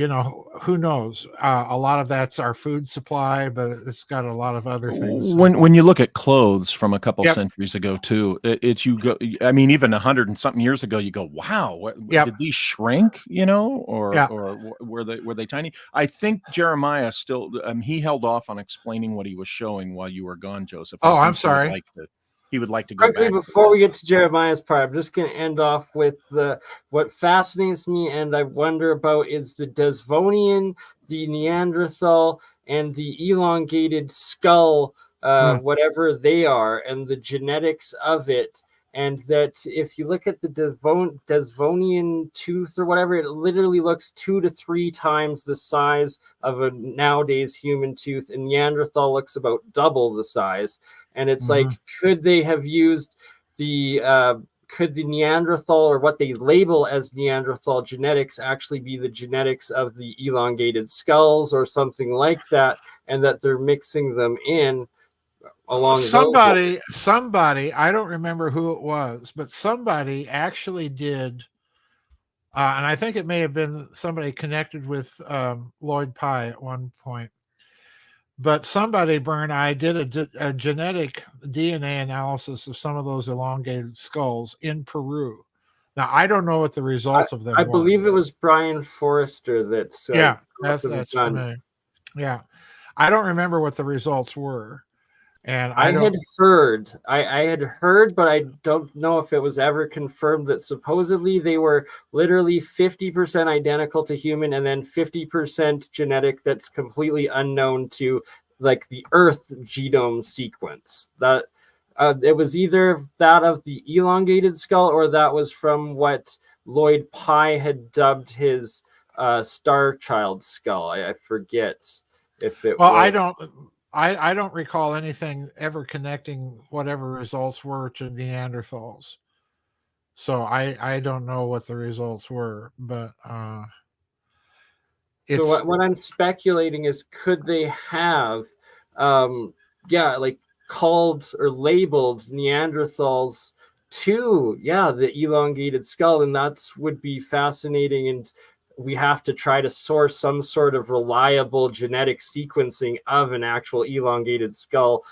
who knows? A lot of that's our food supply, but it's got a lot of other things. When you look at clothes from a couple centuries ago, too, even 100 and something years ago, you go, wow, did these shrink, or were they tiny? I think Jeremiah still, he held off on explaining what he was showing while you were gone, Joseph. I'm sorry. he would like to go quickly back. Before we get to Jeremiah's part, I'm just going to end off with what fascinates me and I wonder about is the Devonian, the Neanderthal, and the elongated skull, whatever they are, and the genetics of it. And that if you look at the Devonian tooth or whatever, it literally looks 2 to 3 times the size of a nowadays human tooth, and Neanderthal looks about double the size. And it's like, could they have used could the Neanderthal, or what they label as Neanderthal genetics, actually be the genetics of the elongated skulls or something like that, and that they're mixing them in along somebody, I don't remember who it was, but somebody actually did, and I think it may have been somebody connected with Lloyd Pye at one point. But somebody, BurnEye, did a genetic DNA analysis of some of those elongated skulls in Peru. Now, I don't know what the results of them were. I believe it was Brian Forrester that's that's familiar. Yeah, I don't remember what the results were, and I had heard, but I don't know if it was ever confirmed that supposedly they were literally 50% identical to human and then 50% genetic that's completely unknown to like the Earth genome sequence. That it was either that of the elongated skull or that was from what Lloyd Pye had dubbed his Star Child skull. I forget if it was. I don't recall anything ever connecting whatever results were to Neanderthals. So I don't know what the results were, but so what I'm speculating is, could they have like called or labeled Neanderthals to the elongated skull, and that's would be fascinating, and we have to try to source some sort of reliable genetic sequencing of an actual elongated skull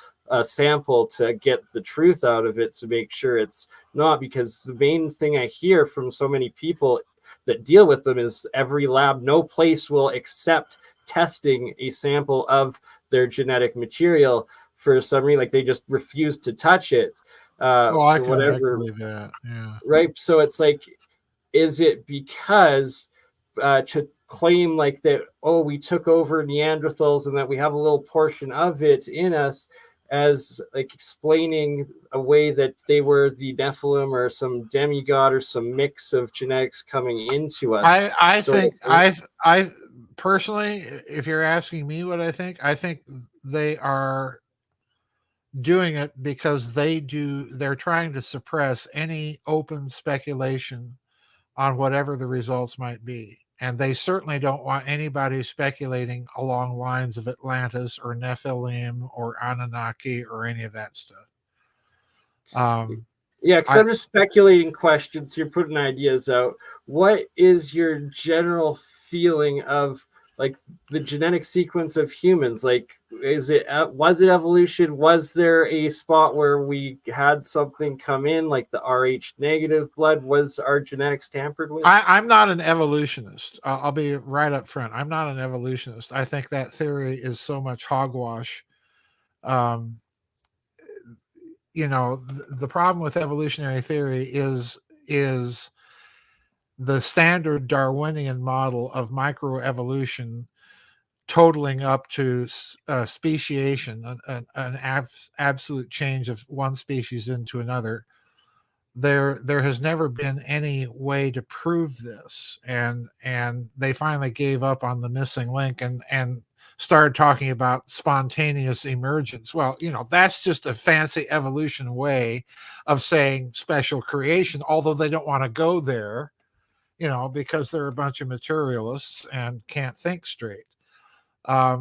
sample to get the truth out of it, to make sure it's not, because the main thing I hear from so many people that deal with them is every lab, no place will accept testing a sample of their genetic material for some reason. Like, they just refuse to touch it. I can believe that. Yeah. Right. So it's like, is it because to claim like that, we took over Neanderthals and that we have a little portion of it in us, as like explaining a way that they were the Nephilim or some demigod or some mix of genetics coming into us? I personally, if you're asking me what I think they are doing it because they're trying to suppress any open speculation on whatever the results might be. And they certainly don't want anybody speculating along lines of Atlantis or Nephilim or Anunnaki or any of that stuff. Because I'm just speculating questions. You're putting ideas out. What is your general feeling of like the genetic sequence of humans? Like, was it evolution? Was there a spot where we had something come in, like the Rh negative blood? Was our genetics tampered with? I'm not an evolutionist. I'll be right up front. I'm not an evolutionist. I think that theory is so much hogwash. The problem with evolutionary theory is the standard Darwinian model of microevolution totaling up to speciation, an absolute change of one species into another. There has never been any way to prove this, and they finally gave up on the missing link and started talking about spontaneous emergence. Well, that's just a fancy evolution way of saying special creation, although they don't want to go there, because they're a bunch of materialists and can't think straight. I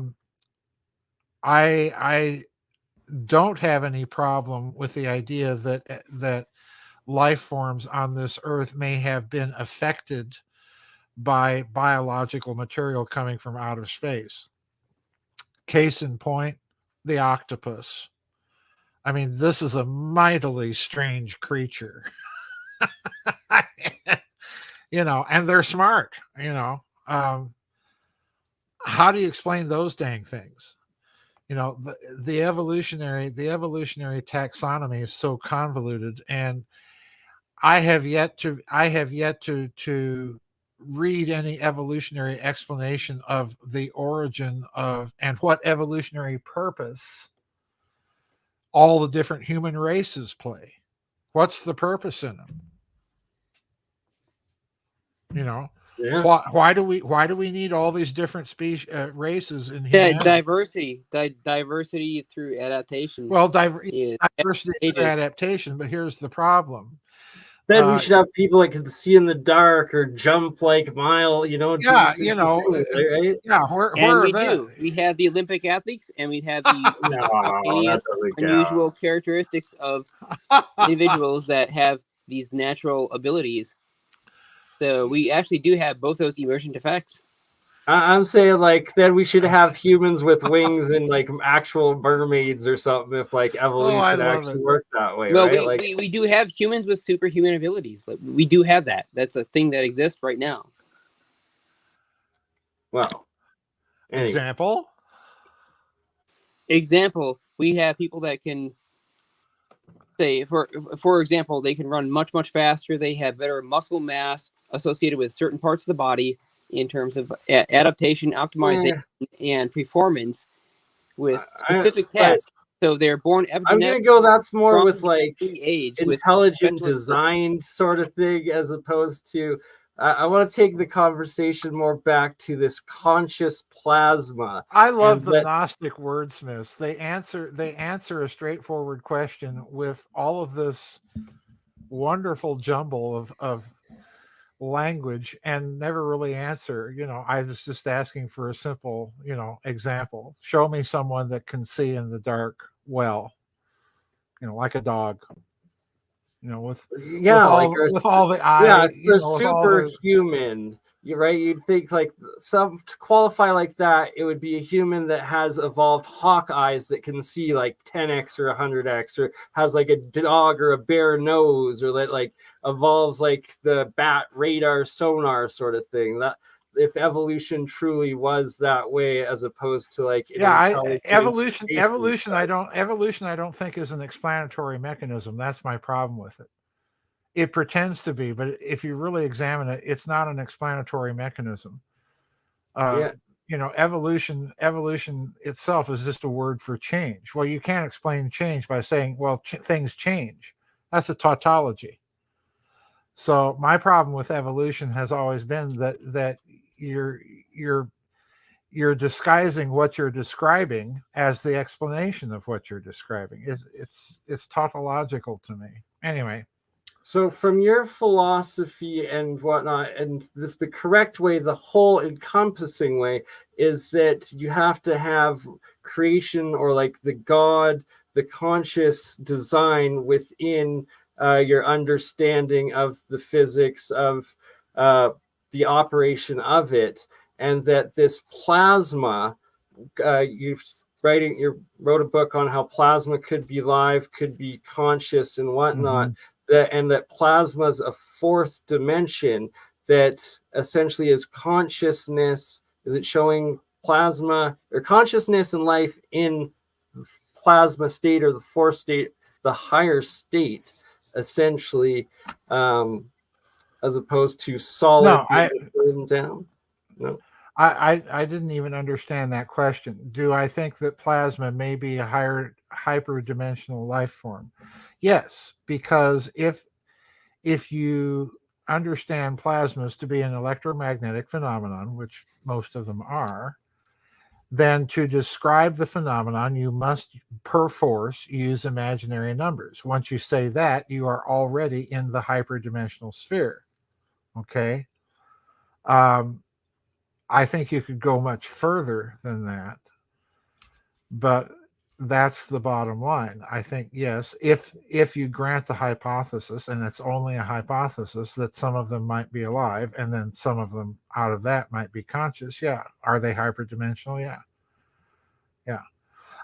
don't have any problem with the idea that life forms on this earth may have been affected by biological material coming from outer space. Case in point, the octopus. I mean, this is a mightily strange creature. And they're smart, how do you explain those dang things? the evolutionary taxonomy is so convoluted, and I have yet to read any evolutionary explanation of the origin of and what evolutionary purpose all the different human races play. What's the purpose in them? Yeah. Why do we need all these different species, races in humanity? Diversity through adaptation. Well, diversity through adaptation, but here's the problem. Then we should have people that can see in the dark or jump like mile, right? Yeah, where we do. We have the Olympic athletes, and we have the unusual characteristics of individuals that have these natural abilities. So we actually do have both those emergent effects. I'm saying then we should have humans with wings and actual mermaids or something if evolution actually worked that way. Well, right? we do have humans with superhuman abilities. We do have that. That's a thing that exists right now. Well, example, we have people that can say, for example, they can run much, much faster. They have better muscle mass associated with certain parts of the body in terms of adaptation, optimization, and performance with specific tasks. So they're born epigenetic. I'm going to go that's more with age, intelligent design sort of thing, as opposed to I want to take the conversation more back to this conscious plasma. I love the Gnostic wordsmiths. They answer a straightforward question with all of this wonderful jumble of language and never really answer. I was just asking for a simple, example. Show me someone that can see in the dark well, like a dog. With all the eyes. Yeah, superhuman. You're right. You'd think to qualify like that, it would be a human that has evolved hawk eyes that can see 10x or 100x, or has a dog or a bear nose, or that evolves the bat radar sonar sort of thing. That if evolution truly was that way, as opposed to evolution I don't think is an explanatory mechanism. That's my problem with it. It pretends to be, but if you really examine it, it's not an explanatory mechanism. Evolution itself is just a word for change. Well, you can't explain change by saying, well, things change. That's a tautology. So my problem with evolution has always been that you're disguising what you're describing as the explanation of what you're describing. It's tautological to me. Anyway. So from your philosophy and whatnot, and the correct way, the whole encompassing way, is that you have to have creation, or the God, the conscious design within your understanding of the physics of the operation of it, and that this plasma, you wrote a book on how plasma could be live, could be conscious and whatnot. Mm-hmm. That plasma is a fourth dimension that essentially is consciousness. Is it showing plasma or consciousness and life in plasma state, or the fourth state, the higher state, essentially, as opposed to solid down? No. I didn't even understand that question. Do I think that plasma may be a higher hyperdimensional life form? Yes, because if you understand plasmas to be an electromagnetic phenomenon, which most of them are, then to describe the phenomenon, you must perforce use imaginary numbers. Once you say that, you are already in the hyperdimensional sphere. Okay? I think you could go much further than that, but that's the bottom line. I think, yes, if you grant the hypothesis, and it's only a hypothesis, that some of them might be alive, and then some of them out of that might be conscious. Yeah. Are they hyperdimensional? Yeah. Yeah.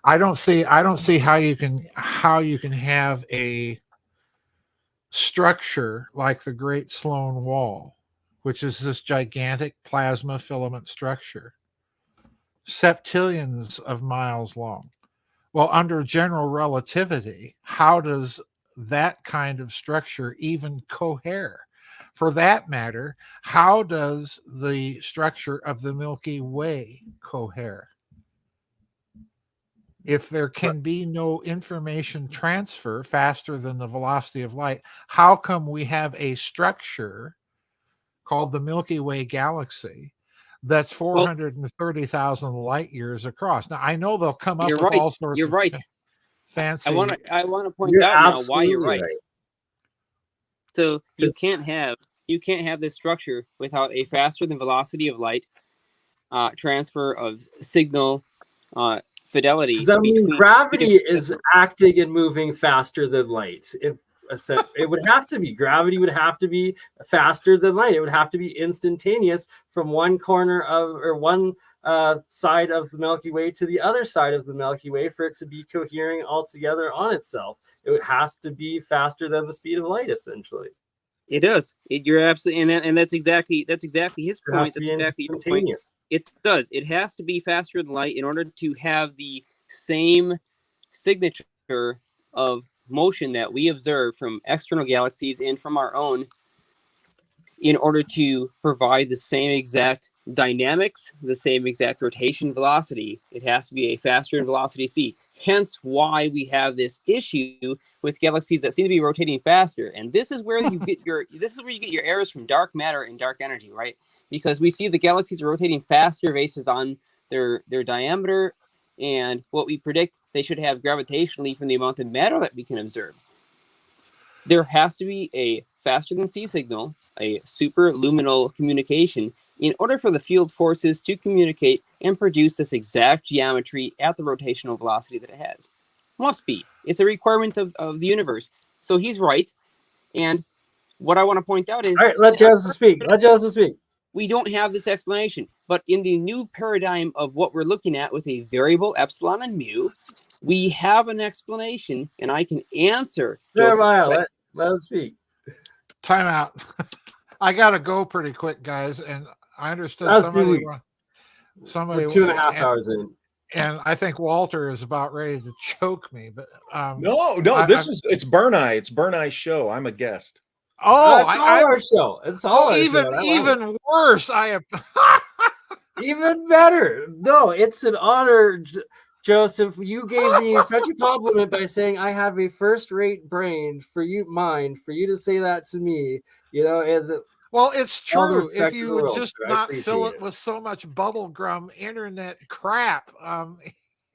I don't see how you can have a structure like the Great Sloan Wall, which is this gigantic plasma filament structure, septillions of miles long. Well, under general relativity, how does that kind of structure even cohere? For that matter, how does the structure of the Milky Way cohere? If there can be no information transfer faster than the velocity of light, how come we have a structure called the Milky Way galaxy that's 430,000 light years across? Now, I know they'll come up with all sorts of fancy. I want to point You're out now why you're absolutely right. So you can't have this structure without a faster than velocity of light transfer of signal fidelity. Because I mean, gravity is acting and moving faster than light. It would have to be. Gravity would have to be faster than light. It would have to be instantaneous from one corner of, or one side of the Milky Way to the other side of the Milky Way for it to be cohering altogether on itself. It has to be faster than the speed of light, essentially. It does. You're absolutely, and that's exactly his point. That's exactly your point. It does. It has to be faster than light in order to have the same signature of motion that we observe from external galaxies and from our own, in order to provide the same exact dynamics, the same exact rotation velocity. It has to be a faster velocity c. Hence why we have this issue with galaxies that seem to be rotating faster. And this is where you get your errors from dark matter and dark energy, right? Because we see the galaxies are rotating faster based on their diameter, and what we predict they should have gravitationally from the amount of matter that we can observe. There has to be a faster than c signal, a superluminal communication, in order for the field forces to communicate and produce this exact geometry at the rotational velocity that it has. Must be. It's a requirement of the universe. So he's right. And what I want to point out is... All right, let Joseph speak. We don't have this explanation. But in the new paradigm of what we're looking at with a variable epsilon and mu, we have an explanation, and I can answer... Jeremiah, let him speak. Time out. I got to go pretty quick, guys. And I understood somebody 2.5 hours in. And I think Walter is about ready to choke me. But no, it's BurnEye. It's BurnEye's show. I'm a guest. Oh, it's our show. It's all our even worse. Even better. No, it's an honor, Joseph. You gave me such a compliment by saying I have a first-rate brain for you to say that to me. You know, and well, it's true. If you would just not fill it with so much bubblegum internet crap.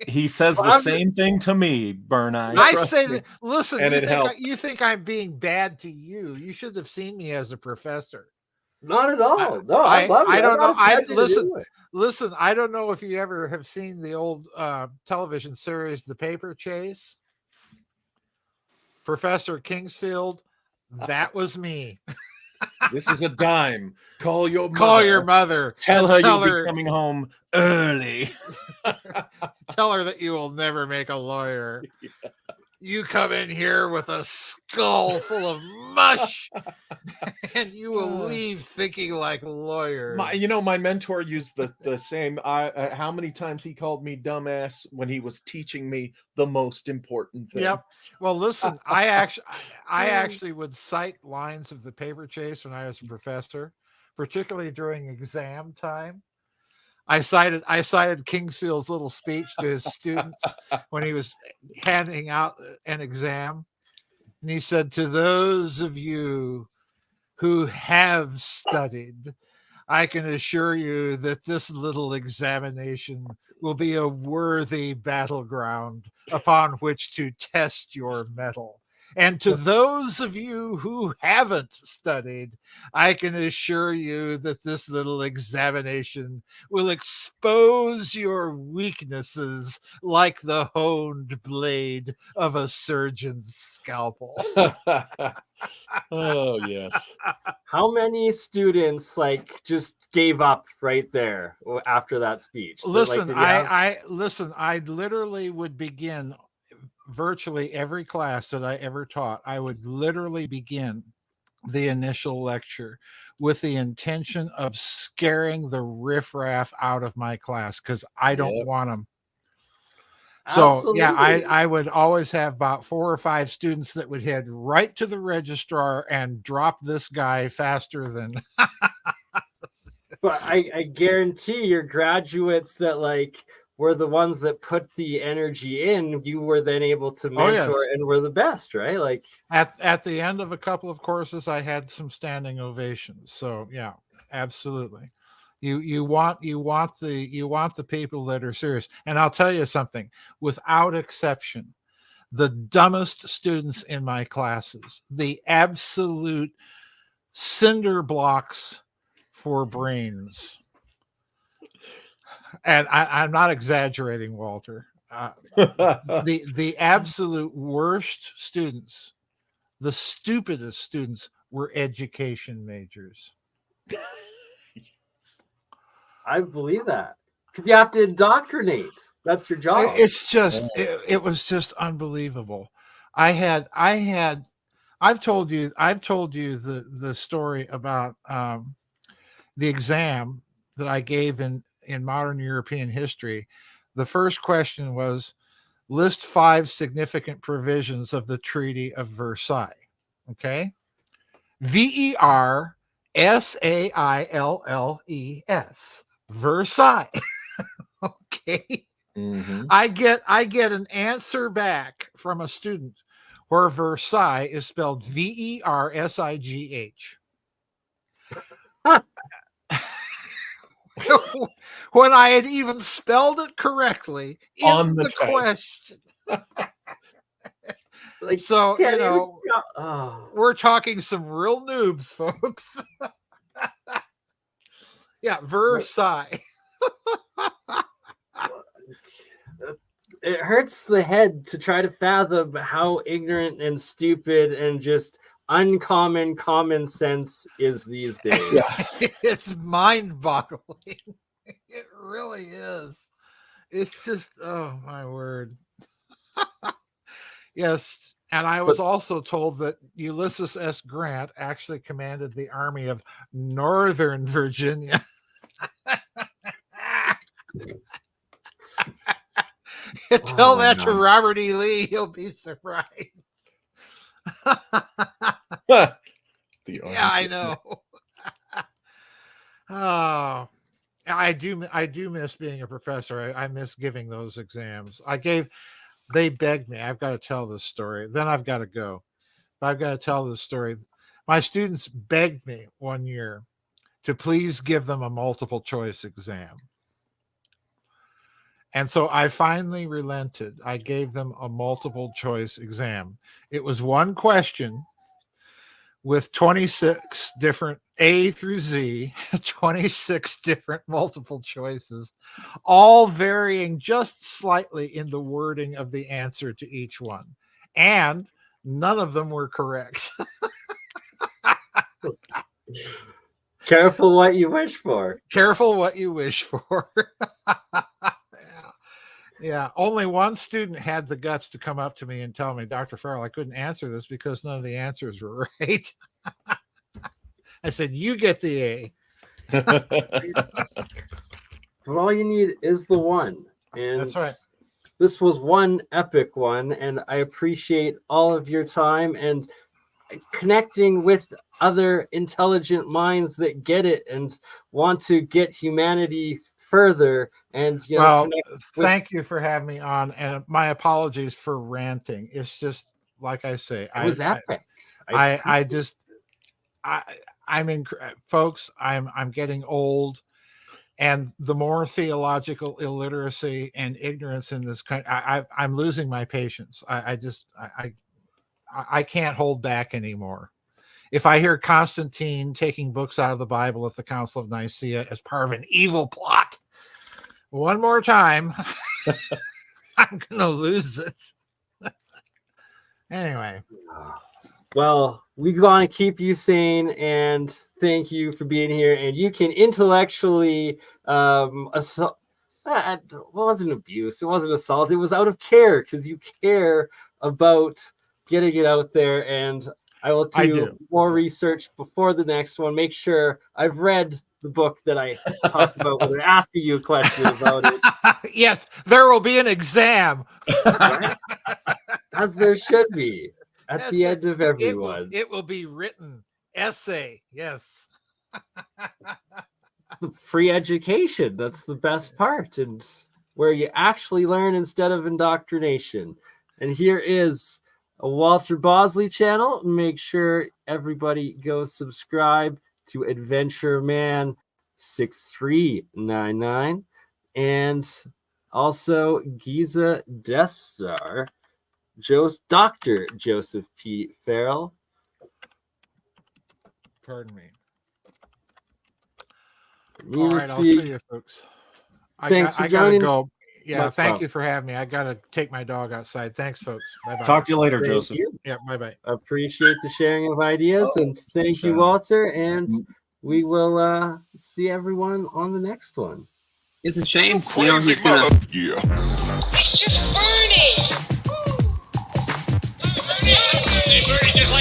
He says the same thing to me, BurnEye. I say that. Listen, and you think I'm being bad to you? You should have seen me as a professor. Not at all. No, I love it. I don't know. Listen. I don't know if you ever have seen the old television series, The Paper Chase. Professor Kingsfield, that was me. This is a dime. Call your mother. Tell her you'll be coming home early. Tell her that you will never make a lawyer. Yeah. You come in here with a skull full of mush, and you will leave thinking like lawyers. My mentor used the same. How many times he called me dumbass when he was teaching me the most important thing. Yep. Well, listen, I actually would cite lines of The Paper Chase when I was a professor, particularly during exam time. I cited Kingsfield's little speech to his students when he was handing out an exam. And he said, "To those of you who have studied, I can assure you that this little examination will be a worthy battleground upon which to test your mettle. And to those of you who haven't studied, I can assure you that this little examination will expose your weaknesses like the honed blade of a surgeon's scalpel." Oh, yes. How many students just gave up right there after that speech? Listen, I literally would begin virtually every class that I ever taught. I would literally begin the initial lecture with the intention of scaring the riffraff out of my class because I don't want them. So yeah, Absolutely. I would always have about 4 or 5 students that would head right to the registrar and drop this guy faster than. But I guarantee your graduates that like were the ones that put the energy in, you were then able to Oh mentor yes. and were the best, right? Like At the end of a couple of courses, I had some standing ovations. So yeah, absolutely. You want the people that are serious. And I'll tell you something, without exception, the dumbest students in my classes, the absolute cinder blocks for brains. And I'm not exaggerating, Walter. The absolute worst students, the stupidest students, were education majors. I believe that. Because you have to indoctrinate. That's your job. It's just it was just unbelievable. I've told you the story about the exam that I gave in modern European history. The first question was, list 5 significant provisions of the Treaty of Versailles. Okay. Versailles. Versailles. Okay. Mhm. I get an answer back from a student where Versailles is spelled Versigh. When I had even spelled it correctly in On the the test. question. Like, So, yeah, you know, we're talking some real noobs, folks. Yeah, Versailles. It hurts the head to try to fathom how ignorant and stupid and just uncommon common sense is these days. Yeah. It's mind-boggling. It really is. It's just, oh my word. Yes. And I was also told that Ulysses S. Grant actually commanded the army of Northern Virginia. Tell that to Robert E. Lee. He'll be surprised. Yeah, I know. Oh, I do miss being a professor. I miss giving those exams. They begged me. I've got to tell this story. Then I've got to go. I've got to tell this story. My students begged me one year to please give them a multiple choice exam. And so I finally relented. I gave them a multiple choice exam. It was one question with 26 different A through Z, 26 different multiple choices, all varying just slightly in the wording of the answer to each one. And none of them were correct. Careful what you wish for. Careful what you wish for. Yeah, only one student had the guts to come up to me and tell me, Dr. Farrell, I couldn't answer this because none of the answers were right. I said, you get the A. But all you need is the one. And that's right. This was one epic one, and I appreciate all of your time and connecting with other intelligent minds that get it and want to get humanity further. And thank you for having me on, and my apologies for ranting. It's just like I say, it was epic. Folks, I'm getting old, and the more theological illiteracy and ignorance in this country, I'm losing my patience. I can't hold back anymore. If I hear Constantine taking books out of the Bible at the Council of Nicaea as part of an evil plot one more time, I'm going to lose it. Anyway. Well, we want to keep you sane, and thank you for being here. And you can intellectually assault. It wasn't abuse. It wasn't assault. It was out of care because you care about getting it out there. And I will do more research before the next one. Make sure I've read the book that I talked about when they're asking you a question about it. Yes, there will be an exam. Right? As there should be at the end of everyone. It will be written essay. Yes. Free education. That's the best part. And where you actually learn instead of indoctrination. And here is a Walter Bosley channel. Make sure everybody go subscribe to Adventure Man 6399 and also Giza Death Star, Dr. Joseph P. Farrell. Pardon me. All right, I'll see you, folks. Thanks for I gotta joining. go. Yeah, Much thank fun. you for having me. I gotta take my dog outside. Thanks, folks. Bye-bye. Talk to you later, Thank Joseph. you. Yeah, bye-bye. Appreciate the sharing of ideas, and thank you, Walter. And we will see everyone on the next one. It's a shame. You know, he's gonna. Yeah. It's just BurnEye.